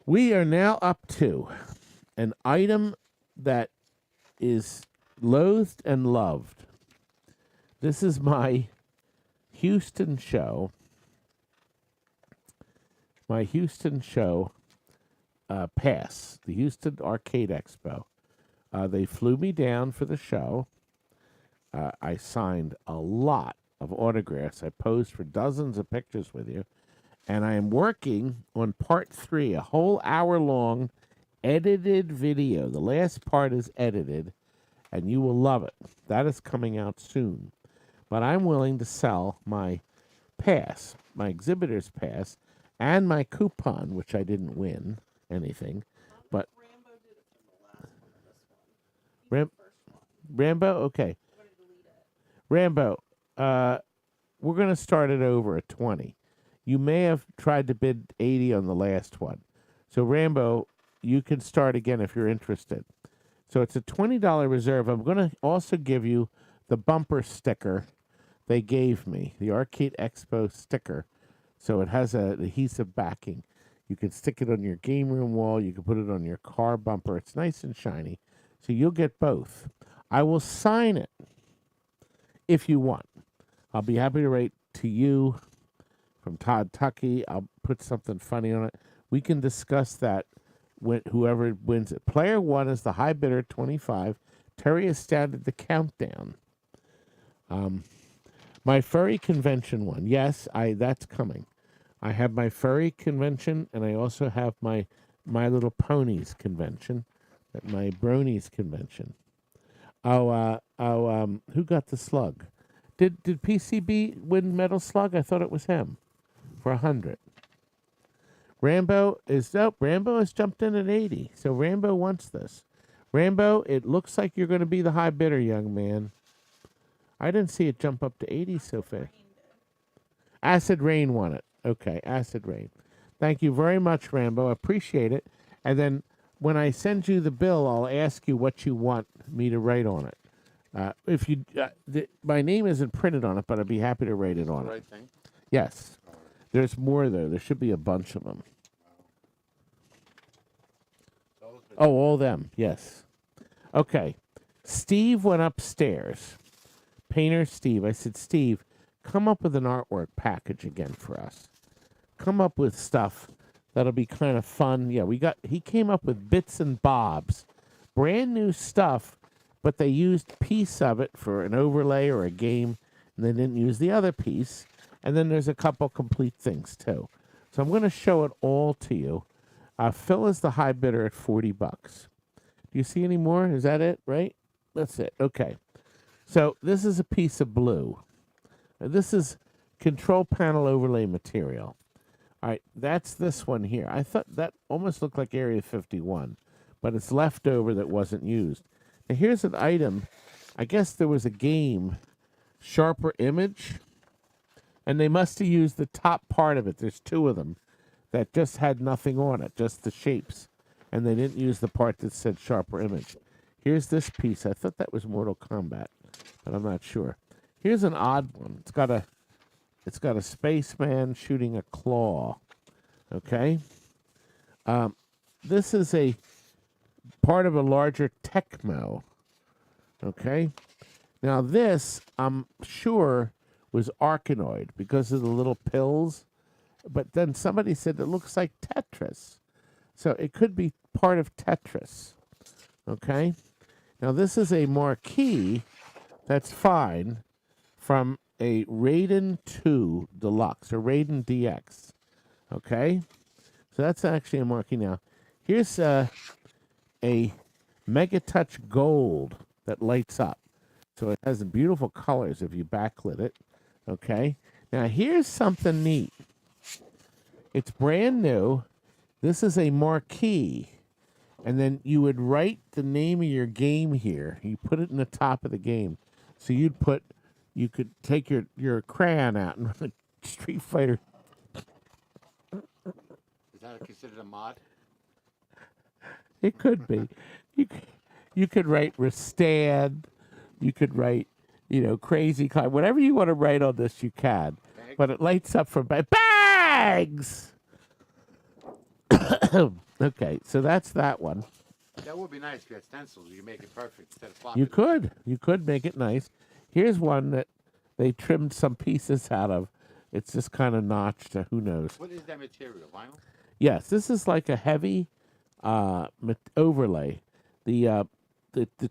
We are now up to an item that is loathed and loved. This is my Houston show. My Houston show pass, the Houston Arcade Expo. They flew me down for the show. I signed a lot of autographs. I posed for dozens of pictures with you. And I am working on part 3, a whole hour-long edited video. The last part is edited, and you will love it. That is coming out soon. But I'm willing to sell my pass, my exhibitor's pass, and my coupon, which I didn't win anything. But Rambo did it from the last one to this one. Rambo, okay. Rambo, we're going to start it over at 20. You may have tried to bid 80 on the last one. So, Rambo, you can start again if you're interested. So it's a $20 reserve. I'm going to also give you the bumper sticker they gave me, the Arcade Expo sticker. So it has an adhesive backing. You can stick it on your game room wall. You can put it on your car bumper. It's nice and shiny. So you'll get both. I will sign it if you want. I'll be happy to write to you from Todd Tuckey. I'll put something funny on it. We can discuss that when whoever wins it. Player 1 is the high bidder, 25. Terry has started the countdown. My furry convention one. Yes, that's coming. I have my furry convention, and I also have my My Little Ponies convention, my Bronies convention. Who got the Slug? Did PCB win Metal Slug? I thought it was him for 100. Rambo has jumped in at 80, so Rambo wants this. Rambo, it looks like you're going to be the high bidder, young man. I didn't see it jump up to 80 so fast. Acid Rain won it. Okay, Acid Rain. Thank you very much, Rambo. I appreciate it. And then when I send you the bill, I'll ask you what you want me to write on it. My name isn't printed on it, but I'd be happy to write it on it. Right thing. Yes. There's more, though. There should be a bunch of them. Oh, all them. Yes. Okay. Steve went upstairs. Painter Steve. I said, Steve, come up with an artwork package again for us. Come up with stuff that'll be kind of fun. Yeah, he came up with bits and bobs. Brand new stuff, but they used a piece of it for an overlay or a game, and they didn't use the other piece. And then there's a couple complete things, too. So I'm going to show it all to you. Phil is the high bidder at $40. Do you see any more? Is that it, right? That's it. Okay. So this is a piece of blue. This is control panel overlay material. All right, that's this one here. I thought that almost looked like Area 51, but it's leftover that wasn't used. Now here's an item. I guess there was a game, Sharper Image, and they must have used the top part of it. There's 2 of them that just had nothing on it, just the shapes, and they didn't use the part that said Sharper Image. Here's this piece. I thought that was Mortal Kombat, but I'm not sure. Here's an odd one. It's got a spaceman shooting a claw. Okay? This is a part of a larger Tecmo. Okay? Now this, I'm sure, was Arkanoid because of the little pills. but then somebody said it looks like Tetris. So it could be part of Tetris. Okay? Now this is a marquee that's fine from a Raiden 2 Deluxe or Raiden DX. Okay? So that's actually a marquee now. Here's a Mega Touch Gold that lights up. So it has beautiful colors if you backlit it. Okay? Now here's something neat. It's brand new. This is a marquee. And then you would write the name of your game here. You put it in the top of the game. So you could take your crayon out and run a Street Fighter. Is that considered a mod? It could be. You could write Restad. You could write, Crazy Cloud. Whatever you want to write on this, you can. Bags? But it lights up for bags. Okay, so that's that one. That would be nice if you had stencils. You make it perfect instead of floppy. You could make it nice. Here's one that they trimmed some pieces out of. It's just kind of notched. Who knows? What is that material? Vinyl? Yes, this is like a heavy overlay. The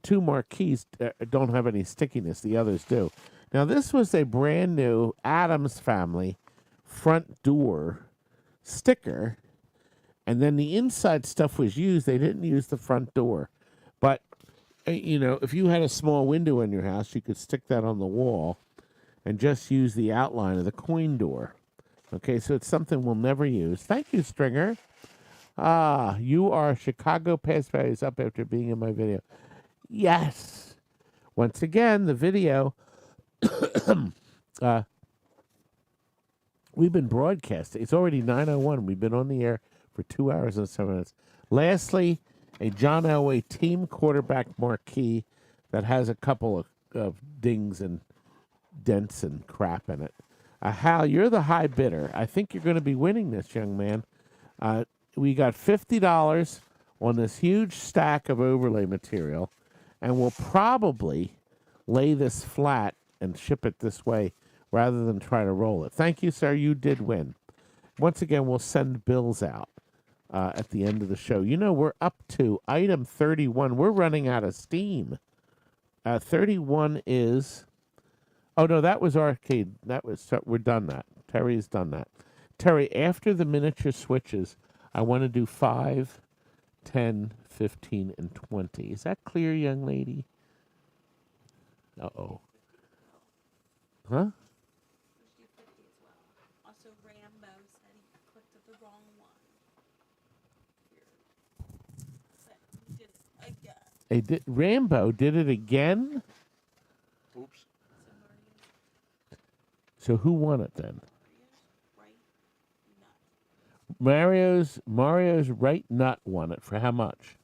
two marquees don't have any stickiness. The others do. Now, this was a brand new Addams Family front door sticker. And then the inside stuff was used. They didn't use the front door. But, if you had a small window in your house, you could stick that on the wall and just use the outline of the coin door. Okay, so it's something we'll never use. Thank you, Stringer. You are Chicago Past Values up after being in my video. Yes. Once again, the video, we've been broadcasting. It's already 9:01. We've been on the air for 2 hours and 7 minutes. Lastly, a John Elway team quarterback marquee that has a couple of dings and dents and crap in it. Hal, you're the high bidder. I think you're going to be winning this, young man. We got $50 on this huge stack of overlay material, and we'll probably lay this flat and ship it this way rather than try to roll it. Thank you, sir. You did win. Once again, we'll send bills out at the end of the show. We're up to item 31. We're running out of steam. 31 is... Oh, no, that was arcade. We're done that. Terry's done that. Terry, after the miniature switches, I want to do 5, 10, 15, and 20. Is that clear, young lady? Uh-oh. Huh? Also, Rambo said he clicked at the wrong one. But he did it again. Rambo did it again? Oops. So who won it then? Right nut. Mario's right nut won it. For how much?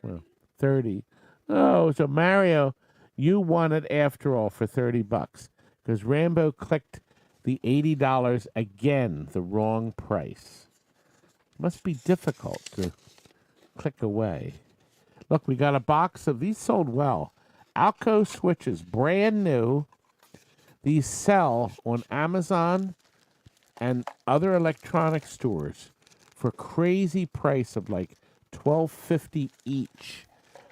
30. Well, 30. Oh, so Mario, you won it after all for $30 because Rambo clicked the $80 again, the wrong price. Must be difficult to click away. Look, we got a box of these sold well. Alco switches, brand new. These sell on Amazon and other electronic stores for crazy price of like $12.50 each.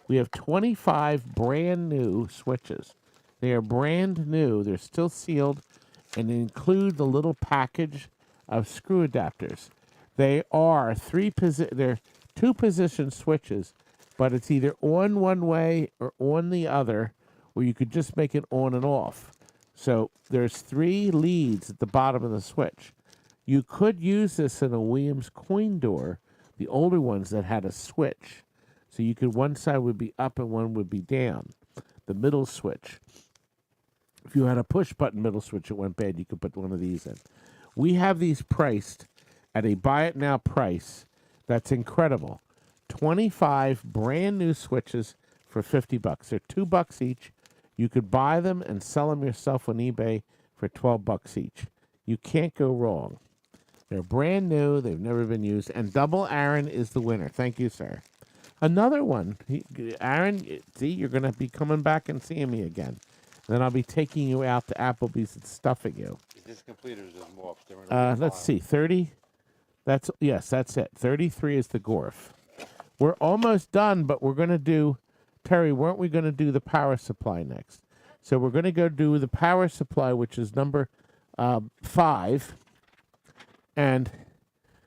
We have 25 brand new switches. They are brand new. They're still sealed and include the little package of screw adapters. They are they're 2-position switches, but it's either on one way or on the other, or you could just make it on and off. So there's 3 leads at the bottom of the switch. You could use this in a Williams coin door, the older ones that had a switch. So you could, one side would be up and one would be down. The middle switch. If you had a push button middle switch, it went bad, you could put one of these in. We have these priced at a buy it now price that's incredible. 25 brand new switches for $50. They're $2 each. You could buy them and sell them yourself on eBay for $12 each. You can't go wrong. They're brand new. They've never been used. And Double Aaron is the winner. Thank you, sir. Another one. Aaron, see, you're going to be coming back and seeing me again. Then I'll be taking you out to Applebee's and stuffing you. Is this complete or is this more? They're in a Let's pile. see, 30. Yes, that's it. 33 is the Gorf. We're almost done, but we're going to do, Terry, weren't we going to do the power supply next? So we're going to go do the power supply, which is number 5. And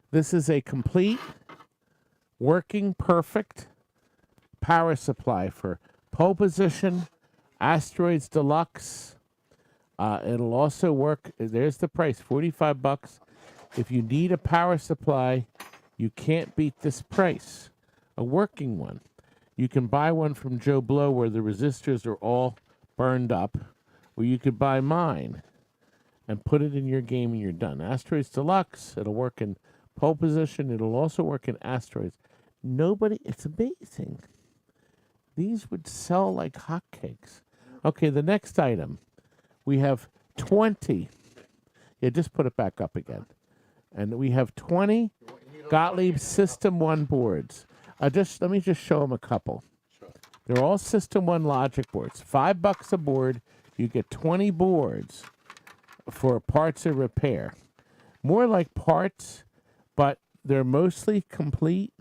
this is a complete, working, perfect power supply for pole position, Asteroids Deluxe. It'll also work. There's the price, $45. If you need a power supply, you can't beat this price. A working one. You can buy one from Joe Blow where the resistors are all burned up, or you could buy mine and put it in your game and you're done. Asteroids Deluxe, it'll work in pole position. It'll also work in Asteroids. It's amazing. These would sell like hotcakes. Okay, the next item. We have 20. Yeah, just put it back up again. And we have 20 Gottlieb System 1 boards. Let me just show them a couple. Sure. They're all System 1 logic boards. $5 a board. You get 20 boards for parts of repair. More like parts, but they're mostly complete.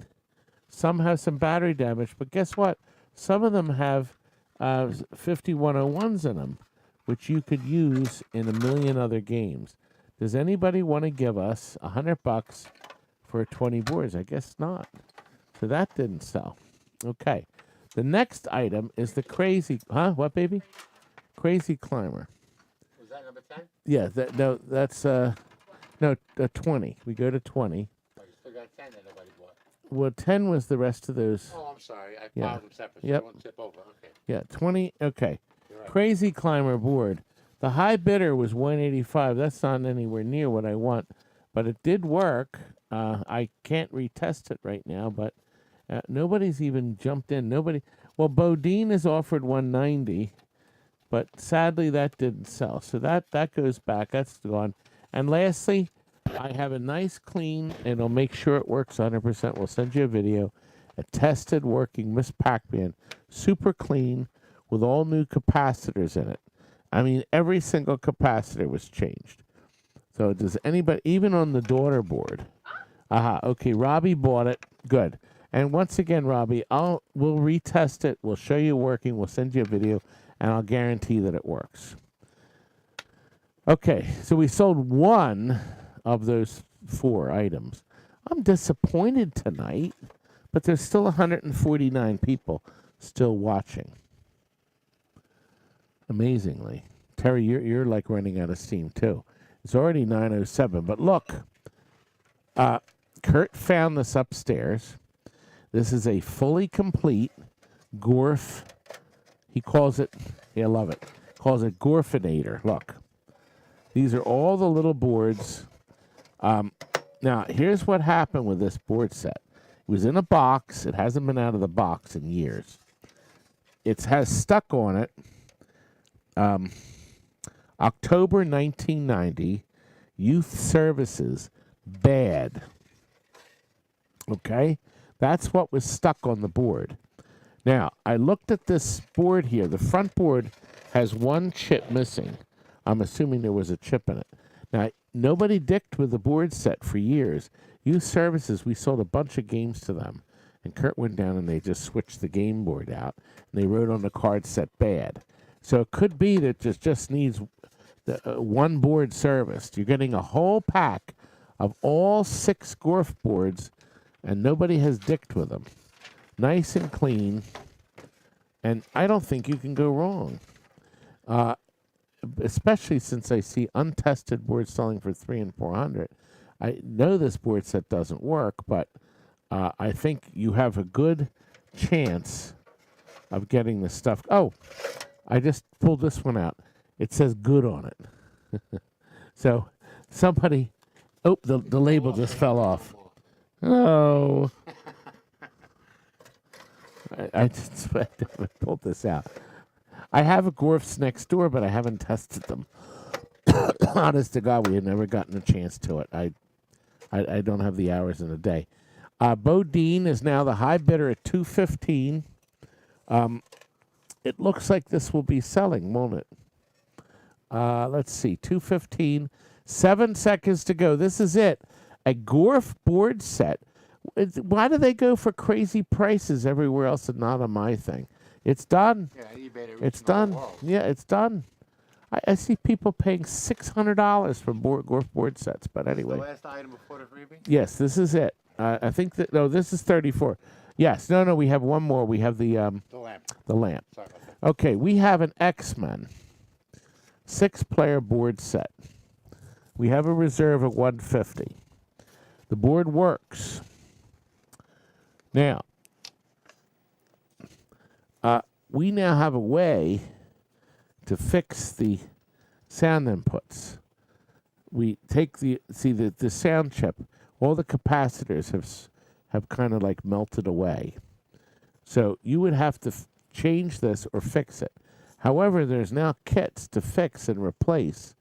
Some have some battery damage, but guess what? Some of them have 5101s in them, which you could use in a million other games. Does anybody want to give us $100 for 20 boards? I guess not. So that didn't sell. Okay. The next item is the crazy, what baby? Crazy Climber. Was that number 10? Yeah, that's 20. We go to 20. Oh, you still got 10 that nobody bought. Well, 10 was the rest of those. Oh, I'm sorry. I Yeah. filed them separate, so Yep. they won't tip over. Okay. Yeah, 20. Okay. You're right. Crazy Climber board. The high bidder was 185. That's not anywhere near what I want, but it did work. I can't retest it right now, but nobody's even jumped in. Well, Bodine is offered 190, but sadly that didn't sell. So that goes back. That's gone. And lastly, I have a nice clean, and it'll make sure it works 100%. We'll send you a video. A tested working Miss Pac-Man, super clean with all new capacitors in it. I mean, every single capacitor was changed. So does anybody, even on the daughter board? Okay, Robbie bought it. Good. And once again, Robbie, we'll retest it. We'll show you working. We'll send you a video, and I'll guarantee that it works. Okay, so we sold one of those 4 items. I'm disappointed tonight, but there's still 149 people still watching. Amazingly. Terry, you're like running out of steam too. It's already 9:07, but look. Kurt found this upstairs. This is a fully complete Gorf. He calls it, I love it, calls it Gorfinator. Look. These are all the little boards. Now, here's what happened with this board set. It was in a box. It hasn't been out of the box in years. It has stuck on it. October 1990, Youth Services, bad. Okay? That's what was stuck on the board. Now, I looked at this board here. The front board has one chip missing. I'm assuming there was a chip in it. Now, nobody dicked with the board set for years. Youth Services, we sold a bunch of games to them. And Kurt went down and they just switched the game board out. And they wrote on the card set bad. So it could be that it just needs the, one board serviced. You're getting a whole pack of all 6 Gorf boards, and nobody has dicked with them. Nice and clean, and I don't think you can go wrong. Especially since I see untested boards selling for $300 and $400. I know this board set doesn't work, but I think you have a good chance of getting this stuff. Oh, I just pulled this one out. It says good on it. So somebody, the label just fell off. Oh. I pulled this out. I have a Gorfs next door, but I haven't tested them. Honest to God, we had never gotten a chance to it. I don't have the hours in the day. Bodine is now the high bidder at $215. It looks like this will be selling, won't it? Let's see, 2:15, 7 seconds to go. This is it. A Gorf board set. Why do they go for crazy prices everywhere else and not on my thing? It's done. Yeah, eBay. It's done. Yeah, it's done. I see people paying $600 for Gorf board sets. But anyway. The last item before the freebie? Yes, this is it. I think that, no, this is 34. Yes, no, we have one more. We have the lamp. The lamp. Sorry about that. Okay, we have an X-Men 6-player board set. We have a reserve of 150. The board works. Now, we now have a way to fix the sound inputs. We take the sound chip. All the capacitors have kind of like melted away. So you would have to change this or fix it. However, there's now kits to fix and replace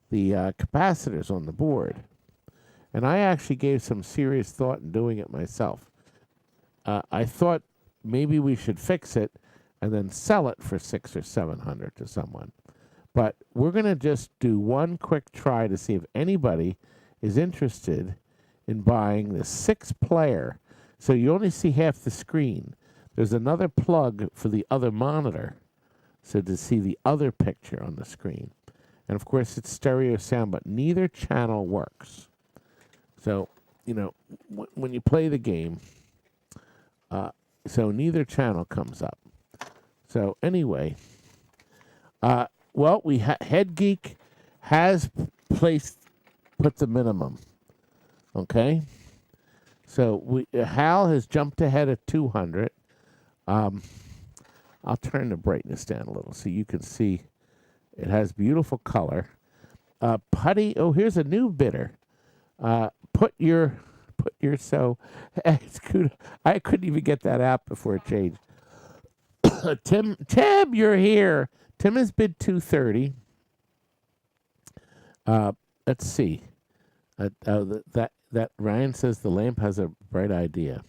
the capacitors on the board. And I actually gave some serious thought in doing it myself. I thought maybe we should fix it and then sell it for $600 or $700 to someone. But we're going to just do one quick try to see if anybody is interested in buying the 6-player. So you only see half the screen. There's another plug for the other monitor, so to see the other picture on the screen. And of course, it's stereo sound, but neither channel works. So, you know, when you play the game, so neither channel comes up. So anyway, well, Head Geek has put the minimum. Okay, so Hal has jumped ahead at 200. I'll turn the brightness down a little so you can see. It has beautiful color. Putty. Oh, here's a new bidder. Put your so. I couldn't even get that out before it changed. Tim, you're here. Tim has bid 230. Let's see. That Ryan says the lamp has a bright idea.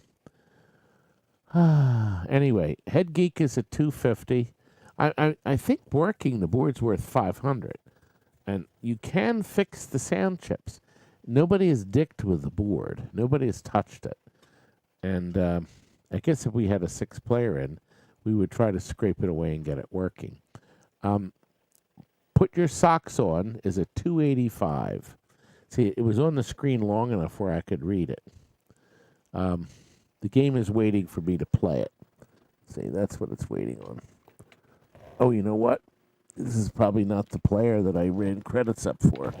Anyway, Head Geek is at 250. I think working the board's worth 500, and you can fix the sound chips. Nobody has dicked with the board. Nobody has touched it, and I guess if we had a 6-player in, we would try to scrape it away and get it working. Put Your Socks On is at 285. See, it was on the screen long enough where I could read it. The game is waiting for me to play it. See, that's what it's waiting on. Oh, you know what? This is probably not the player that I ran credits up for.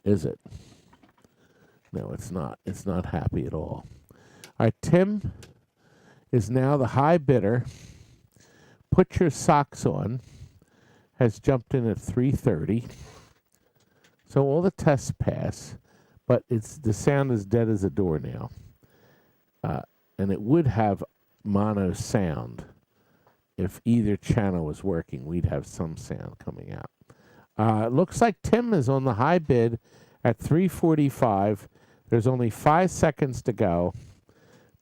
Is it? No, it's not. It's not happy at all. All right, Tim is now the high bidder. Put Your Socks On has jumped in at 330. So all the tests pass, but the sound is dead as a door now. And it would have mono sound. If either channel was working, we'd have some sound coming out. It looks like Tim is on the high bid at 345. There's only 5 seconds to go.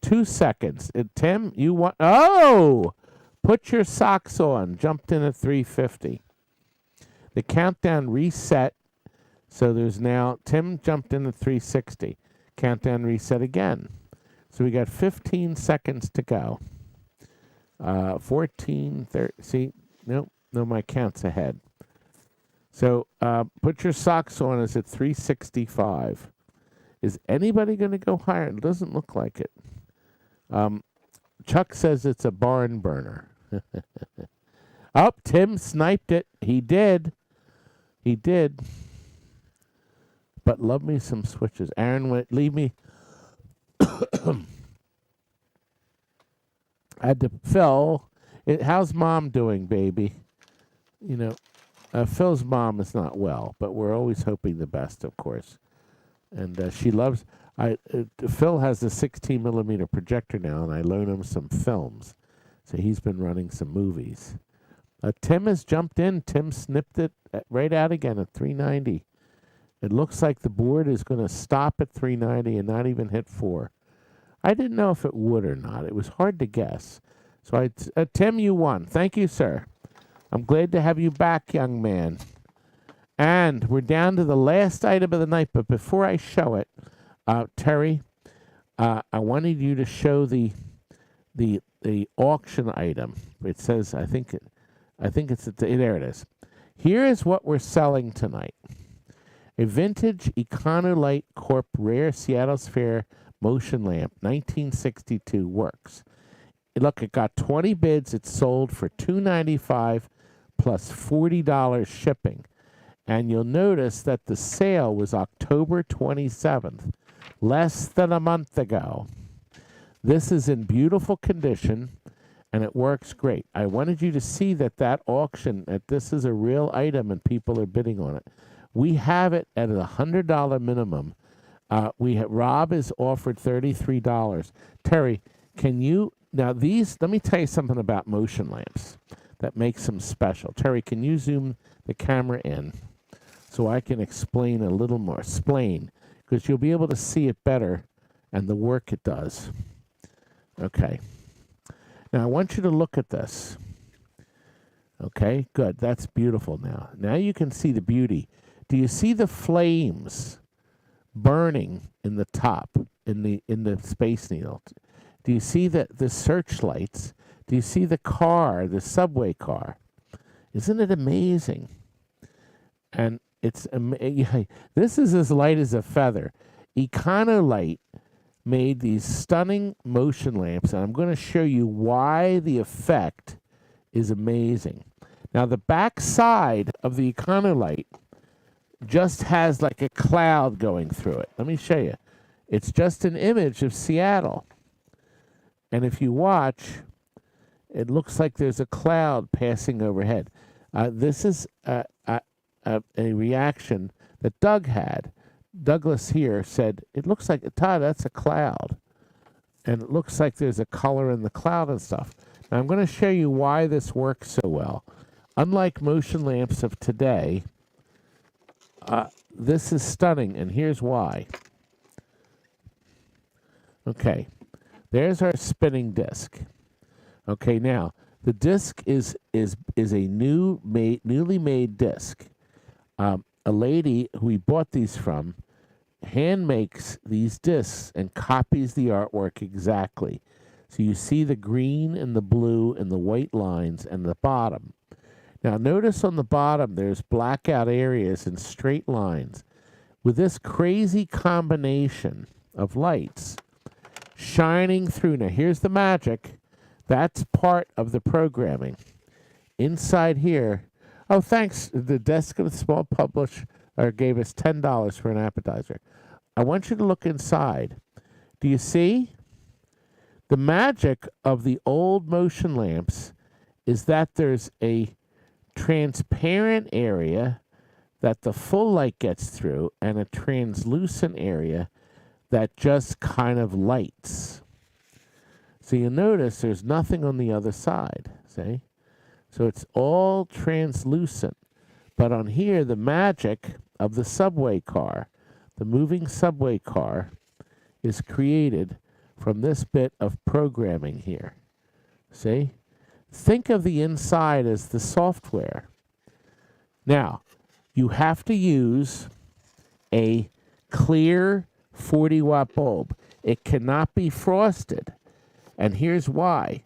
2 seconds. Tim, you want... Oh! Put Your Socks On. Jumped in at 350. The countdown reset. So there's now... Tim jumped in at 360. Countdown reset again. So we got 15 seconds to go. 14, 30... See? No, my count's ahead. So Put Your Socks On is at 365. Is anybody going to go higher? It doesn't look like it. Chuck says it's a barn burner. Oh, Tim sniped it. He did. But love me some switches. Aaron, leave me. Phil, how's Mom doing, baby? You know, Phil's mom is not well, but we're always hoping the best, of course. And she loves... Phil has a 16-millimeter projector now, and I loan him some films. So he's been running some movies. Tim has jumped in. Tim snipped it right out again at 390. It looks like the board is going to stop at 390 and not even hit 4. I didn't know if it would or not. It was hard to guess. So Tim, you won. Thank you, sir. I'm glad to have you back, young man. And we're down to the last item of the night, but before I show it, Terry, I wanted you to show the auction item. It says, I think it's there. It is. Here is what we're selling tonight: a vintage Econolite Corp rare Seattle's Fair motion lamp, 1962 works. Look, it got 20 bids. It sold for $295 plus $40 shipping. And you'll notice that the sale was October 27th, less than a month ago. This is in beautiful condition, and it works great. I wanted you to see that auction, that this is a real item and people are bidding on it. We have it at a $100 minimum. Rob is offered $33. Terry, can you, now these, let me tell you something about motion lamps that makes them special. Terry, can you zoom the camera in so I can explain a little more? Explain, because you'll be able to see it better and the work it does. Okay. Now I want you to look at this. Okay, good. That's beautiful now. Now you can see the beauty. Do you see the flames burning in the top, in the Space Needle? Do you see the searchlights? Do you see the car, the subway car? Isn't it amazing? And it's this is as light as a feather. Econolite made these stunning motion lamps, and I'm going to show you why the effect is amazing. Now, the back side of the Econolite just has like a cloud going through it. Let me show you. It's just an image of Seattle. And if you watch, it looks like there's a cloud passing overhead. This is a reaction that Doug had. Douglas here said, it looks like, Todd, that's a cloud. And it looks like there's a color in the cloud and stuff. Now, I'm going to show you why this works so well. Unlike motion lamps of today, this is stunning, and here's why. Okay, there's our spinning disc. Okay, now, the disc is a newly made disc. A lady who we bought these from hand makes these discs and copies the artwork exactly. So you see the green and the blue and the white lines and the bottom. Now notice on the bottom there's blackout areas and straight lines. With this crazy combination of lights shining through. Now here's the magic. That's part of the programming. Inside here, oh, thanks. The Desk of the Small Publisher gave us $10 for an appetizer. I want you to look inside. Do you see? The magic of the old motion lamps is that there's a transparent area that the full light gets through and a translucent area that just kind of lights. So you notice there's nothing on the other side, see? So it's all translucent. But on here, the magic of the subway car, the moving subway car, is created from this bit of programming here. See? Think of the inside as the software. Now, you have to use a clear 40-watt bulb. It cannot be frosted. And here's why.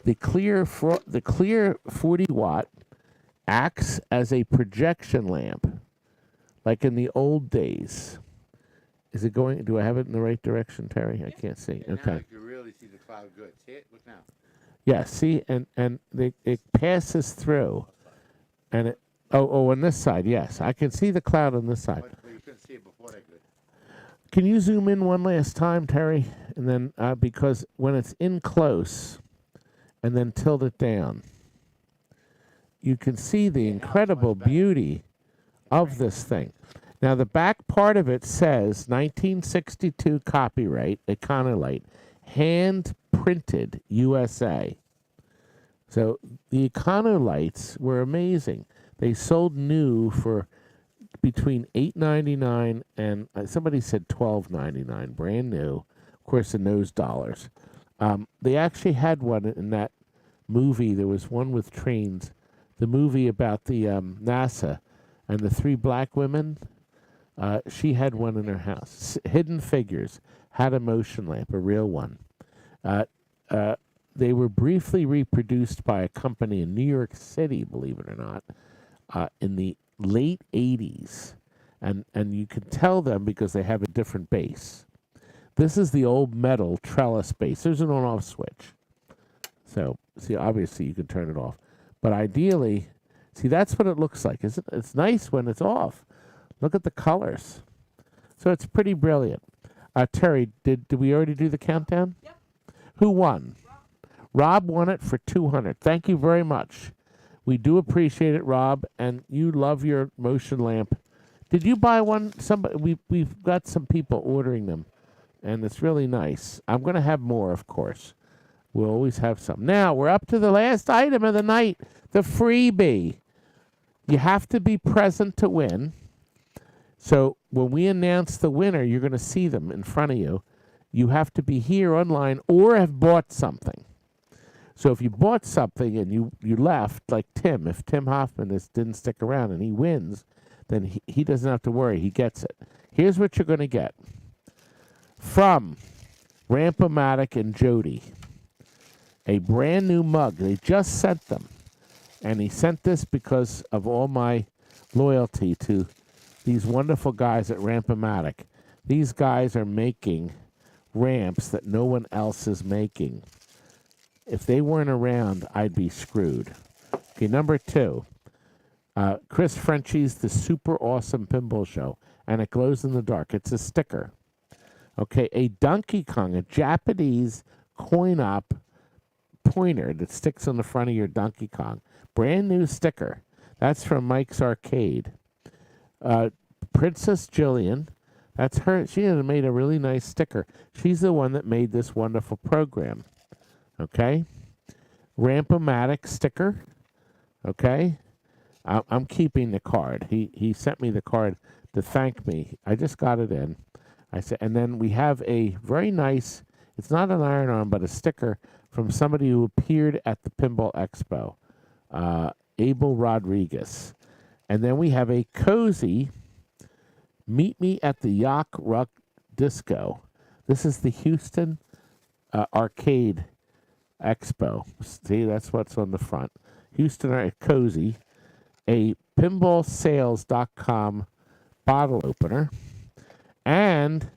The clear 40-watt acts as a projection lamp, like in the old days. Is it going? Do I have it in the right direction, Terry? I can't see. And okay. now you can really see the cloud good. See it? Look now. Yeah. See, and it passes through, and it. Oh, on this side, yes, I can see the cloud on this side. But you couldn't see it before that good. Can you zoom in one last time, Terry? And then because when it's in close, and then tilt it down, you can see the incredible beauty of this thing. Now, the back part of it says 1962 copyright, Econolite, hand printed USA. So the Econolites were amazing. They sold new for between $8.99 and somebody said $12.99, brand new. Of course, in those dollars. They actually had one in that movie. There was one with trains. The movie about the NASA, and the 3 black women, she had one in her house. Hidden Figures had a motion lamp, a real one. They were briefly reproduced by a company in New York City, believe it or not, in the late 80s. And you can tell them because they have a different base. This is the old metal trellis base. There's an on-off switch. So, see, obviously you can turn it off. But ideally, see, that's what it looks like. Isn't it? It's nice when it's off. Look at the colors. So it's pretty brilliant. Terry, did we already do the countdown? Yep. Who won? Rob won it for $200. Thank you very much. We do appreciate it, Rob, and you love your motion lamp. Did you buy one? Somebody, we've got some people ordering them, and it's really nice. I'm going to have more, of course. We'll always have some. Now, we're up to the last item of the night, the freebie. You have to be present to win. So when we announce the winner, you're going to see them in front of you. You have to be here online or have bought something. So if you bought something and you left, like Tim, if Tim Hoffman didn't stick around and he wins, then he doesn't have to worry. He gets it. Here's what you're going to get. From Rampomatic and Jody, a brand new mug. They just sent them. And he sent this because of all my loyalty to these wonderful guys at Rampomatic. These guys are making ramps that no one else is making. If they weren't around, I'd be screwed. Okay, number 2. Chris Frenchie's The Super Awesome Pinball Show, and it glows in the dark. It's a sticker. Okay, a Donkey Kong, a Japanese coin-op pointer that sticks on the front of your Donkey Kong. Brand new sticker. That's from Mike's Arcade. Princess Jillian, that's her. She had made a really nice sticker. She's the one that made this wonderful program. Okay? Rampomatic sticker. Okay? I'm keeping the card. He sent me the card to thank me. I just got it in. I said, and then we have a very nice, it's not an iron arm, but a sticker from somebody who appeared at the Pinball Expo, Abel Rodriguez. And then we have a cozy Meet Me at the Yak Ruck Disco. This is the Houston Arcade Expo. See, that's what's on the front. Houston Cozy, a pinballsales.com bottle opener, and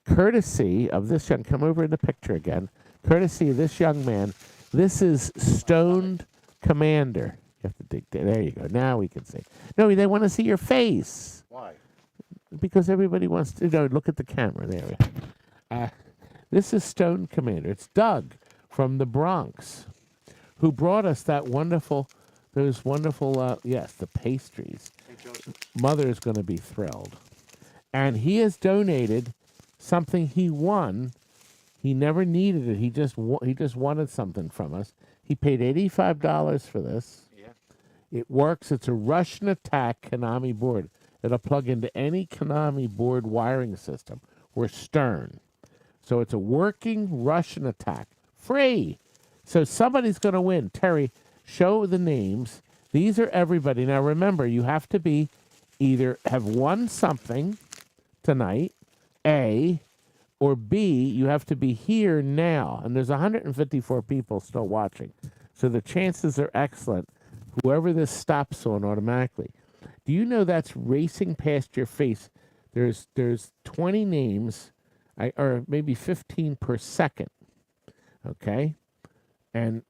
courtesy of this young, come over in the picture again, courtesy of this young man, this is Stoned Commander. You have to dig there. There you go. Now we can see. No, they want to see your face. Why? Because everybody wants to look at the camera. There we go. This is Stone Commander. It's Doug from the Bronx, who brought us that wonderful, those wonderful, yes, the pastries. Hey, Joseph. Mother is going to be thrilled. And he has donated something he won. He never needed it. He just wanted something from us. He paid $85 for this. Yeah. It works. It's a Rush and Attack Konami board. It'll plug into any Konami board wiring system or Stern. So it's a working Rush and Attack. Free. So somebody's going to win. Terry, show the names. These are everybody. Now remember, you have to be either have won something tonight, A, or B, you have to be here now. And there's 154 people still watching. So the chances are excellent. Whoever this stops on automatically. Do you know that's racing past your face? There's 20 names, or maybe 15 per second. Okay? And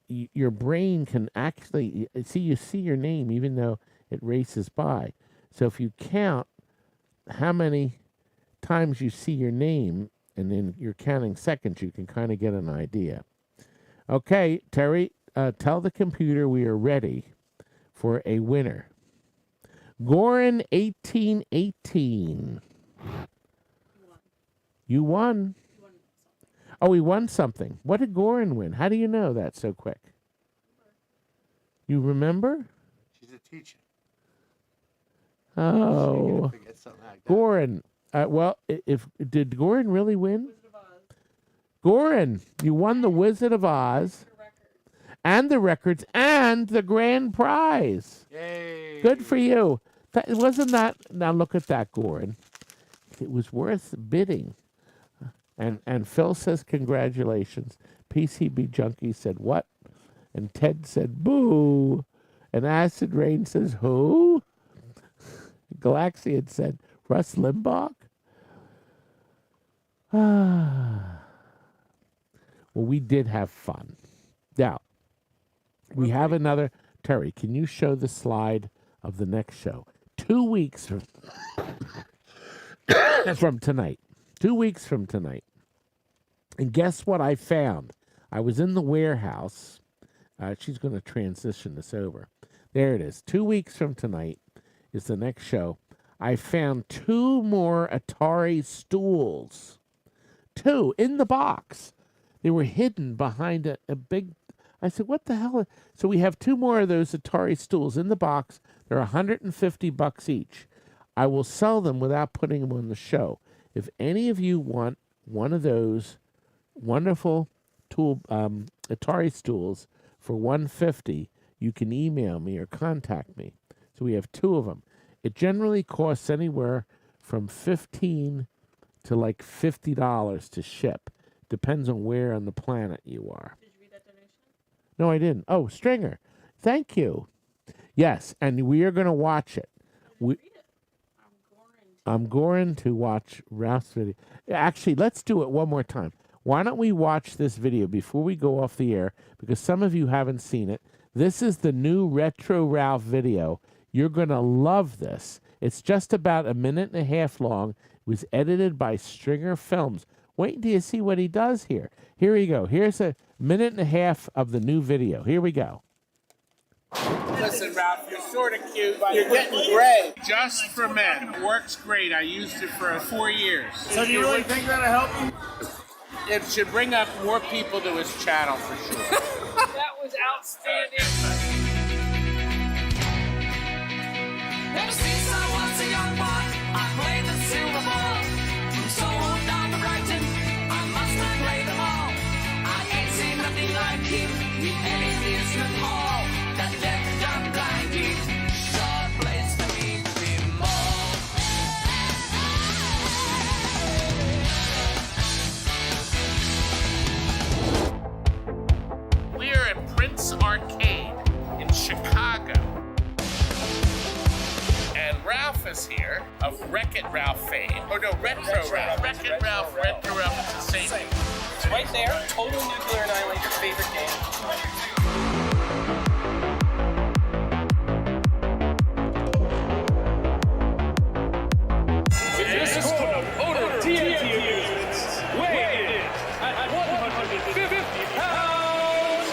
your brain can actually you see your name even though it races by. So if you count how many times you see your name and then you're counting seconds, you can kind of get an idea. Okay, Terry, tell the computer we are ready for a winner. Gorin 1818. You won. Oh, he won something. What did Gorin win? How do you know that so quick? You remember? She's a teacher. Oh, Forget something like that. Gorin. Did Gorin really win? Gorin, you won the Wizard of Oz and the records and the grand prize. Yay. Good for you. It wasn't that. Now look at that, Goran. It was worth bidding. And Phil says congratulations. PCB Junkie said what? And Ted said boo. And Acid Rain says who? Galaxian said Russ Limbaugh. Well, we did have fun. Now, we have another. Terry, can you show the slide of the next show? 2 weeks from tonight. 2 weeks from tonight. And guess what I found? I was in the warehouse. She's going to transition this over. There it is. 2 weeks from tonight is the next show. I found 2 more Atari stools. 2 in the box. They were hidden behind a big... I said, what the hell? So we have 2 more of those Atari stools in the box. They're $150 each. I will sell them without putting them on the show. If any of you want one of those wonderful Atari stools for $150, you can email me or contact me. So we have 2 of them. It generally costs anywhere from $15 to like $50 to ship. Depends on where on the planet you are. Did you read that donation? No, I didn't. Oh, Stringer, thank you. Yes, and we are going to watch it. Read it. I'm going to watch Ralph's video. Actually, let's do it one more time. Why don't we watch this video before we go off the air? Because some of you haven't seen it. This is the new Retro Ralph video. You're going to love this. It's just about 1.5 minutes long. It was edited by Stringer Films. Wait until you see what he does here. Here we go. Here's 1.5 minutes of the new video. Here we go. Listen, Ralph, you're sort of cute, but you're getting gray. Just for Men. Works great. I used it for 4 years. So do you really think that'll help you? It should bring up more people to his channel for sure. That was outstanding. Ever since I was a young boy, I played the silver ball. From Soho down to Brighton, I must have played them all. I ain't seen nothing like him in any amusement hall. That deaf and dumb blind kid, sure place to meet pinball. We're at Prince Arcade in Chicago. And Ralph is here of Wreck-It Ralph fame. Oh no, Retro Ralph. Wreck-It Ralph, Retro Ralph, it's the same. It's right there. Total Nuclear Annihilate, your favorite game. This is owner TNT Amusements. Weighed in at 150 pounds.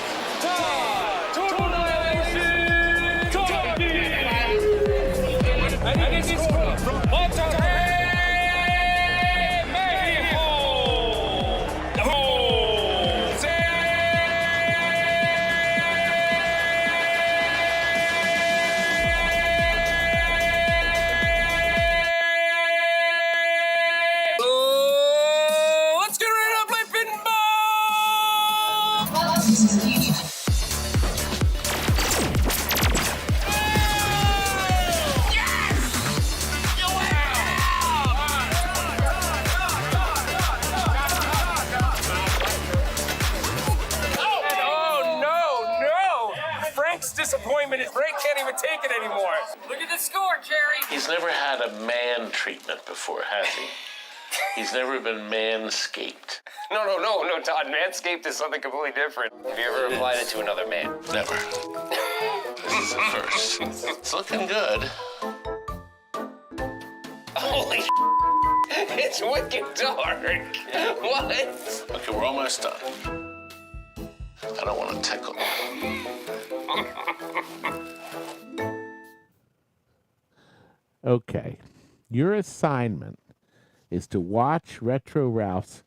Total Annihilation. Talking. And it is from Monterey, Mexico. Let's get ready to play pinball. Disappointment is Frank can't even take it anymore. Look at the score, Jerry. He's never had a man treatment before, has he? He's never been manscaped. No, Todd. Manscaped is something completely different. Have you ever applied it to another man? Never. This is the first. It's looking good. Holy it's wicked dark. What? Okay, we're almost done. I don't want to tickle. Okay. Your assignment is to watch Retro Ralph's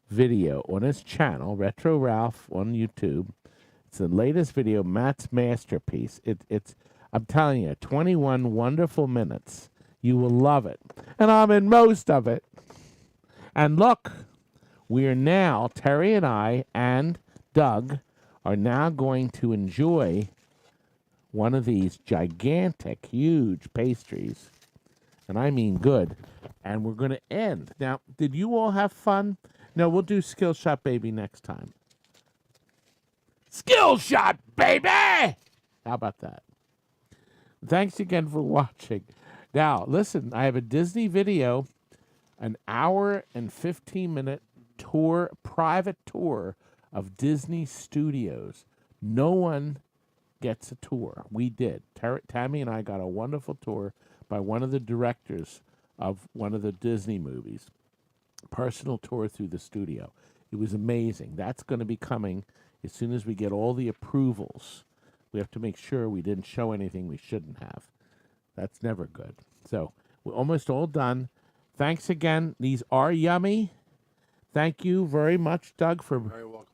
video on his channel, Retro Ralph on YouTube. It's the latest video, Matt's masterpiece. It's I'm telling you, 21 wonderful minutes. You will love it. And I'm in most of it. And look, we are now, Terry and I and Doug are now going to enjoy one of these gigantic, huge pastries, and I mean good, and we're going to end. Now, did you all have fun? No, we'll do Skill Shot Baby next time. Skill Shot Baby! How about that? Thanks again for watching. Now, listen, I have a Disney video, an hour and 15-minute tour, private tour of Disney Studios. No one gets a tour. We did. Tammy and I got a wonderful tour by one of the directors of one of the Disney movies. Personal tour through the studio. It was amazing. That's going to be coming as soon as we get all the approvals. We have to make sure we didn't show anything we shouldn't have. That's never good. So we're almost all done. Thanks again. These are yummy. Thank you very much, Doug, for Very welcome.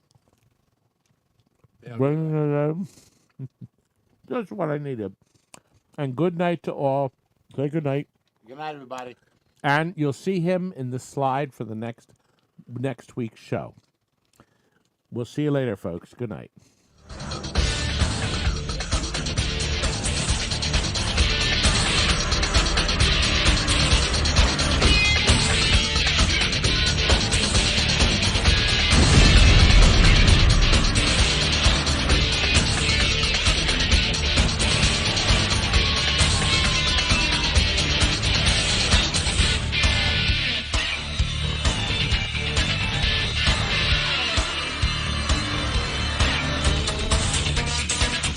bringing it in. Just what I needed. And good night to all. Say good night. Good night, everybody. And you'll see him in the slide for the next week's show. We'll see you later, folks. Good night.